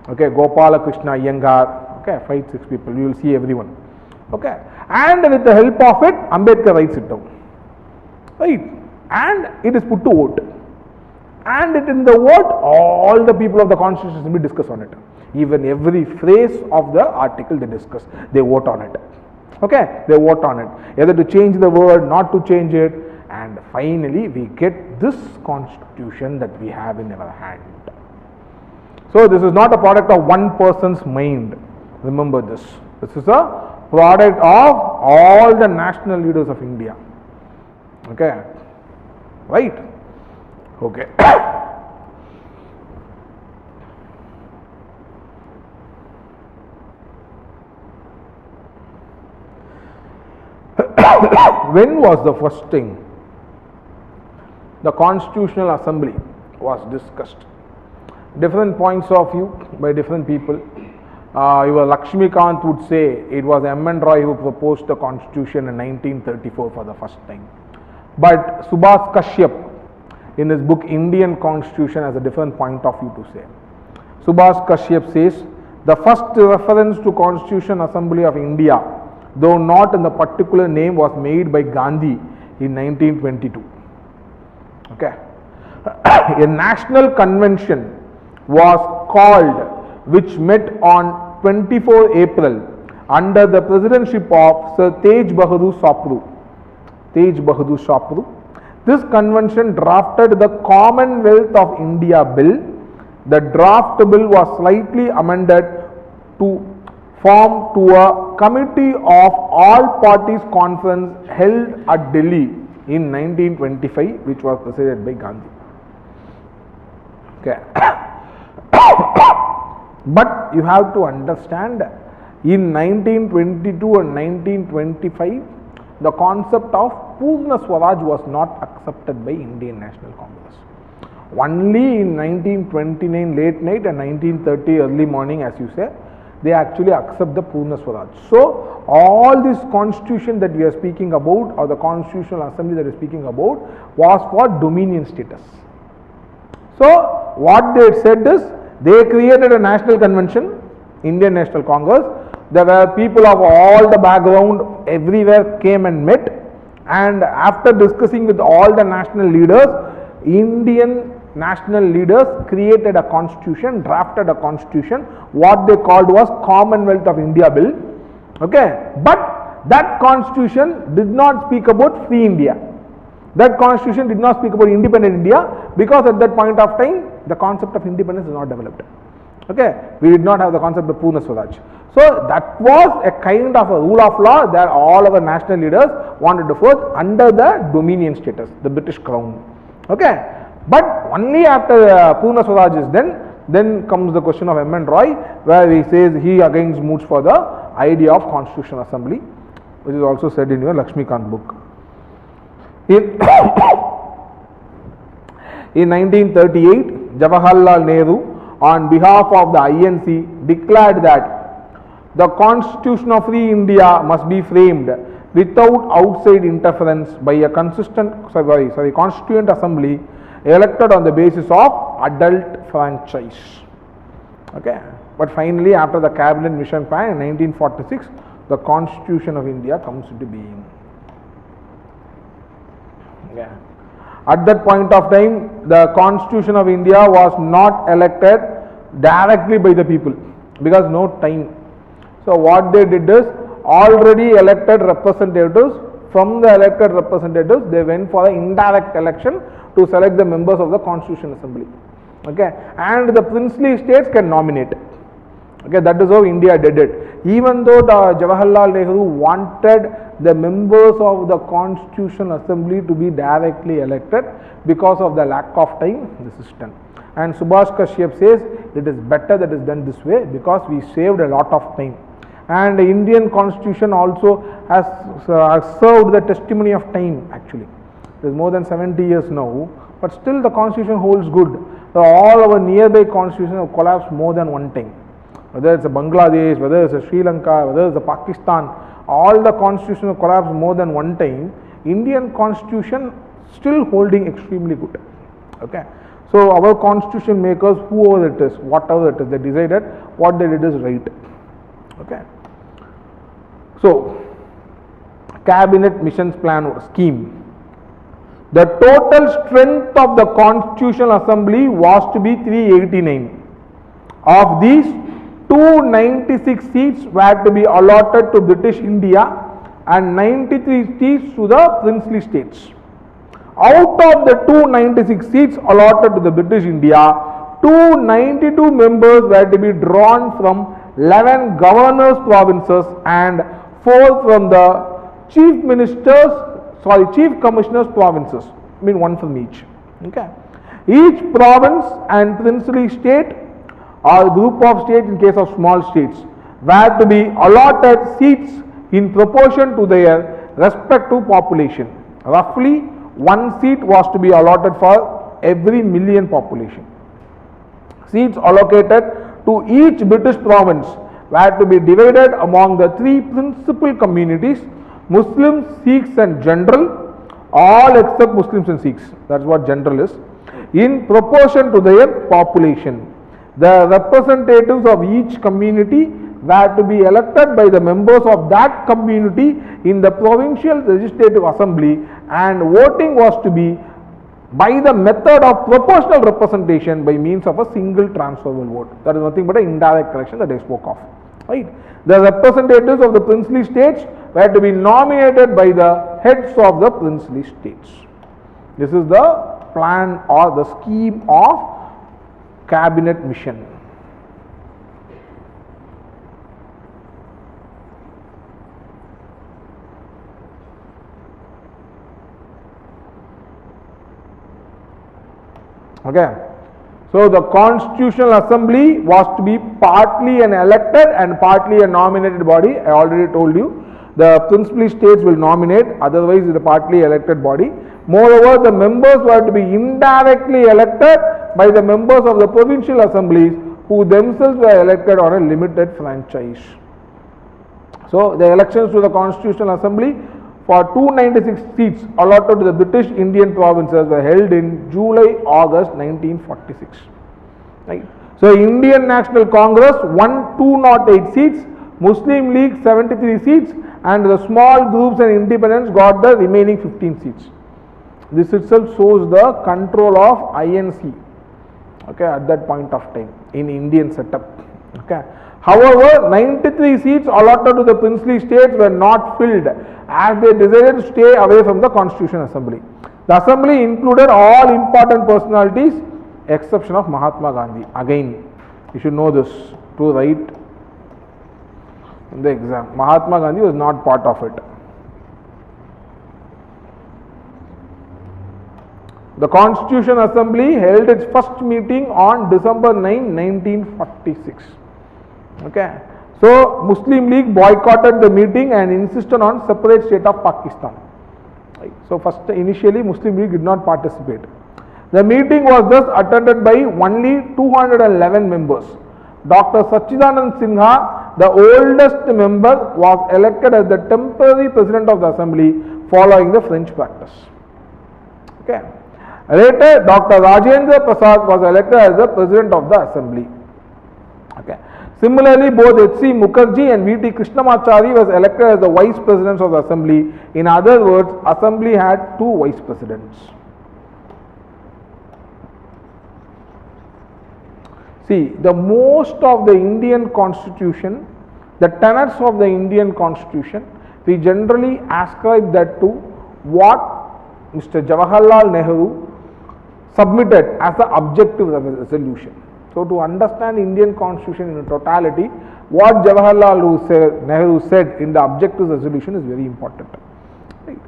Okay, Gopala Krishna Iyengar, okay, 5-6 people, you will see everyone. Okay, and with the help of it, Ambedkar writes it down, right, and it is put to vote, and it in the vote, all the people of the constitution will discuss on it. Even every phrase of the article they discuss, they vote on it. Okay, they vote on it, either to change the word, not to change it, and finally we get this constitution that we have in our hand. So this is not a product of one person's mind. Remember this. This is a product of all the national leaders of India. Okay, right? Okay. When was the first thing the Constitutional Assembly was discussed? Different points of view by different people. Your Lakshmikant would say it was M.N. Roy who proposed the constitution in 1934 for the first time. But Subhas Kashyap in his book Indian Constitution has a different point of view to say. Subhas Kashyap says the first reference to Constitution Assembly of India, though not in the particular name, was made by Gandhi in 1922. Okay. A national convention was called which met on 24 April under the presidency of Sir Tej Bahadur Sapru. Tej Bahadur Sapru. This convention drafted the Commonwealth of India Bill. The draft bill was slightly amended to form to a committee of all parties conference held at Delhi in 1925, which was presided by Gandhi. Okay. But you have to understand, in 1922 and 1925, the concept of Purna Swaraj was not accepted by Indian National Congress. Only in 1929 late night and 1930 early morning, as you say, they actually accept the Purna Swaraj. So, all this constitution that we are speaking about, or the constitutional assembly that we are speaking about, was for dominion status. So, what they said is, they created a national convention, Indian National Congress. There were people of all the background everywhere came and met, and after discussing with all the national leaders, Indian national leaders created a constitution, drafted a constitution. What they called was Commonwealth of India Bill. Okay, but that constitution did not speak about free India. That constitution did not speak about independent India, because at that point of time the concept of independence is not developed. Okay, we did not have the concept of Purna Swaraj. So that was a kind of a rule of law that all our national leaders wanted to force under the dominion status, the British Crown. Okay, but only after Purna Swaraj is then comes the question of M.N. Roy, where he says he again moves for the idea of Constitutional Assembly, which is also said in your Lakshmikant book. In 1938, Jawaharlal Nehru, on behalf of the INC, declared that the Constitution of Free India must be framed without outside interference by a Constituent Assembly elected on the basis of adult franchise. Okay, but finally, after the Cabinet Mission Plan in 1946, the Constitution of India comes into being. Okay. At that point of time, the Constitution of India was not elected directly by the people, because no time. So what they did is, already elected representatives, from the elected representatives they went for an indirect election to select the members of the Constitution Assembly. Okay, and the princely states can nominate. Okay, that is how India did it. Even though the Jawaharlal Nehru wanted the members of the Constitutional Assembly to be directly elected, because of the lack of time, this is done. And Subhash Kashyap says it is better that is done this way, because we saved a lot of time. And the Indian Constitution also has served the testimony of time actually. It is more than 70 years now, but still the Constitution holds good. So all our nearby constitutions have collapsed more than one time. Whether it's a Bangladesh, whether it's a Sri Lanka, whether it's a Pakistan, all the constitutions have collapsed more than one time. Indian Constitution still holding extremely good. Okay. So our constitution makers, whoever it is, whatever it is, they decided what they did is right. Okay. So, Cabinet Missions Plan or scheme. The total strength of the Constitutional Assembly was to be 389. Of these, 296 seats were to be allotted to British India and 93 seats to the princely states. Out of the 296 seats allotted to the British India, 292 members were to be drawn from 11 governors' provinces and 4 from the chief commissioners' provinces. I mean, 1 from each. Okay. Each province and princely state or group of states, in case of small states, were to be allotted seats in proportion to their respective population. Roughly 1 seat was to be allotted for every million population. Seats allocated to each British province were to be divided among the 3 principal communities: Muslims, Sikhs and general, all except Muslims and Sikhs, that is what general is, in proportion to their population. The representatives of each community were to be elected by the members of that community in the provincial legislative assembly and voting was to be by the method of proportional representation by means of a single transferable vote. That is nothing but an indirect election that I spoke of. Right? The representatives of the princely states were to be nominated by the heads of the princely states. This is the plan or the scheme of cabinet mission. Okay. So the Constitutional Assembly was to be partly an elected and partly a nominated body. I already told you the princely states will nominate, otherwise it is a partly elected body. Moreover, the members were to be indirectly elected by the members of the provincial assemblies, who themselves were elected on a limited franchise. So the elections to the Constitutional Assembly for 296 seats allotted to the British Indian provinces were held in July-August 1946. Right. So Indian National Congress won 208 seats, Muslim League 73 seats, and the small groups and independents got the remaining 15 seats. This itself shows the control of INC, okay, at that point of time in Indian setup. Okay. However, 93 seats allotted to the princely states were not filled, as they decided to stay away from the Constitutional Assembly. The assembly included all important personalities exception of Mahatma Gandhi. Again, you should know this to write in the exam. Mahatma Gandhi was not part of it. The Constitution Assembly held its first meeting on December 9, 1946. Okay. So Muslim League boycotted the meeting and insisted on separate state of Pakistan. Right. So first initially Muslim League did not participate. The meeting was thus attended by only 211 members. Dr. Sachidanand Sinha, the oldest member, was elected as the temporary president of the assembly following the French practice. Okay. Later, Dr. Rajendra Prasad was elected as the president of the assembly. Okay. Similarly, both H.C. Mukherjee and V.T. Krishnamachari was elected as the vice presidents of the assembly. In other words, assembly had two vice presidents. See, the most of the Indian constitution, the tenets of the Indian constitution, we generally ascribe that to what Mr. Jawaharlal Nehru submitted as the objective resolution. So to understand Indian constitution in totality, what Jawaharlal Nehru said in the objective resolution is very important. Right.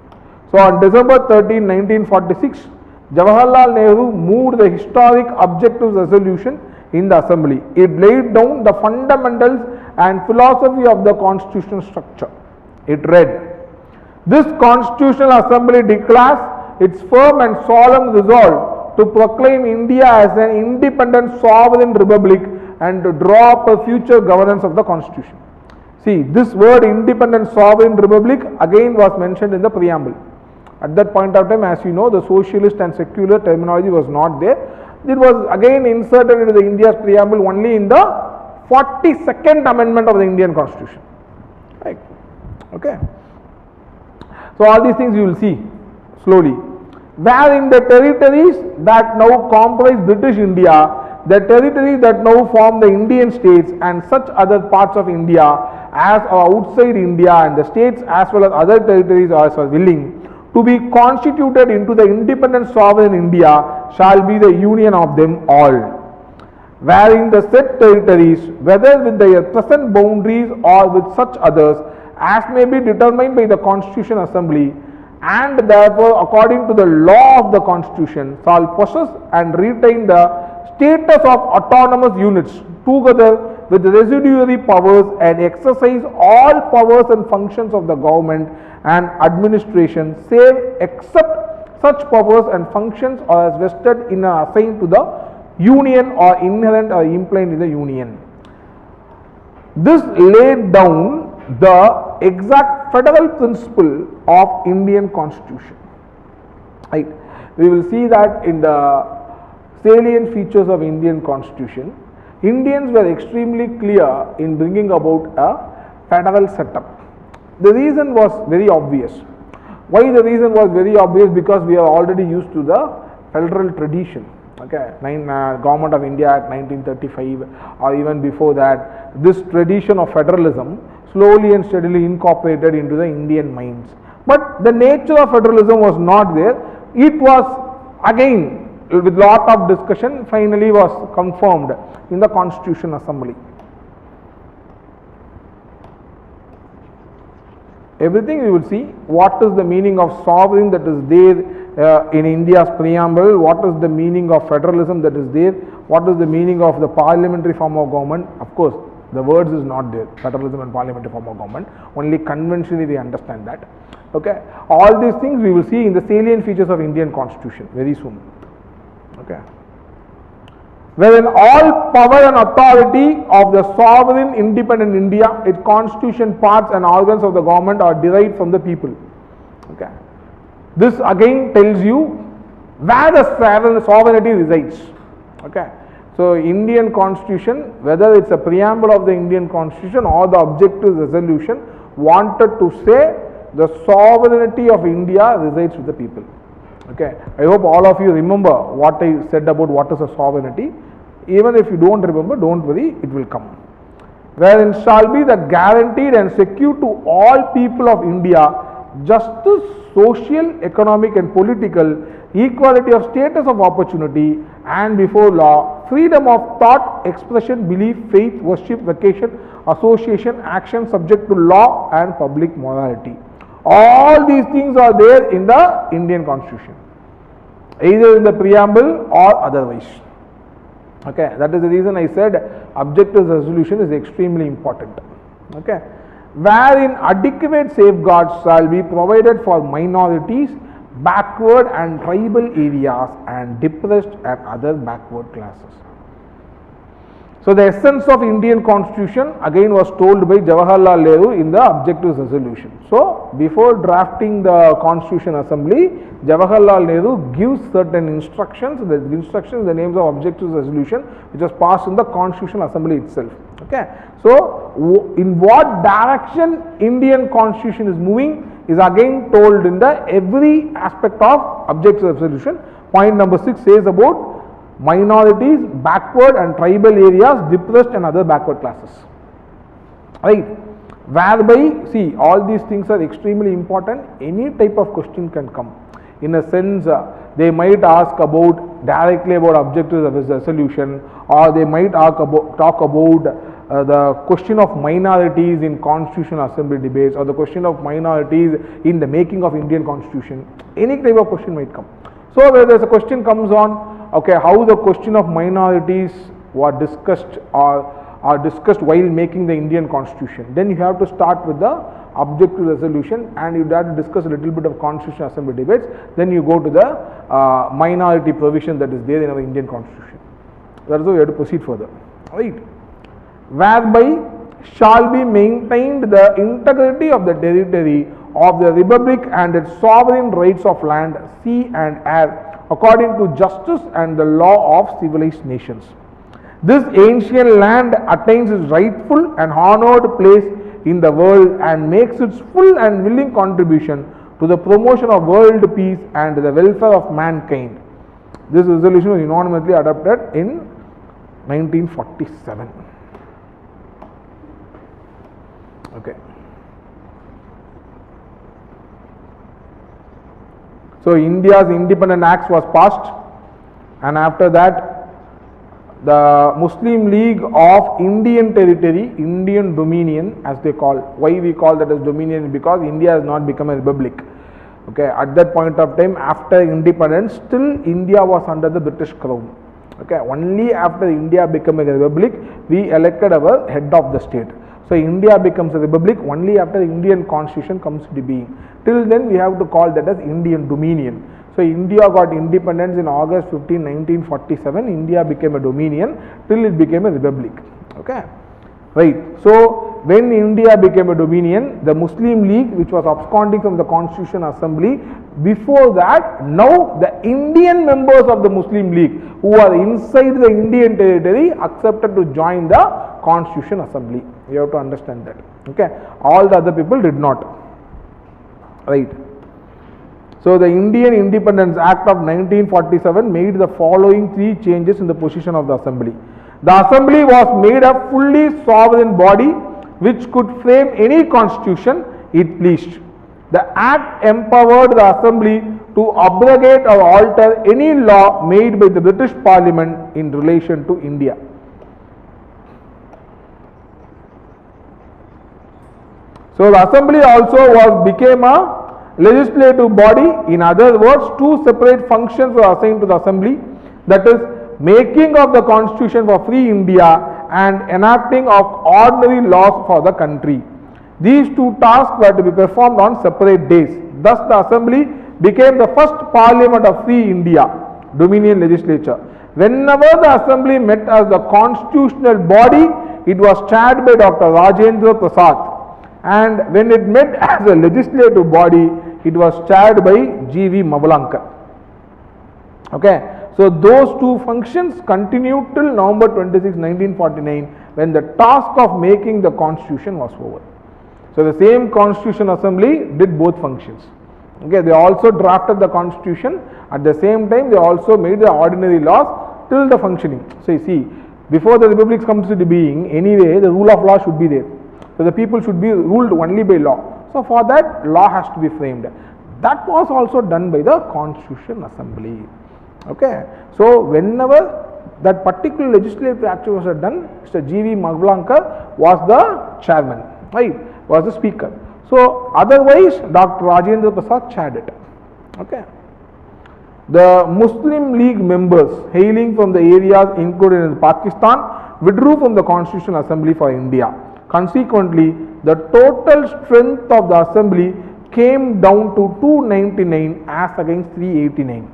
So on December 13, 1946, Jawaharlal Nehru moved the historic objective resolution in the assembly. It laid down the fundamentals and philosophy of the constitutional structure. It read, "This constitutional assembly declares its firm and solemn resolve to proclaim India as an independent sovereign republic and to draw up a future governance of the constitution." See, this word independent sovereign republic again was mentioned in the preamble. At that point of time, as you know, the socialist and secular terminology was not there. It was again inserted into the India's preamble only in the 42nd amendment of the Indian constitution. Right. Okay. So all these things you will see slowly. Where in the territories that now comprise British India, the territories that now form the Indian states and such other parts of India as are outside India, and the states as well as other territories as are willing to be constituted into the independent sovereign India shall be the union of them all. Wherein the said territories, whether with their present boundaries or with such others as may be determined by the Constitution Assembly, and therefore according to the law of the Constitution, shall possess and retain the status of autonomous units together with residuary powers and exercise all powers and functions of the government and administration, save except such powers and functions are as vested in or assigned to the union or inherent or implied in the union. This laid down the exact federal principle of Indian constitution. Right. We will see that in the salient features of Indian constitution, Indians were extremely clear in bringing about a federal setup. The reason was very obvious. Why the reason was very obvious? Because we are already used to the federal tradition. Okay, Government of India Act 1935 or even before that, this tradition of federalism slowly and steadily incorporated into the Indian minds. But the nature of federalism was not there. It was again with lot of discussion finally was confirmed in the Constitution Assembly. Everything you will see what is the meaning of sovereign that is there in India's preamble, what is the meaning of federalism that is there, what is the meaning of the parliamentary form of government. Of course, the words is not there, federalism and parliamentary form of government, only conventionally we understand that. Okay, all these things we will see in the salient features of Indian Constitution very soon. Okay, wherein all power and authority of the sovereign independent India, its constitution, parts and organs of the government are derived from the people. Okay, this again tells you where the sovereignty resides. Okay, so Indian Constitution, whether it's a preamble of the Indian Constitution or the objective resolution, wanted to say the sovereignty of India resides with the people. Okay, I hope all of you remember what I said about what is a sovereignty. Even if you don't remember, don't worry, it will come. Wherein shall be the guaranteed and secure to all people of India justice, social, economic and political, equality of status of opportunity and before law, freedom of thought, expression, belief, faith, worship, vocation, association, action subject to law and public morality. All these things are there in the Indian Constitution, either in the preamble or otherwise. Okay, that is the reason I said objective resolution is extremely important. Okay, wherein adequate safeguards shall be provided for minorities, backward and tribal areas and depressed and other backward classes. So the essence of Indian Constitution again was told by Jawaharlal Nehru in the objective resolution. So before drafting the Constitution Assembly, Jawaharlal Nehru gives certain instructions. The instructions, the names of objective resolution, which was passed in the Constitution Assembly itself. Okay. So in what direction Indian Constitution is moving is again told in the every aspect of objective resolution. Point number 6 says about minorities, backward and tribal areas, depressed and other backward classes. Right? Whereby, see, all these things are extremely important. Any type of question can come. In a sense, they might ask about directly about objective resolution, or they might talk about the question of minorities in Constitutional Assembly debates, or the question of minorities in the making of Indian Constitution. Any type of question might come. So where there is a question comes on, okay, how the question of minorities were discussed or are discussed while making the Indian Constitution, then you have to start with the objective resolution and you have to discuss a little bit of Constitutional Assembly debates, then you go to the minority provision that is there in our Indian Constitution. That is how we have to proceed further. Right? Whereby shall be maintained the integrity of the territory of the Republic and its sovereign rights of land, sea and air according to justice and the law of civilized nations. This ancient land attains its rightful and honored place in the world and makes its full and willing contribution to the promotion of world peace and the welfare of mankind. This resolution was unanimously adopted in 1947. Okay. So India's Independent Acts was passed, and after that the Muslim League of Indian Territory, Indian Dominion as they call. Why we call that as Dominion? Because India has not become a republic. Okay, at that point of time after independence, still India was under the British crown. Okay, only after India became a republic, we elected our head of the state. So India becomes a republic only after the Indian Constitution comes to being. Till then we have to call that as Indian Dominion. So India got independence in August 15, 1947. India became a dominion till it became a republic. Okay, right. So when India became a dominion, the Muslim League, which was absconding from the Constitution Assembly, before that, now the Indian members of the Muslim League who are inside the Indian territory accepted to join the Constitution Assembly. You have to understand that. Okay, all the other people did not. Right. So the Indian Independence Act of 1947 made the following three changes in the position of the assembly. The assembly was made a fully sovereign body which could frame any constitution it pleased. The act empowered the assembly to abrogate or alter any law made by the British Parliament in relation to India. So the assembly also became a legislative body. In other words, two separate functions were assigned to the assembly, that is, making of the constitution for free India and enacting of ordinary laws for the country. These two tasks were to be performed on separate days. Thus the assembly became the first parliament of free India, Dominion legislature. Whenever the assembly met as the constitutional body, it was chaired by Dr. Rajendra Prasad, and when it met as a legislative body, it was chaired by G.V. Mavalankar. Okay, so those two functions continued till November 26, 1949, when the task of making the constitution was over. So the same constitution assembly did both functions. Okay, they also drafted the constitution, at the same time they also made the ordinary laws till the functioning. So you see, before the republic comes into being, anyway the rule of law should be there. So the people should be ruled only by law. So for that, law has to be framed. That was also done by the Constitution Assembly. Okay. So whenever that particular legislative action was done, Mr. G.V. Mavalankar was the chairman, right? Was the speaker. So otherwise, Dr. Rajendra Prasad chaired it. Okay. The Muslim League members hailing from the areas included in Pakistan withdrew from the Constitutional Assembly for India. Consequently, the total strength of the assembly came down to 299 as against 389.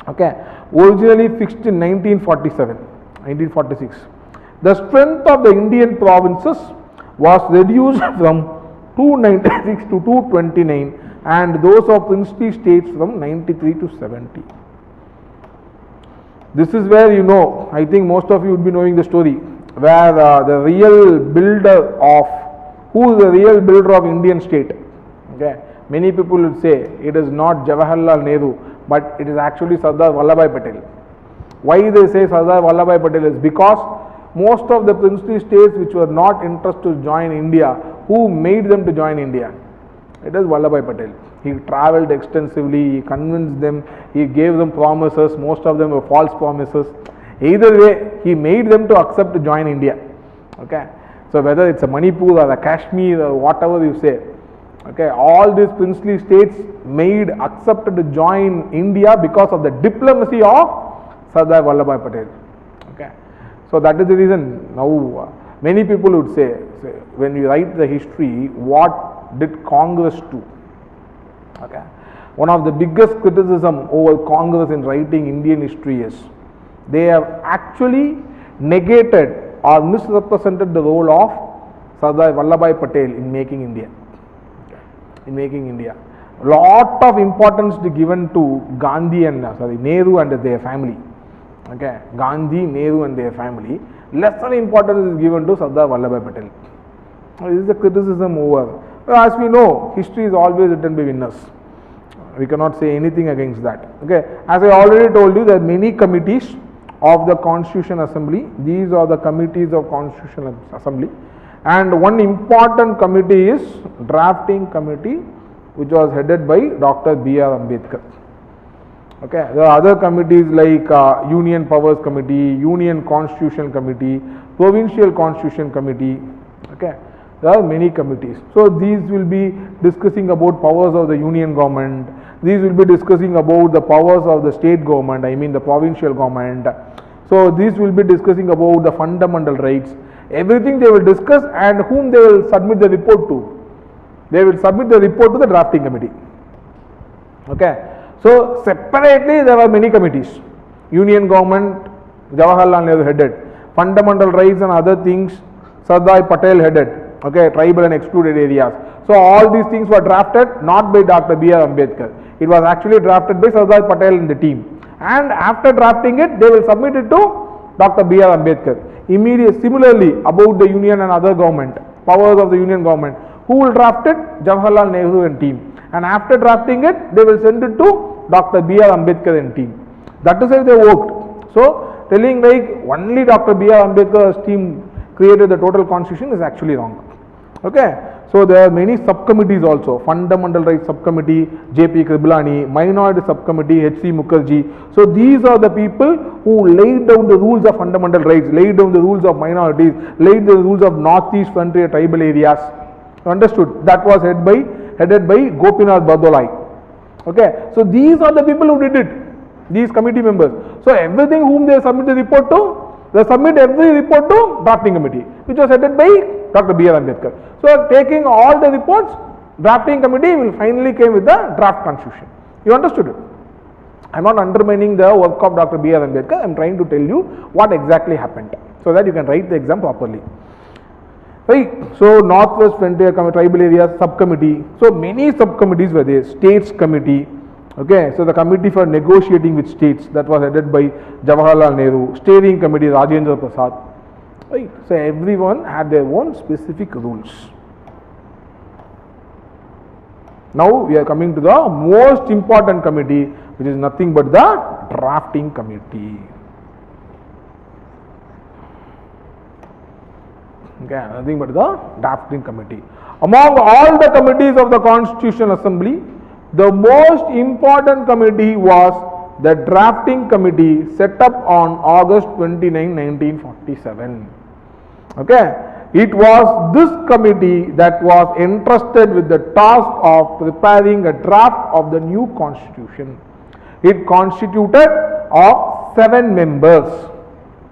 Okay, originally fixed in 1946. The strength of the Indian provinces was reduced from 296 to 229, and those of princely states from 93 to 70. This is where, you know, I think most of you would be knowing the story, where the real builder of, who is the real builder of Indian state? Okay, many people would say it is not Jawaharlal Nehru, but it is actually Sardar Vallabhbhai Patel. Why they say Sardar Vallabhbhai Patel is because most of the princely states which were not interested to join India, who made them to join India? It is Vallabhbhai Patel. He travelled extensively, he convinced them, he gave them promises, most of them were false promises. Either way, he made them to accept to join India. Okay, so whether it's a Manipur or a Kashmir or whatever you say, okay, all these princely states accepted to join India because of the diplomacy of Sardar Vallabhbhai Patel. Okay, so that is the reason now many people would say when you write the history, what did Congress do? Okay, one of the biggest criticism over Congress in writing Indian history is they have actually negated or misrepresented the role of Sardar Vallabhbhai Patel in making India. Lot of importance to given to Gandhi and Nehru and their family. Okay, Gandhi, Nehru and their family. Lesser importance is given to Sardar Vallabhbhai Patel. This is the criticism over. As we know, history is always written by winners. We cannot say anything against that. Okay, as I already told you, there are many committees of the Constitution Assembly. These are the committees of Constitution Assembly. And one important committee is drafting committee, which was headed by Dr. B.R. Ambedkar. Okay, there are other committees like Union Powers Committee, Union Constitution Committee, Provincial Constitution Committee. Okay, there are many committees. So these will be discussing about powers of the union government. These will be discussing about the powers of the state government, I mean the provincial government. So these will be discussing about the fundamental rights. Everything they will discuss, and whom they will submit the report to. They will submit the report to the drafting committee. Okay. So separately there are many committees. Union government, Jawaharlal Nehru headed. Fundamental rights and other things, Sardar Patel headed. Okay, tribal and excluded areas. So all these things were drafted not by Dr. B.R. Ambedkar. It was actually drafted by Sardar Patel and the team. And after drafting it, they will submit it to Dr. B.R. Ambedkar. Similarly, about the union and other government, powers of the union government, Who will draft it? Jawaharlal Nehru and team. And after drafting it, they will send it to Dr. B.R. Ambedkar and team. That is how they worked. So, telling like only Dr. B.R. Ambedkar's team created the total constitution is actually wrong. Okay. So, there are many subcommittees also. Fundamental Rights Subcommittee, J.P. Kripalani, Minority Subcommittee, H.C. Mukherjee. So, these are the people who laid down the rules of fundamental rights, laid down the rules of minorities, laid the rules of Northeast frontier tribal areas. Understood? That was headed by Gopinath Bardolai. Okay. So, these are the people who did it. These committee members. So, everything whom they submit the report to, they submit every report to drafting committee, which was headed by Dr. B.R. Ambedkar. So, taking all the reports, drafting committee will finally came with the draft constitution. You understood it? I am not undermining the work of Dr. B.R. Ambedkar. I am trying to tell you what exactly happened, so that you can write the exam properly. Right. So, Northwest Frontier Tribal Areas Subcommittee. So, many subcommittees were there. States Committee. Okay. So, the Committee for Negotiating with States, that was headed by Jawaharlal Nehru. Steering Committee, Rajendra Prasad. Right. So, everyone had their own specific rules. Now, we are coming to the most important committee, which is nothing but the drafting committee. Okay, nothing but the drafting committee. Among all the committees of the Constitutional Assembly, the most important committee was the drafting committee set up on August 29, 1947. Okay, it was this committee that was entrusted with the task of preparing a draft of the new constitution. It constituted of 7 members.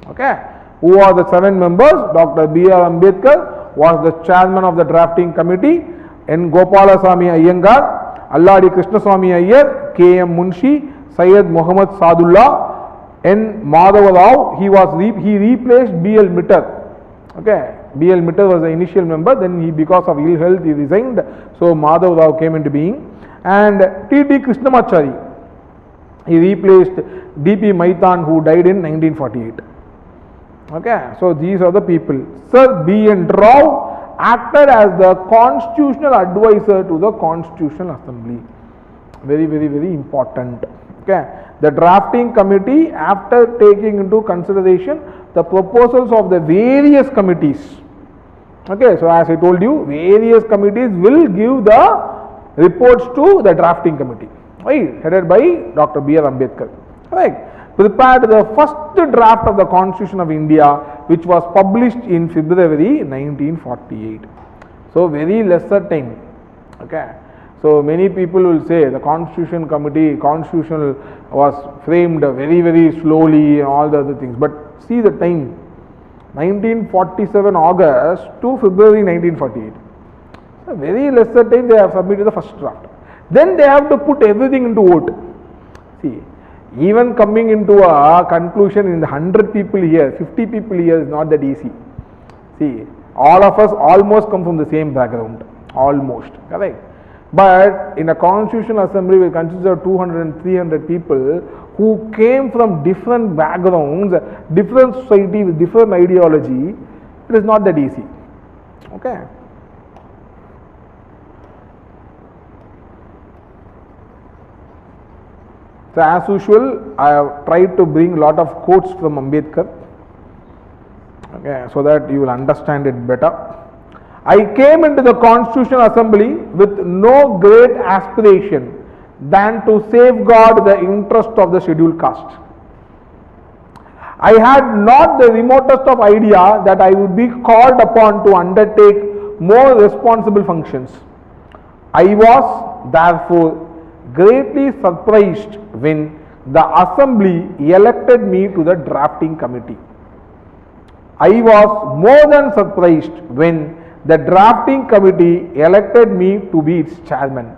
Okay, who are the 7 members? Dr. B.R. Ambedkar was the chairman of the drafting committee, N. Gopalasamy Iyengar, Alladi Krishnaswamy Iyer, K.M. Munshi, Syed Muhammad Sadullah, N. Madhava Rao. He replaced B.L. Mitter. Okay, B.L. Mitter was the initial member, then he, because of ill health, he resigned. So, Madhav Rao came into being. And T.T. Krishnamachari, he replaced D.P. Maitan, who died in 1948. Okay, so these are the people. Sir B.N. Rao acted as the constitutional advisor to the Constitutional Assembly. Very, very, very important. Okay, the drafting committee, after taking into consideration the proposals of the various committees. Okay, so as I told you, various committees will give the reports to the drafting committee, right, headed by Dr. B.R. Ambedkar. Right. Prepared the first draft of the Constitution of India, which was published in February 1948. So, very lesser time. Okay. So, many people will say the Constitution Committee, Constitutional was framed very, very slowly and all the other things. But see the time, 1947 August to February 1948. So, very lesser time they have submitted the first draft. Then they have to put everything into vote. See, even coming into a conclusion in the 100 people here, 50 people here is not that easy. See, all of us almost come from the same background, almost, correct? But in a Constitutional Assembly, we consider 200 and 300 people who came from different backgrounds, different society with different ideology. It is not that easy. Okay. So, as usual, I have tried to bring a lot of quotes from Ambedkar, okay, so that you will understand it better. I came into the Constitutional Assembly with no great aspiration than to safeguard the interest of the scheduled caste. I had not the remotest of idea that I would be called upon to undertake more responsible functions. I was, therefore, greatly surprised when the Assembly elected me to the drafting committee. I was more than surprised when the drafting committee elected me to be its chairman.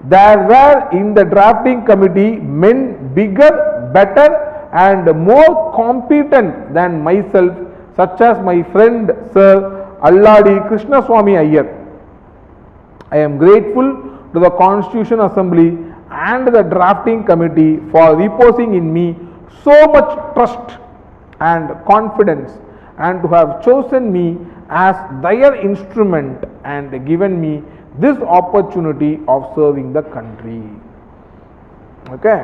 There were in the drafting committee men bigger, better and more competent than myself, such as my friend Sir Alladi Krishnaswamy Iyer. I am grateful to the Constitution Assembly and the drafting committee for reposing in me so much trust and confidence and to have chosen me as their instrument and given me this opportunity of serving the country. Okay.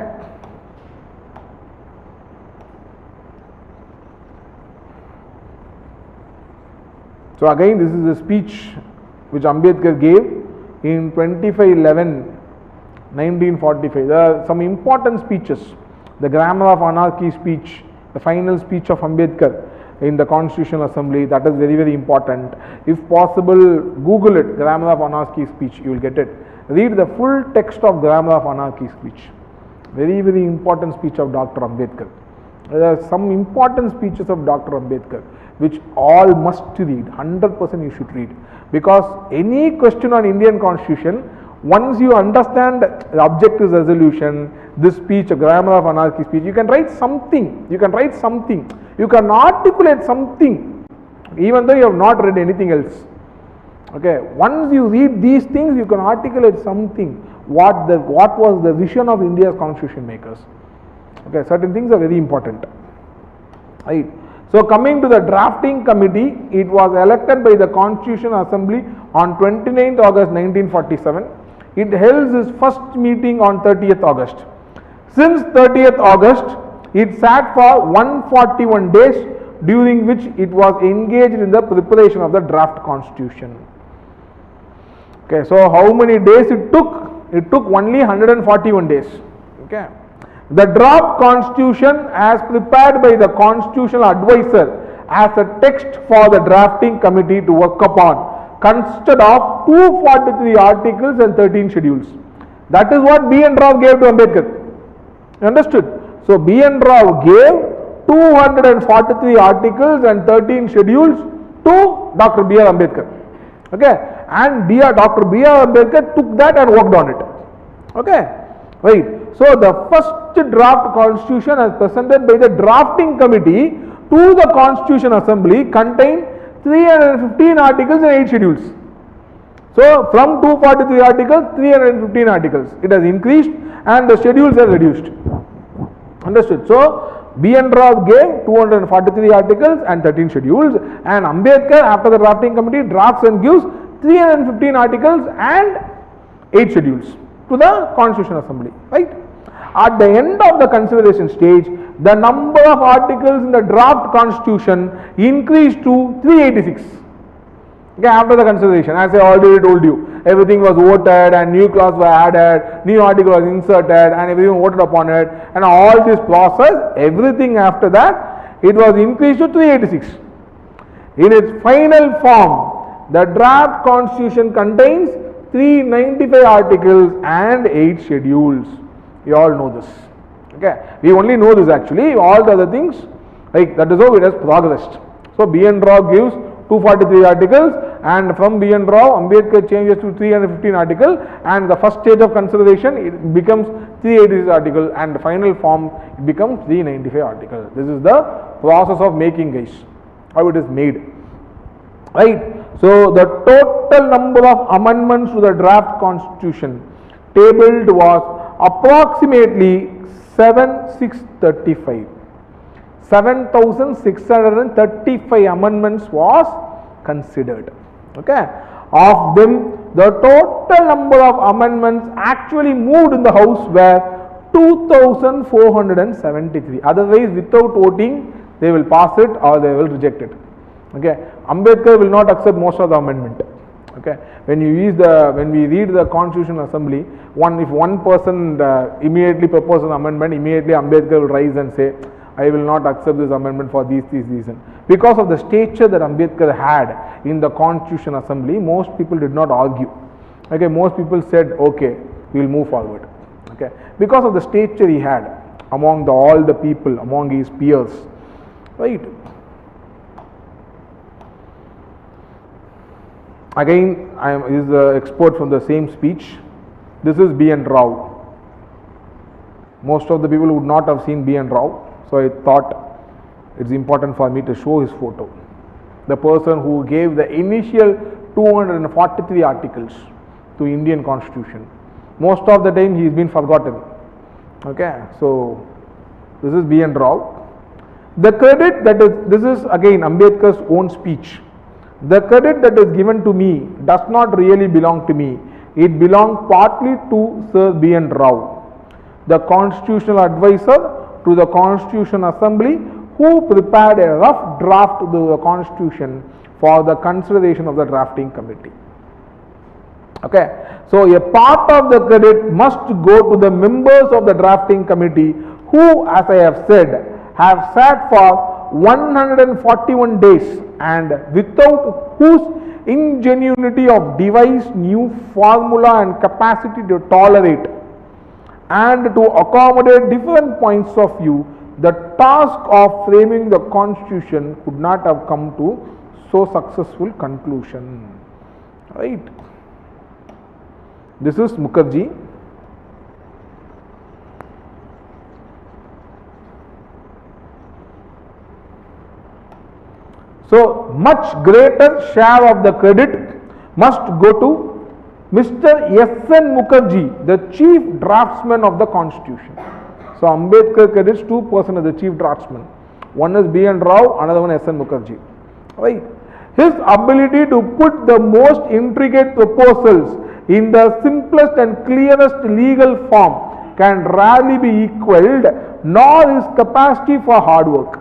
So again, this is a speech which Ambedkar gave in 25/11/1945. There are some important speeches. The Grammar of Anarchy speech, the final speech of Ambedkar in the Constitutional Assembly, that is very, very important. If possible, Google it, Grammar of Anarchy speech, you will get it. Read the full text of Grammar of Anarchy speech. Very, very important speech of Dr. Ambedkar. There are some important speeches of Dr. Ambedkar which all must read, 100% you should read, because any question on Indian Constitution, once you understand the objective resolution, this speech, a Grammar of Anarchy speech, you can write something, you can articulate something, even though you have not read anything else. Okay, once you read these things, you can articulate something, what was the vision of India's constitution makers. Okay, certain things are very important, right? So coming to the drafting committee, it was elected by the Constitutional Assembly on 29th August 1947. It held its first meeting on 30th August. Since 30th August, it sat for 141 days, during which it was engaged in the preparation of the draft constitution. Okay, so how many days it took? It took only 141 days. Okay. The draft constitution, as prepared by the constitutional advisor as a text for the drafting committee to work upon, consisted of 243 articles and 13 schedules. That is what B. N. Rao gave to Ambedkar. Understood? So B. N. Rao gave 243 articles and 13 schedules to Dr. B. R. Ambedkar. Okay, and Dr. B. R. Ambedkar took that and worked on it. Okay, right. So the first draft constitution as presented by the drafting committee to the Constitution Assembly contained 315 articles and 8 schedules. So from 243 articles, 315 articles. It has increased and the schedules are reduced. Understood? So B. N. Rao gave 243 articles and 13 schedules, and Ambedkar, after the drafting committee, drafts and gives 315 articles and 8 schedules to the Constitutional Assembly, right? At the end of the consideration stage, the number of articles in the draft constitution increased to 386. Okay, after the consideration, as I already told you, everything was voted and new clause were added, new article was inserted and everyone voted upon it, and all this process, everything after that, it was increased to 386. In its final form, the draft constitution contains 395 articles and 8 schedules. You all know this. Okay, we only know this actually. All the other things, like that is how it has progressed. So B. N. Rao gives 243 articles, and from B. N. Rao, Ambedkar changes to 315 articles, and the first stage of consideration, it becomes 386 articles, and the final form, it becomes 395 articles. This is the process of making, guys, how it is made, right? So the total number of amendments to the draft constitution tabled was approximately 7,635 amendments was considered. Okay, of them the total number of amendments actually moved in the house were 2,473. Otherwise, without voting, they will pass it or they will reject it. Okay, Ambedkar will not accept most of the amendment. Okay, when we read the Constitutional Assembly, if one person immediately proposes an amendment, immediately Ambedkar will rise and say, I will not accept this amendment for these reasons. Because of the stature that Ambedkar had in the Constitutional Assembly, most people did not argue. Okay, most people said, okay, we will move forward. Okay, because of the stature he had among all the people, among his peers, right? Again, this is the export from the same speech. This is B. N. Rao. Most of the people would not have seen B. N. Rao, so I thought it's important for me to show his photo. The person who gave the initial 243 articles to Indian Constitution. Most of the time he has been forgotten. Okay, so this is B. N. Rao. The credit that is, this is again Ambedkar's own speech. The credit that is given to me does not really belong to me. It belonged partly to Sir B.N. Rao, the constitutional advisor to the Constitution Assembly, who prepared a rough draft of the Constitution for the consideration of the drafting committee. Okay, so a part of the credit must go to the members of the drafting committee who, as I have said, have sat for 141 days and without whose ingenuity of device, new formula and capacity to tolerate and to accommodate different points of view, the task of framing the constitution could not have come to so successful conclusion. Right. This is Mukherjee. So much greater share of the credit must go to Mr. S.N. Mukherjee, the chief draftsman of the constitution. So Ambedkar credits two persons as the chief draftsman. One is B.N. Rao, another one S.N. Mukherjee. Right. His ability to put the most intricate proposals in the simplest and clearest legal form can rarely be equaled, nor his capacity for hard work.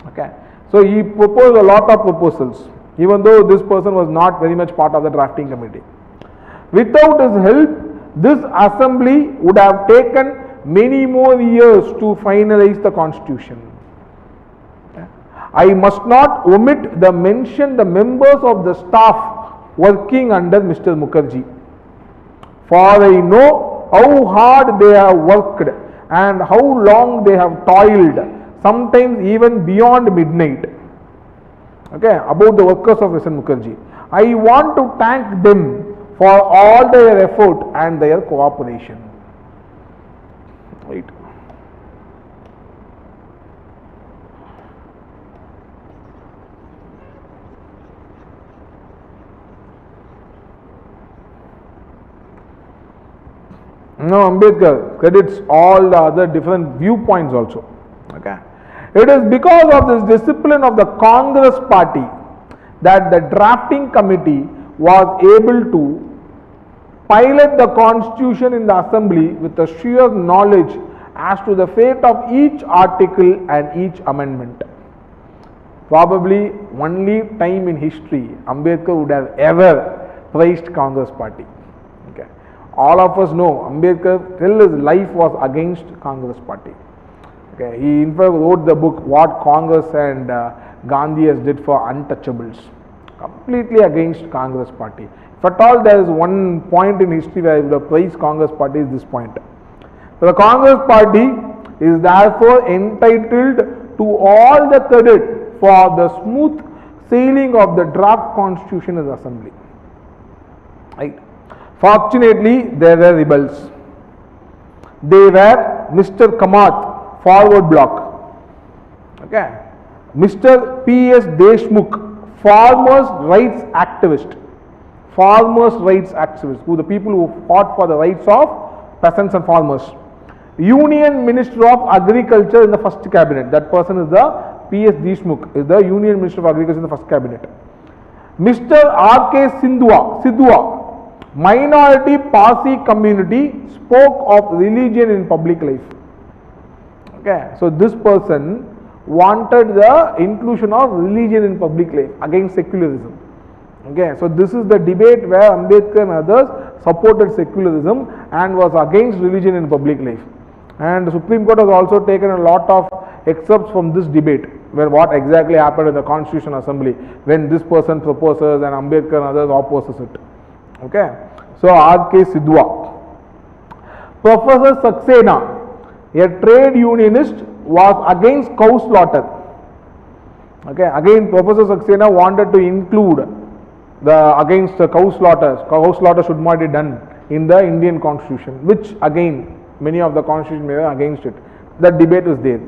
Okay. So he proposed a lot of proposals, even though this person was not very much part of the drafting committee. Without his help, this assembly would have taken many more years to finalize the constitution. I must not omit the mention the members of the staff working under Mr. Mukherjee, for I know how hard they have worked and how long they have toiled, sometimes even beyond midnight. Okay, about the workers of S.N. Mukherjee. I want to thank them for all their effort and their cooperation. Right. Now Ambedkar credits all the other different viewpoints also. Okay. It is because of this discipline of the Congress party that the drafting committee was able to pilot the constitution in the assembly with a sheer knowledge as to the fate of each article and each amendment. Probably only time in history Ambedkar would have ever praised Congress party. Okay. All of us know Ambedkar till his life was against Congress party. Okay. He in fact wrote the book What Congress and Gandhi has did for untouchables. Completely against Congress party. If at all there is one point in history where I would have praised Congress party is this point. So the Congress party is therefore entitled to all the credit for the smooth sailing of the draft constitution in the assembly. Right. Fortunately, there were rebels. They were Mr. Kamath, forward block. Okay. Mr. P.S. Deshmukh, farmers' rights activist. Farmers' rights activists, who the people who fought for the rights of peasants and farmers. Union Minister of Agriculture in the first cabinet. That person is the P.S. Deshmukh, is the Union Minister of Agriculture in the first cabinet. Mr. R.K. Sidhwa, minority Parsi community, spoke of religion in public life. Okay, so this person wanted the inclusion of religion in public life against secularism. Okay, so this is the debate where Ambedkar and others supported secularism and was against religion in public life. And the Supreme Court has also taken a lot of excerpts from this debate, where what exactly happened in the Constitution Assembly when this person proposes and Ambedkar and others opposes it. Okay, so R.K. Sidhwa. Professor Saxena, a trade unionist, was against cow slaughter. Okay, again Professor Saxena wanted to include the against the cow slaughter. Cow slaughter should not be done in the Indian Constitution, which again many of the constitution were against it. That debate is there,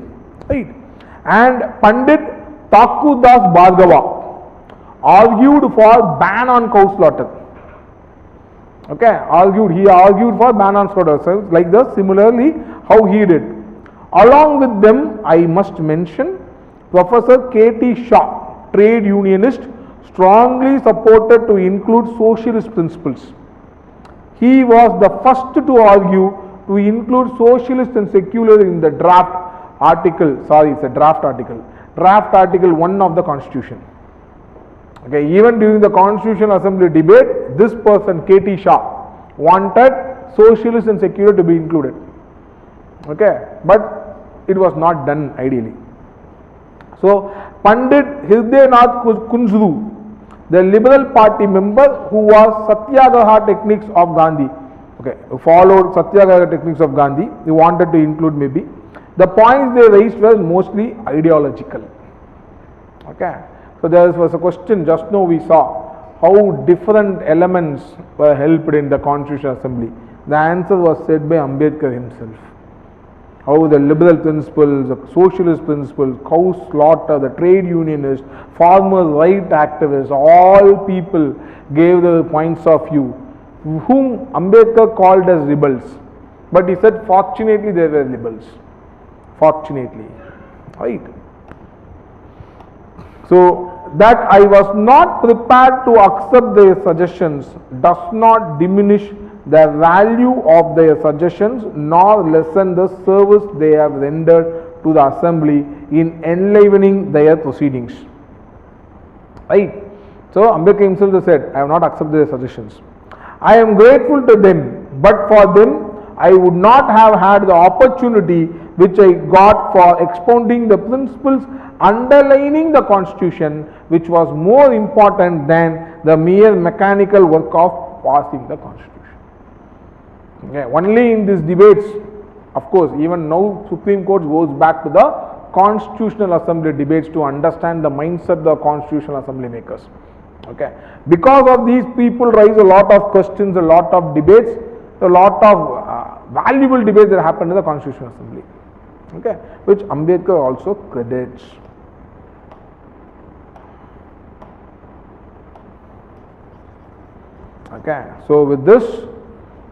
right? And Pandit Thakur Das Bhargava argued for ban on cow slaughter. Okay, he argued for ban on slaughter. So like this, similarly how he did. Along with them, I must mention Professor K.T. Shaw, trade unionist, strongly supported to include socialist principles. He was the first to argue to include socialist and secular in the draft article 1 of the Constitution. Okay, even during the Constitutional Assembly debate, this person K.T. Shaw wanted socialist and secular to be included. Okay, but it was not done ideally. So Pandit Hridaynath Kunzru, the Liberal Party member who was Satyagraha techniques of Gandhi, okay, who followed Satyagraha techniques of Gandhi, he wanted to include maybe. The points they raised were mostly ideological. Okay, so there was a question just now we saw how different elements were helped in the Constitutional Assembly. The answer was said by Ambedkar himself. How the liberal principles, the socialist principles, cow slaughter, the trade unionists, farmers' right activists, all people gave the points of view, whom Ambedkar called as rebels. But he said, fortunately, they were rebels. Fortunately, right? So that I was not prepared to accept their suggestions does not diminish the value of their suggestions nor lessen the service they have rendered to the assembly in enlivening their proceedings. Right? So Ambedkar himself said, I have not accepted their suggestions. I am grateful to them, but for them I would not have had the opportunity which I got for expounding the principles underlining the Constitution, which was more important than the mere mechanical work of passing the Constitution. Okay, only in these debates, of course, even now Supreme Court goes back to the Constitutional Assembly debates to understand the mindset of the Constitutional Assembly makers. Okay, because of these people raise a lot of questions, a lot of debates, a lot of valuable debates that happened in the Constitutional Assembly. Okay, which Ambedkar also credits. Okay, so with this,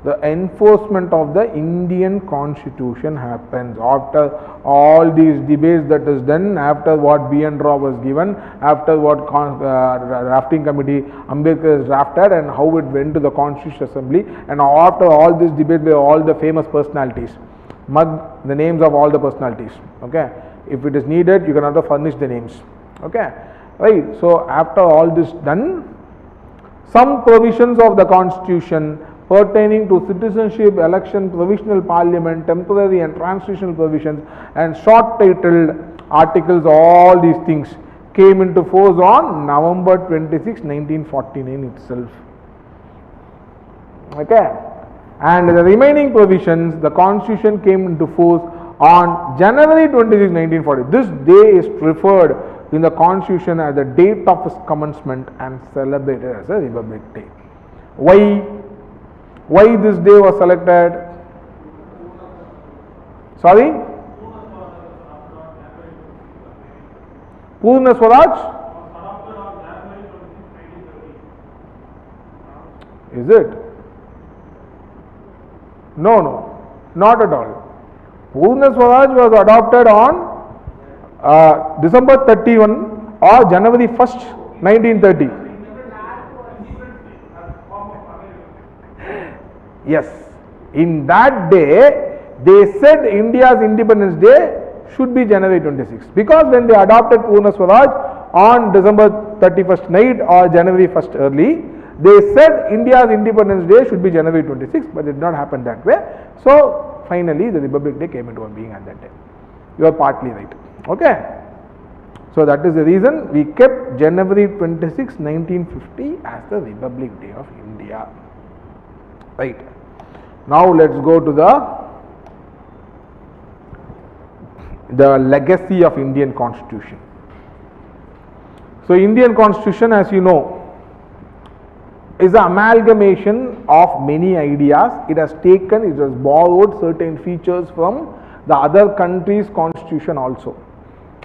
the enforcement of the Indian Constitution happens after all these debates that is done, after what B.N. Rao was given, after what drafting committee Ambedkar has drafted, and how it went to the Constitutional Assembly, and after all this debate by all the famous personalities. Mug the names of all the personalities. Okay, if it is needed, you can also furnish the names. Okay, right. So after all this done, some provisions of the Constitution pertaining to citizenship, election, provisional parliament, temporary and transitional provisions, and short titled articles, all these things came into force on November 26, 1949 itself. Okay, and the remaining provisions, the Constitution came into force on January 26, 1940. This day is referred in the Constitution as the date of its commencement and celebrated as a Republic Day. Why this day was selected? Sorry? Purna Swaraj? Is it? No, not at all. Purna Swaraj was adopted on December 31 or January 1st, 1930. Yes, in that day they said India's Independence Day should be January 26, because when they adopted Purna Swaraj on December 31st night or January 1st early, they said India's Independence Day should be January 26, but it did not happen that way. So finally the Republic Day came into being at that time. You are partly right. Okay, so that is the reason we kept January 26, 1950 as the Republic Day of India. Right. Now let's go to the legacy of Indian Constitution. So Indian Constitution, as you know, is an amalgamation of many ideas. It has borrowed certain features from the other countries' constitution also.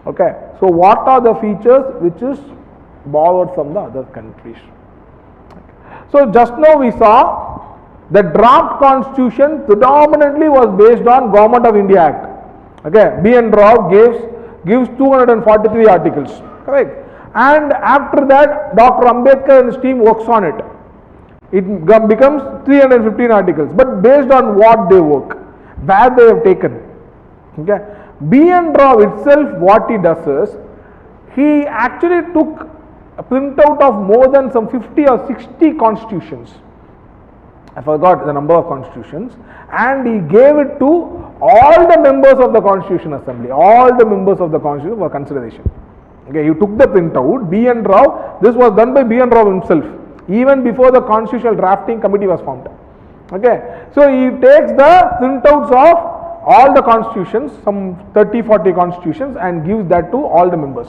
Okay, so what are the features which is borrowed from the other countries? So just now we saw the draft constitution predominantly was based on Government of India Act. Okay, B.N. Rao gives 243 articles, correct? And after that, Dr. Ambedkar and his team works on it. It becomes 315 articles, but based on what they work, where they have taken. Okay, B.N. Rao itself, what he does is, he actually took a printout of more than some 50 or 60 constitutions. I forgot the number of constitutions, and he gave it to all the members of the Constitution Assembly, all the members of the Constitution for consideration. Okay, he took the printout, B.N. Rao, this was done by B.N. Rao himself, even before the Constitutional Drafting Committee was formed. Okay, so he takes the printouts of all the constitutions, some 30-40 constitutions, and gives that to all the members.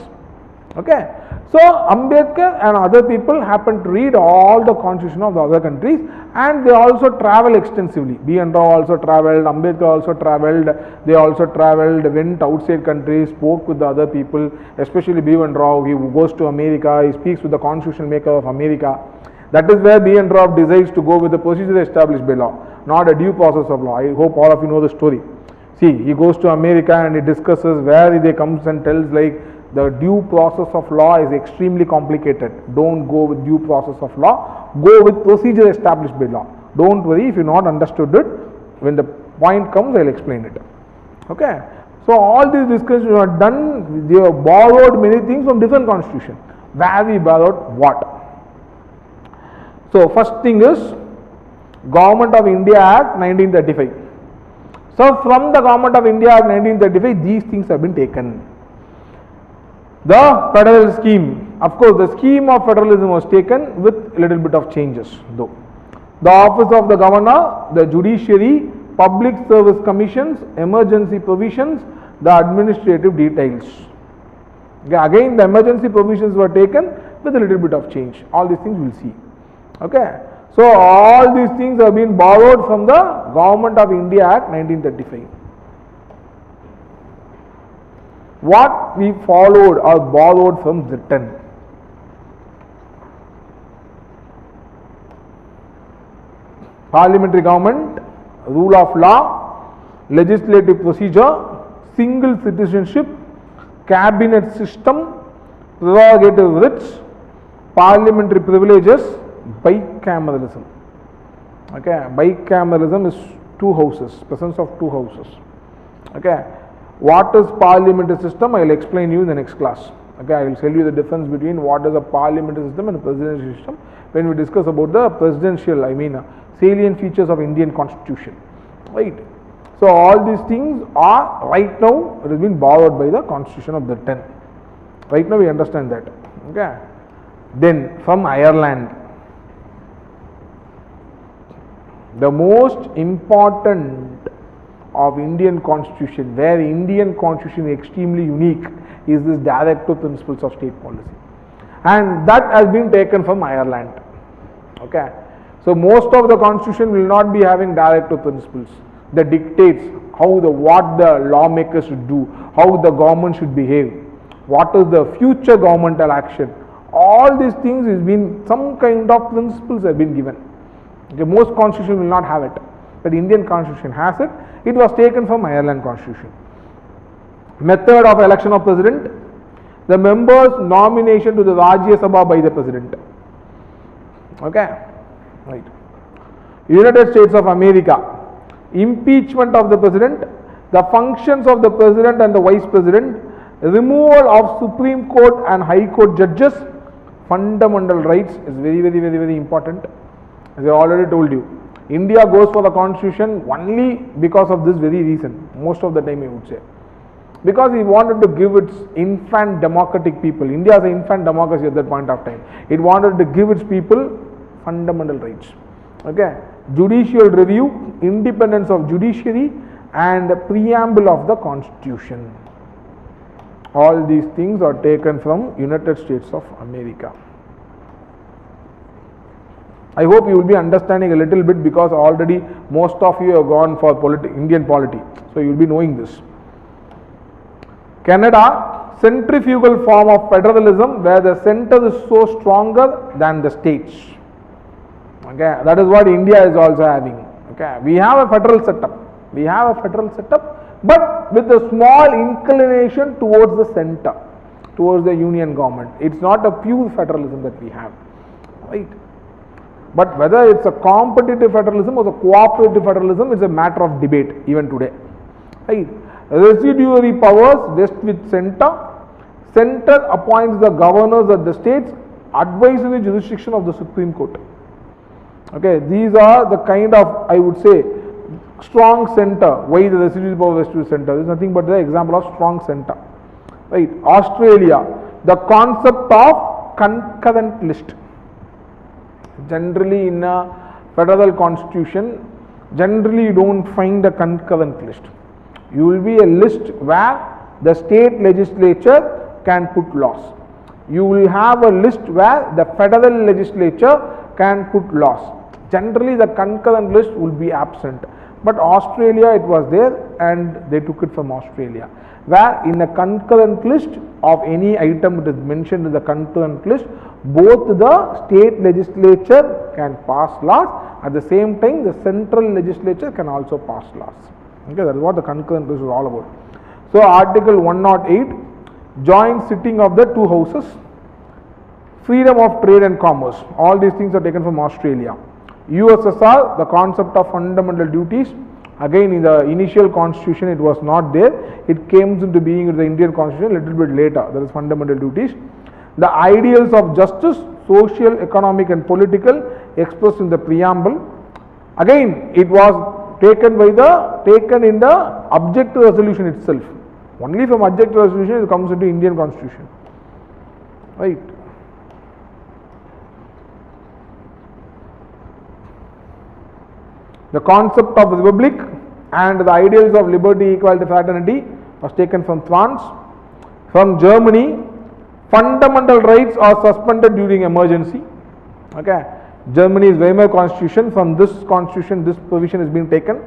Okay, so Ambedkar and other people happen to read all the constitution of the other countries, and they also travel extensively. B.N. Rao also traveled, Ambedkar also traveled, they also traveled, went outside countries, spoke with the other people, especially B.N. Rao. He goes to America, he speaks with the constitution maker of America. That is where B.N. Rao decides to go with the procedure established by law, not a due process of law. I hope all of you know the story. See, he goes to America and he discusses where he comes and tells like the due process of law is extremely complicated. Don't go with due process of law, go with procedure established by law. Don't worry if you not understood it. When the point comes, I will explain it. Okay. So all these discussions are done, they have borrowed many things from different constitutions. Where we borrowed what? So first thing is Government of India Act 1935. So from the Government of India Act 1935, these things have been taken. The federal scheme, of course, the scheme of federalism was taken with a little bit of changes though. The office of the governor, the judiciary, public service commissions, emergency provisions, the administrative details. Okay, again, the emergency provisions were taken with a little bit of change. All these things we will see. Okay, so all these things have been borrowed from the Government of India Act 1935. What we followed or borrowed from Britain. Parliamentary government, rule of law, legislative procedure, single citizenship, cabinet system, prerogative writs, parliamentary privileges, bicameralism. Okay, bicameralism is two houses, presence of two houses. Okay, what is parliamentary system? I will explain you in the next class. Okay, I will tell you the difference between what is a parliamentary system and a presidential system when we discuss about the presidential, salient features of Indian constitution. Right. So all these things are right now it has been borrowed by the Constitution of Britain. Right now we understand that. Okay. Then from Ireland, the most important of Indian constitution, where Indian constitution is extremely unique, is this directive principles of state policy, and that has been taken from Ireland. Okay, so most of the constitution will not be having directive principles that dictates what the lawmakers should do, how the government should behave, what is the future governmental action. All these things has been some kind of principles have been given. Okay, most constitution will not have it, but Indian constitution has it. It was taken from Ireland constitution. Method of election of president, the members' nomination to the Rajya Sabha by the president. Okay, right. United States of America, impeachment of the president, the functions of the president and the vice president, removal of Supreme Court and High Court judges, fundamental rights is very important. As I already told you, India goes for the constitution only because of this very reason, most of the time I would say. Because he wanted to give its infant democratic people, India is an infant democracy at that point of time, it wanted to give its people fundamental rights. Okay, judicial review, independence of judiciary, and preamble of the constitution. All these things are taken from United States of America. I hope you will be understanding a little bit, because already most of you have gone for Indian polity, so you will be knowing this. Canada, centrifugal form of federalism where the center is so stronger than the states. Okay, that is what India is also having. Okay, we have a federal setup. but with a small inclination towards the center, towards the union government. It's not a pure federalism that we have, right? But whether it's a competitive federalism or the cooperative federalism is a matter of debate even today, right? Residuary powers vest with center. Center appoints the governors of the states, advisory jurisdiction of the Supreme Court. Okay, these are the kind of, I would say, strong center. Why the residuary power vest with center? This is nothing but the example of strong center, right? Australia, the concept of concurrent list. Generally in a federal constitution, generally you don't find a concurrent list. You will be a list where the state legislature can put laws. You will have a list where the federal legislature can put laws. Generally the concurrent list will be absent. But Australia, it was there and they took it from Australia, where in a concurrent list of any item that is mentioned in the concurrent list, both the state legislature can pass laws, at the same time the central legislature can also pass laws. Okay, that is what the concurrent list is all about. So Article 108, joint sitting of the two houses, freedom of trade and commerce, all these things are taken from Australia. USSR, the concept of fundamental duties, again in the initial constitution it was not there, it came into being in the Indian constitution a little bit later, that is fundamental duties. The ideals of justice, social, economic and political expressed in the preamble, again it was taken in the objective resolution itself. Only from objective resolution it comes into Indian constitution, right? The concept of republic and the ideals of liberty, equality, fraternity was taken from France. From Germany, fundamental rights are suspended during emergency. Okay, Germany's Weimar constitution, from this constitution this provision is being taken.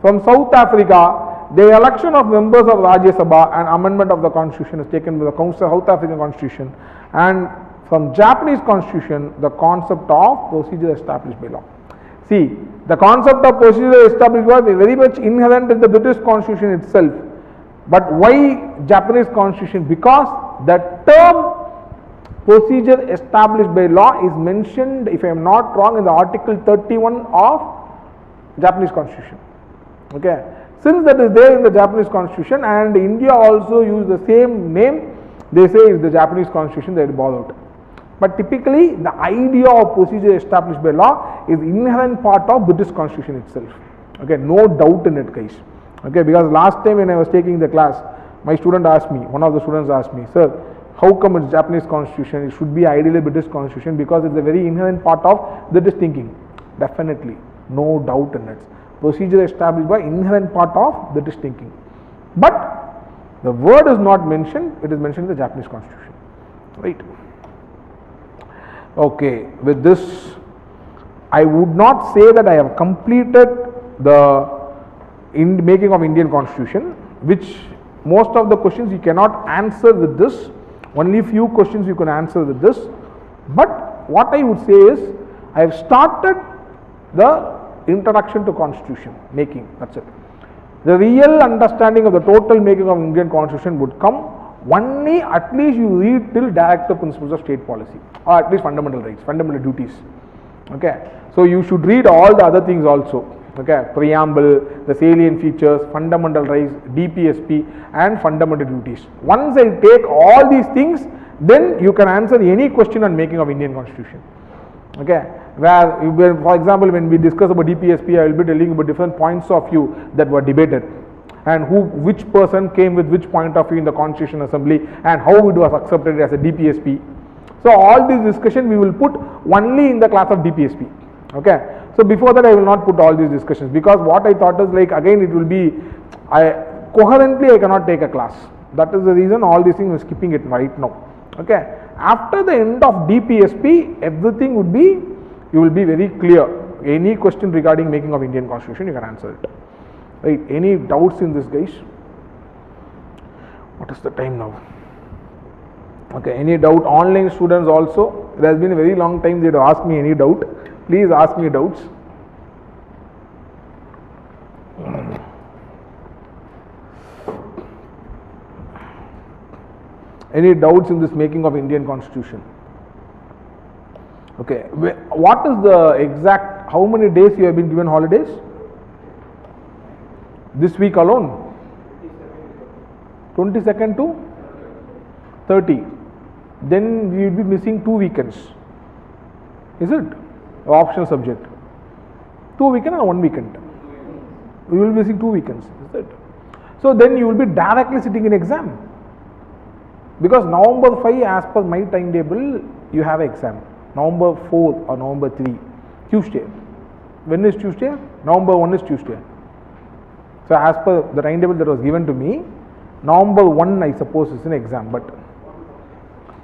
From South Africa, the election of members of Rajya Sabha and amendment of the constitution is taken by the Council South African constitution. And from Japanese constitution, the concept of procedure established by law. See, the concept of procedure established by law is very much inherent in the British constitution itself. But why Japanese constitution? Because the term procedure established by law is mentioned, if I am not wrong, in the Article 31 of Japanese constitution. Okay, since that is there in the Japanese constitution and India also use the same name, they say is the Japanese constitution, they borrowed. But typically the idea of procedure established by law is inherent part of British constitution itself. Okay, no doubt in it, guys. Okay, because last time when I was taking the class, my student asked me, one of the students asked me, sir, how come it's Japanese constitution? It should be ideally British constitution because it's a very inherent part of British thinking. Definitely, no doubt in it. Procedure established by inherent part of British thinking. But the word is not mentioned, it is mentioned in the Japanese constitution. Right. Okay, with this, I would not say that I have completed the making of Indian constitution, which most of the questions you cannot answer with this, only few questions you can answer with this. But what I would say is, I have started the introduction to constitution making, that's it. The real understanding of the total making of Indian constitution would come only at least you read till directive principles of state policy, or at least fundamental rights, fundamental duties. Okay, so you should read all the other things also. Okay, preamble, the salient features, fundamental rights, DPSP and fundamental duties. Once I take all these things, then you can answer any question on making of Indian constitution. Okay, where for example when we discuss about DPSP, I will be telling about different points of view that were debated and which person came with which point of view in the Constitution Assembly and how it was accepted as a DPSP. So all this discussion we will put only in the class of DPSP. Okay, so before that I will not put all these discussions, because what I thought is like again it will be coherently I cannot take a class. That is the reason all these things I am skipping it right now. Okay, after the end of DPSP everything would be, you will be very clear. Any question regarding making of Indian constitution you can answer it. Right, any doubts in this, guys? What is the time now? Okay, any doubt? Online students also, it has been a very long time they have asked me any doubt. Please ask me doubts. Any doubts in this making of Indian constitution? Okay, what is the exact, how many days you have been given holidays? This week alone? 22nd to 30. Then you will be missing 2 weekends. Is it? Optional subject. 2 weekend and 1 weekend. You will be missing 2 weekends. Is it? So then you will be directly sitting in exam. Because November 5, as per my timetable, you have exam. November 4 or November 3, Tuesday. When is Tuesday? November 1 is Tuesday. So as per the timetable that was given to me, November 1 I suppose is an exam, but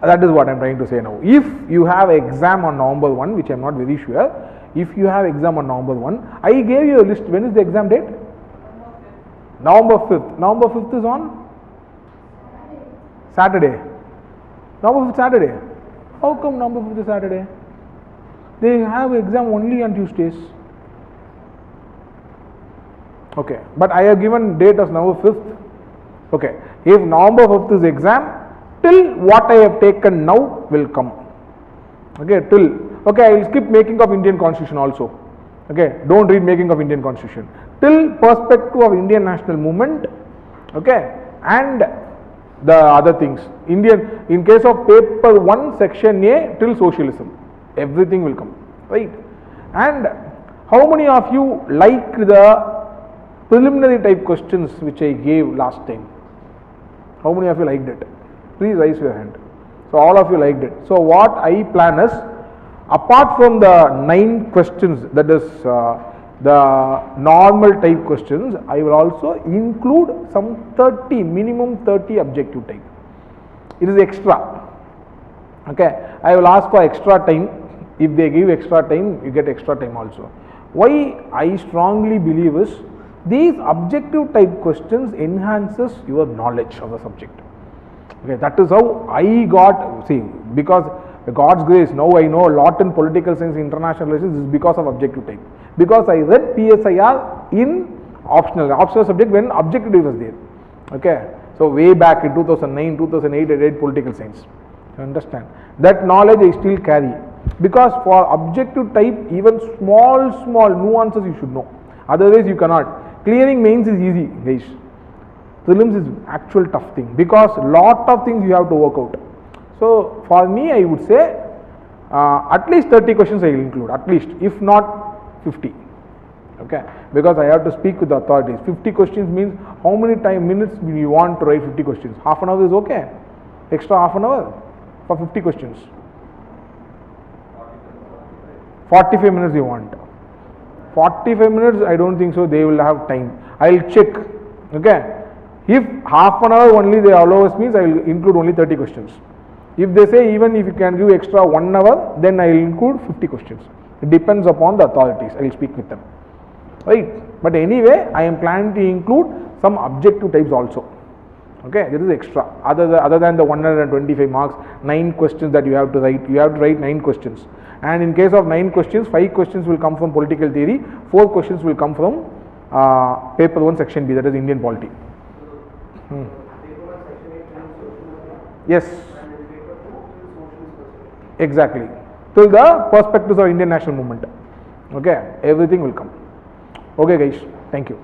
that is what I am trying to say now. If you have exam on November 1, which I am not very sure, if you have exam on November 1, I gave you a list. When is the exam date? November 5th. November 5th is on Saturday. November 5th Saturday. How come November 5th is Saturday? They have exam only on Tuesdays. Okay, but I have given date as November 5th. Okay, if November 5th is exam, till what I have taken now will come. Okay, till, okay, I will skip making of Indian constitution also. Okay, don't read making of Indian constitution. Till perspective of Indian national movement, okay, and the other things. Indian, in case of paper 1 section A, till socialism, everything will come, right? And how many of you like the preliminary type questions which I gave last time? How many of you liked it? Please raise your hand. So all of you liked it. So what I plan is, apart from the 9 questions, that is the normal type questions, I will also include some 30, minimum 30 objective type. It is extra. Okay, I will ask for extra time. If they give extra time, you get extra time also. Why I strongly believe is, these objective type questions enhances your knowledge of the subject. Okay, that is how I got, see, because God's grace, now I know a lot in political science, international relations, this is because of objective type. Because I read PSIR in optional subject when objective type was there. Okay, so way back in 2009, 2008, I read political science. You understand? That knowledge I still carry. Because for objective type, even small nuances you should know. Otherwise you cannot. Clearing mains is easy, guys. Prelims is actual tough thing, because lot of things you have to work out. So for me, I would say at least 30 questions I will include, at least, if not 50. Okay, because I have to speak with the authorities. 50 questions means how many minutes you want to write 50 questions? Half an hour is okay. Extra half an hour for 50 questions. 45 minutes you want. 45 minutes, I don't think so, they will have time. I will check. Okay. If half an hour only they allow us, means I will include only 30 questions. If they say even if you can give extra 1 hour, then I will include 50 questions. It depends upon the authorities. I will speak with them. Right. But anyway, I am planning to include some objective types also. Okay, this is extra. Other than the 125 marks, 9 questions that you have to write. You have to write 9 questions. And in case of 9 questions, 5 questions will come from political theory, 4 questions will come from paper 1 section B, that is Indian polity. Yes, exactly. Till the perspectives of Indian national movement. Okay, everything will come. Okay guys, thank you.